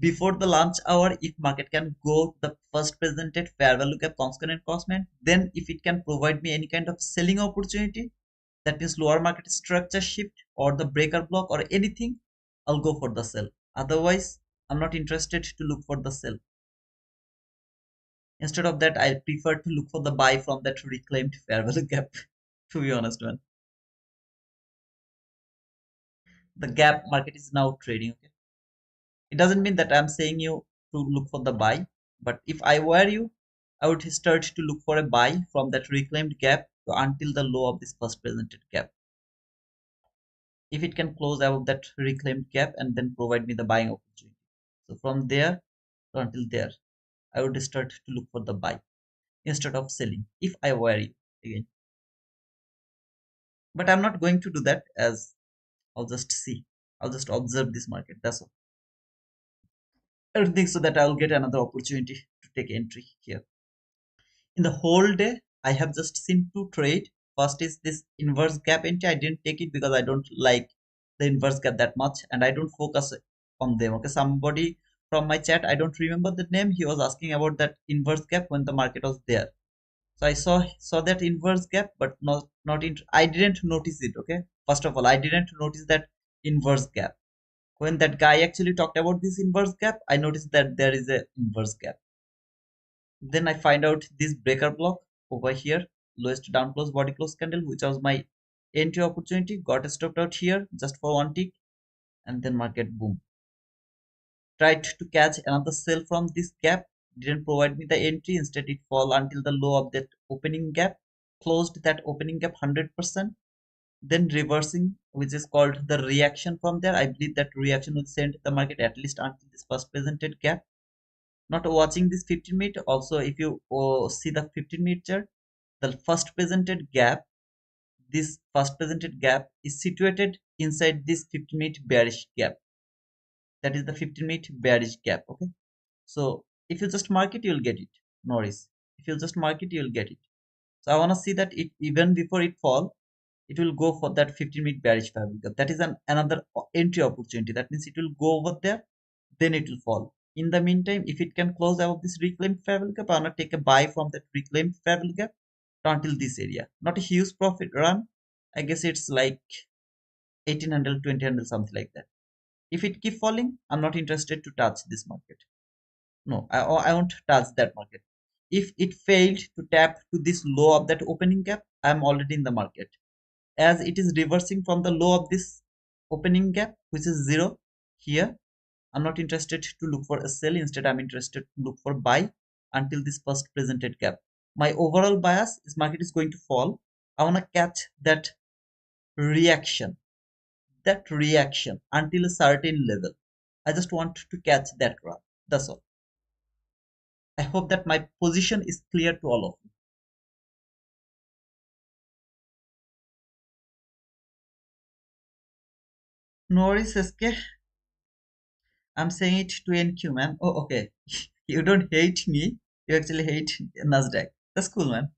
Before the lunch hour, if market can go the first presented fair value gap constant crossman, then if it can provide me any kind of selling opportunity, that means lower market structure shift or the breaker block or anything, I'll go for the sell. Otherwise, I'm not interested to look for the sell. Instead of that, I prefer to look for the buy from that reclaimed fair value gap. To be honest, man, the gap market is now trading. Okay, it doesn't mean that I'm saying you to look for the buy, but if I were you, I would start to look for a buy from that reclaimed gap to until the low of this first presented gap. If it can close above that reclaimed gap and then provide me the buying opportunity. So from there to until there, I would start to look for the buy instead of selling if I were you again. But I'm not going to do that as I'll just see. I'll just observe this market. That's all. I don't think so that I'll get another opportunity to take entry here. In the whole day, I have just seen two trade. First is this inverse gap entry. I didn't take it because I don't like the inverse gap that much and I don't focus on them. Okay, somebody from my chat, I don't remember the name. He was asking about that inverse gap when the market was there. So I saw that inverse gap, but not in. I didn't notice it. Okay, first of all, I didn't notice that inverse gap. When that guy actually talked about this inverse gap, I noticed that there is a inverse gap. Then I find out this breaker block over here, lowest down close body close candle, which was my entry opportunity, got stopped out here just for one tick, and then market boom. Tried to catch another sell from this gap, didn't provide me the entry, instead it fall until the low of that opening gap, closed that opening gap 100%, then reversing, which is called the reaction from there. I believe that reaction will send the market at least until this first presented gap. Not watching this 15-minute, also if you see the 15-minute chart, the first presented gap, this first presented gap is situated inside this 15-minute bearish gap. That is the 15-minute bearish gap. Okay, so if you just mark it, you'll get it. No worries. If you just mark it, you'll get it. So I want to see that it even before it fall, it will go for that 15-minute bearish fabric gap. That is another entry opportunity. That means it will go over there, then it will fall. In the meantime, if it can close above this reclaimed fabric gap, I'm gonna take a buy from that reclaimed fabric gap until this area. Not a huge profit run. I guess it's like 1800, 2000, something like that. If it keep falling, I'm not interested to touch this market. No, I won't touch that market. If it failed to tap to this low of that opening gap, I'm already in the market. As it is reversing from the low of this opening gap, which is zero here, I'm not interested to look for a sell. Instead, I'm interested to look for buy until this first presented gap. My overall bias is market is going to fall. I want to catch reaction, that reaction until a certain level. I just want to catch that run. That's all. I hope that my position is clear to all of you. No worries, SK. I'm saying it to NQ, man. Oh, okay. You don't hate me. You actually hate Nasdaq. That's cool, man.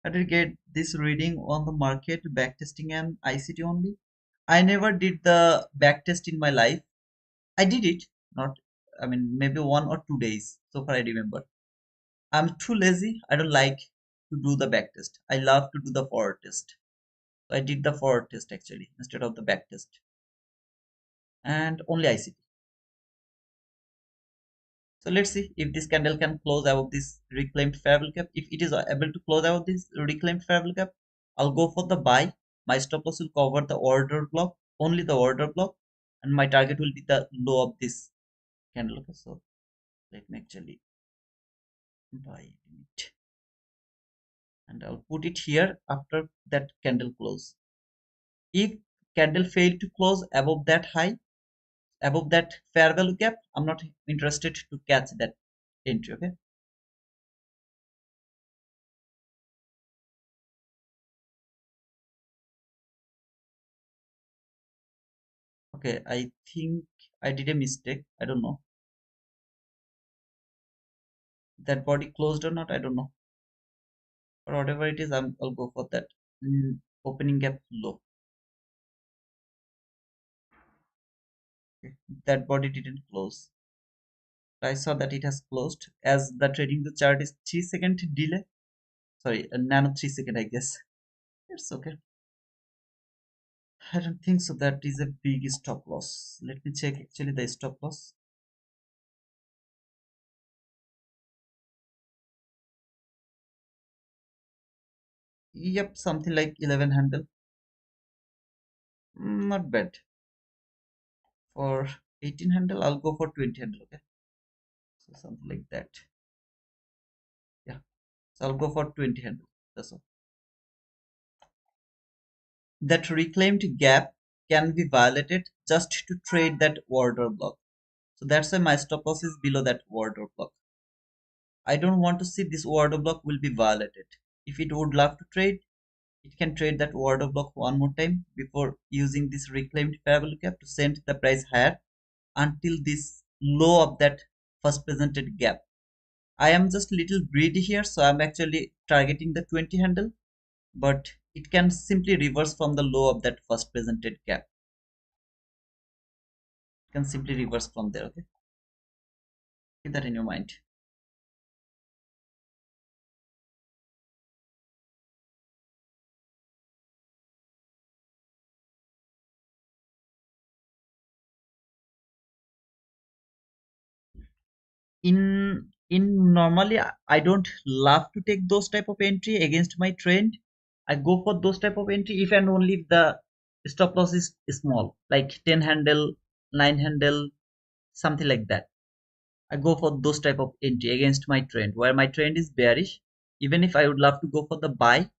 How did you get this reading on the market, backtesting and ICT only? I never did the backtest in my life. I did it, not, I mean, maybe 1 or 2 days. So far, I remember. I'm too lazy. I don't like to do the backtest. I love to do the forward test. So I did the forward test actually instead of the backtest, and only ICT. So let's see if this candle can close above this reclaimed fair value gap. If it is able to close above this reclaimed fair value gap, I'll go for the buy. My stop loss will cover the order block, only the order block, and my target will be the low of this candle. Okay, so let me actually buy it, and I'll put it here after that candle close. If candle failed to close above that high, above that fair value gap, I'm not interested to catch that entry. Okay. Okay, I think I did a mistake. I don't know. That body closed or not, I don't know. Or whatever it is, I'll go for that. Opening gap low. Okay. That body didn't close. I saw that it has closed as the trading the chart is 3 second delay. Sorry, a nano 3 second, I guess. It's okay. I don't think so. That is a big stop loss. Let me check actually the stop loss. Yep, something like 11 handle. Not bad. For 18 handle, I'll go for 20 handle. Okay, so something like that. Yeah, so I'll go for 20 handle. That's all. That reclaimed gap can be violated just to trade that order block. So that's why my stop loss is below that order block. I don't want to see this order block will be violated. If it would love to trade, it can trade that order block one more time before using this reclaimed fair value gap to send the price higher until this low of that first presented gap. I am just little greedy here, so I'm actually targeting the 20 handle, but it can simply reverse from the low of that first presented gap. It can simply reverse from there. Okay, keep that in your mind. In normally I don't love to take those type of entry against my trend. I go for those type of entry if and only if the stop loss is small, like 10 handle, 9 handle, something like that. I go for those type of entry against my trend where my trend is bearish. Even if I would love to go for the buy,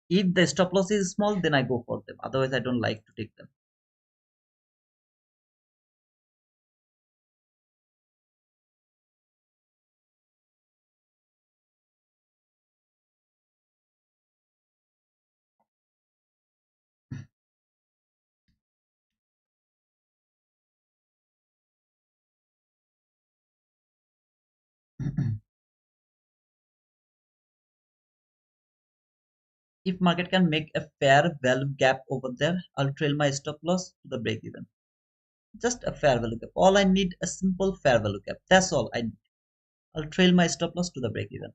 if the stop loss is small, then I go for them. Otherwise I don't like to take them. If market can make a fair value gap over there, I'll trail my stop loss to the break even. Just a fair value gap. All I need a simple fair value gap. That's all I need. I'll trail my stop loss to the break even.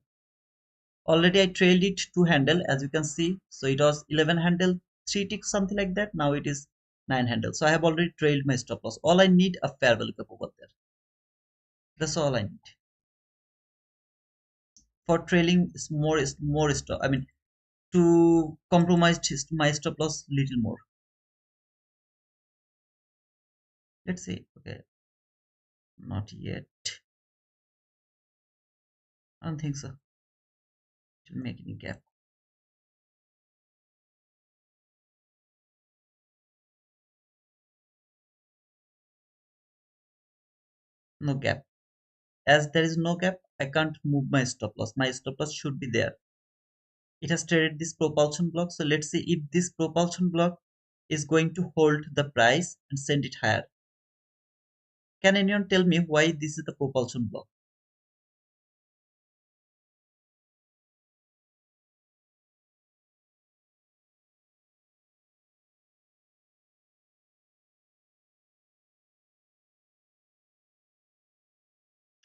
Already I trailed it to handle, as you can see. So it was 11 handle, 3 ticks, something like that. Now it is 9 handle. So I have already trailed my stop loss. All I need a fair value gap over there. That's all I need. For trailing is more stop. I mean, to compromise my stop loss little more. Let's see. Okay, not yet. I don't think so. To make any gap. No gap. As there is no gap, I can't move my stop loss. My stop loss should be there. It has traded this propulsion block. So let's see if this propulsion block is going to hold the price and send it higher. Can anyone tell me why this is the propulsion block?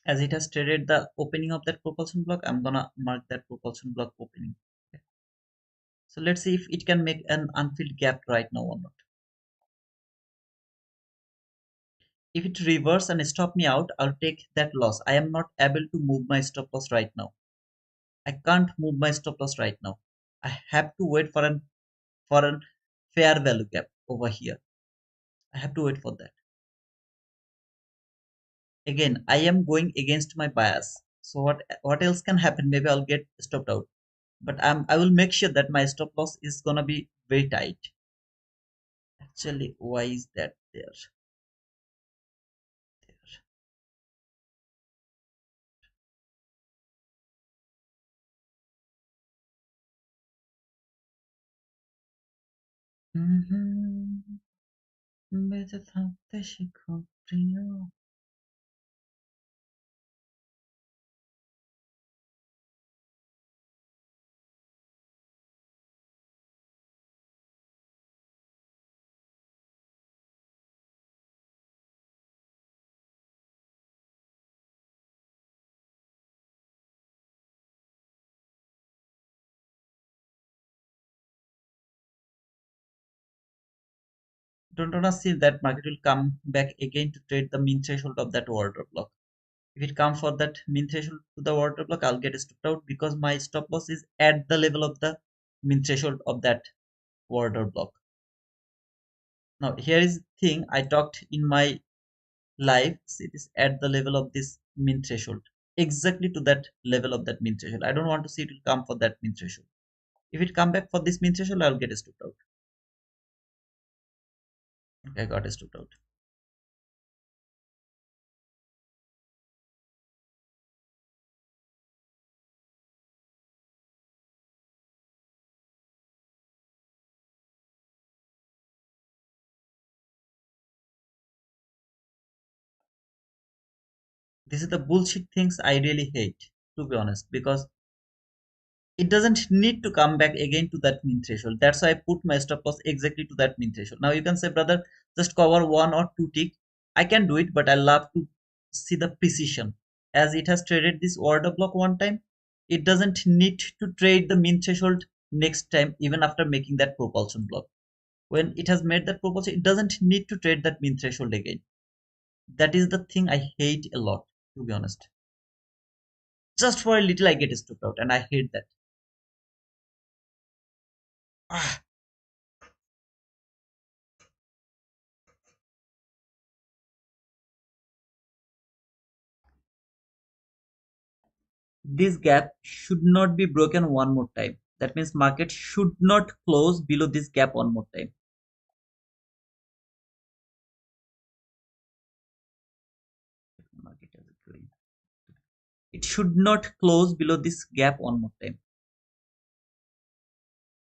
As it has traded the opening of that propulsion block, I'm gonna mark that propulsion block opening. Okay. So let's see if it can make an unfilled gap right now or not. If it reverse and stop me out, I'll take that loss. I am not able to move my stop loss right now. I can't move my stop loss right now. I have to wait for a fair value gap over here. I have to wait for that. Again, I am going against my bias. So what else can happen? Maybe I'll get stopped out. But I will make sure that my stop loss is gonna be very tight. Actually, why is that there? There. বেঁচে থাকতে শিখো প্রিয়। Don't wanna see that market will come back again to trade the mean threshold of that order block. If it comes for that mean threshold to the order block, I'll get stopped out because my stop loss is at the level of the mean threshold of that order block. Now here is the thing I talked in my live. See this at the level of this mean threshold, exactly to that level of that mean threshold. I don't want to see it will come for that mean threshold. If it come back for this mean threshold, I'll get stopped out. Okay, I got stopped out. This is the bullshit things I really hate, to be honest, because it doesn't need to come back again to that mean threshold. That's why I put my stop loss exactly to that mean threshold. Now you can say, brother, just cover one or two tick. I can do it, but I love to see the precision. As it has traded this order block one time, it doesn't need to trade the mean threshold next time, even after making that propulsion block. When it has made that propulsion, it doesn't need to trade that mean threshold again. That is the thing I hate a lot, to be honest. Just for a little, I get stopped out, and I hate that. Ah, this gap should not be broken one more time. That means market should not close below this gap one more time. Market has a green. It should not close below this gap one more time.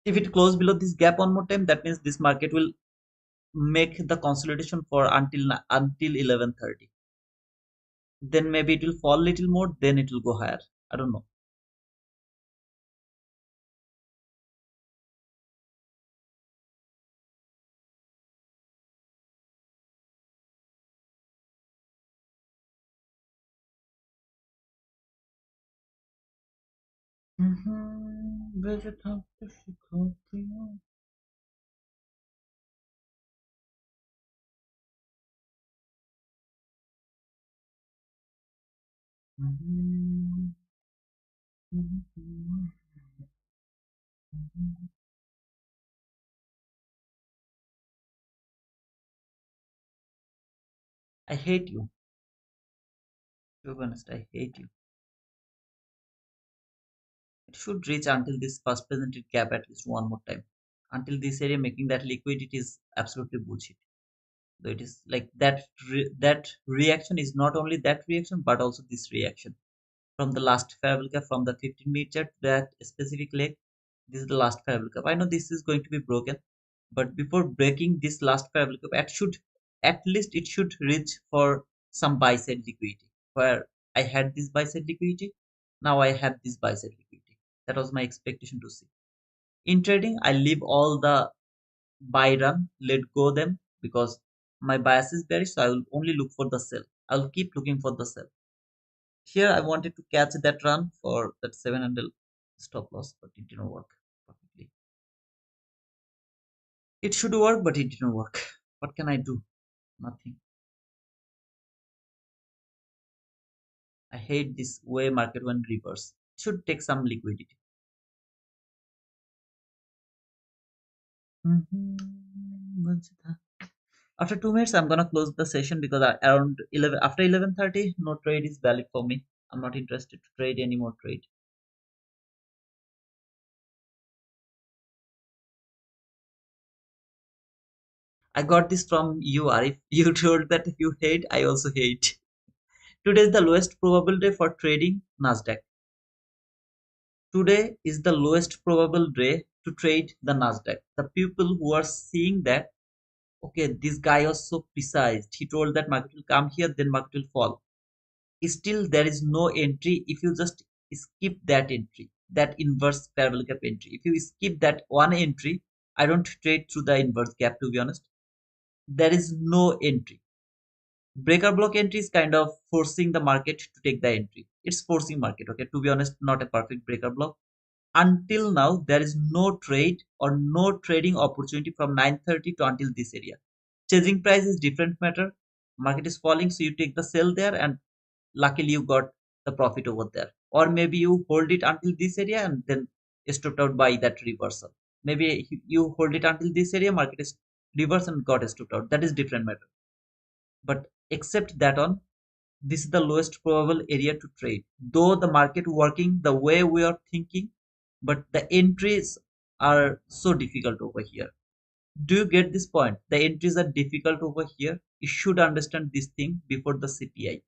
If it closes below this gap one more time, that means this market will make the consolidation for until 11:30. Then maybe it will fall a little more, then it will go higher. I don't know. বেঁচে থাকতে শিখো প্রিয়। I hate you. To be honest, I hate you. It should reach until this first presented gap at least one more time. Until this area making that liquidity is absolutely bullshit. So it is like that reaction is not only that reaction but also this reaction from the last fair gap from the 15-minute chart to that specific leg. This is the last fair gap. I know this is going to be broken, but before breaking this last fair gap, it should at least it should reach for some buy side liquidity where I had this buy side liquidity. Now I have this buy side liquidity. That was my expectation to see. In trading, I leave all the buy run, let go them because my bias is bearish, so I will only look for the sell. I will keep looking for the sell. Here I wanted to catch that run for that 700 stop loss, but it didn't work perfectly. It should work, but it didn't work. What can I do? Nothing. I hate this way market when reverse. Should take some liquidity. After 2 minutes, I'm gonna close the session because around 11 after 11:30, no trade is valid for me. I'm not interested to trade any more trade. I got this from you, Arif. You told that you hate, I also hate. Today is the lowest probable day for trading Nasdaq. Today is the lowest probable day to trade the Nasdaq. The people who are seeing that, okay, this guy was so precise. He told that market will come here, then market will fall. Still, there is no entry if you just skip that entry, that inverse parallel gap entry. If you skip that one entry, I don't trade through the inverse gap to be honest. There is no entry. Breaker block entry is kind of forcing the market to take the entry. It's forcing market, okay, to be honest, not a perfect breaker block. Until now there is no trade or no trading opportunity from 9:30 to until this area. Chasing price is different matter. Market is falling, so you take the sell there and luckily you got the profit over there, or maybe you hold it until this area and then stopped out by that reversal. Maybe you hold it until this area, market is reverse and got stopped out. That is different matter. But except that on, this is the lowest probable area to trade. Though the market working the way we are thinking, but the entries are so difficult over here. Do you get this point? The entries are difficult over here. You should understand this thing before the CPI.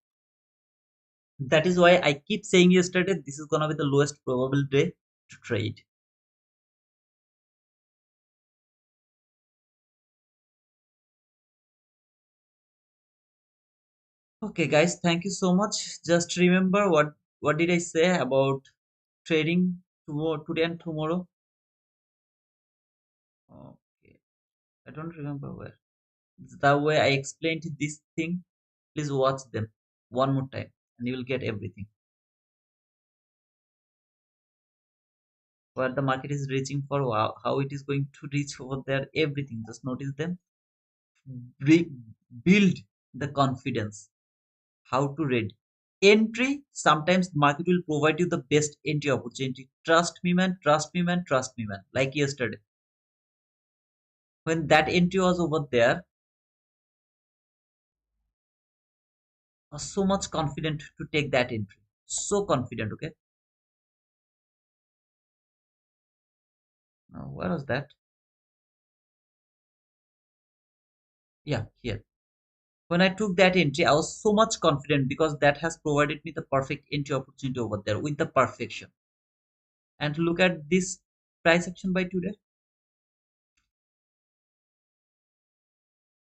That is why I keep saying yesterday this is gonna be the lowest probable day to trade. Okay, guys, thank you so much. Just remember what did I say about trading tomorrow, today and tomorrow? Okay, I don't remember where. The way I explained this thing, please watch them one more time, and you will get everything. Where the market is reaching for, how it is going to reach over there, everything. Just notice them. Build the confidence. How to read entry. Sometimes market will provide you the best entry opportunity. Trust me, man. Trust me, man. Trust me, man. Like yesterday, when that entry was over there, I was so much confident to take that entry. So confident. Okay. Now, where was that? Yeah, here. When I took that entry, I was so much confident because that has provided me the perfect entry opportunity over there with the perfection. And look at this price action by today.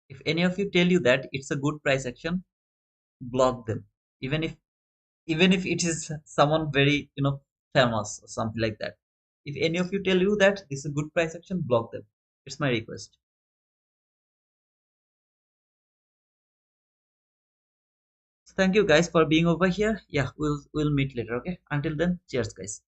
If any of you tell you that it's a good price action, block them. Even if it is someone very famous or something like that. If any of you tell you that this is a good price action, block them. It's my request. So thank you guys for being over here. Yeah, we'll meet later. Okay. Until then, cheers, guys.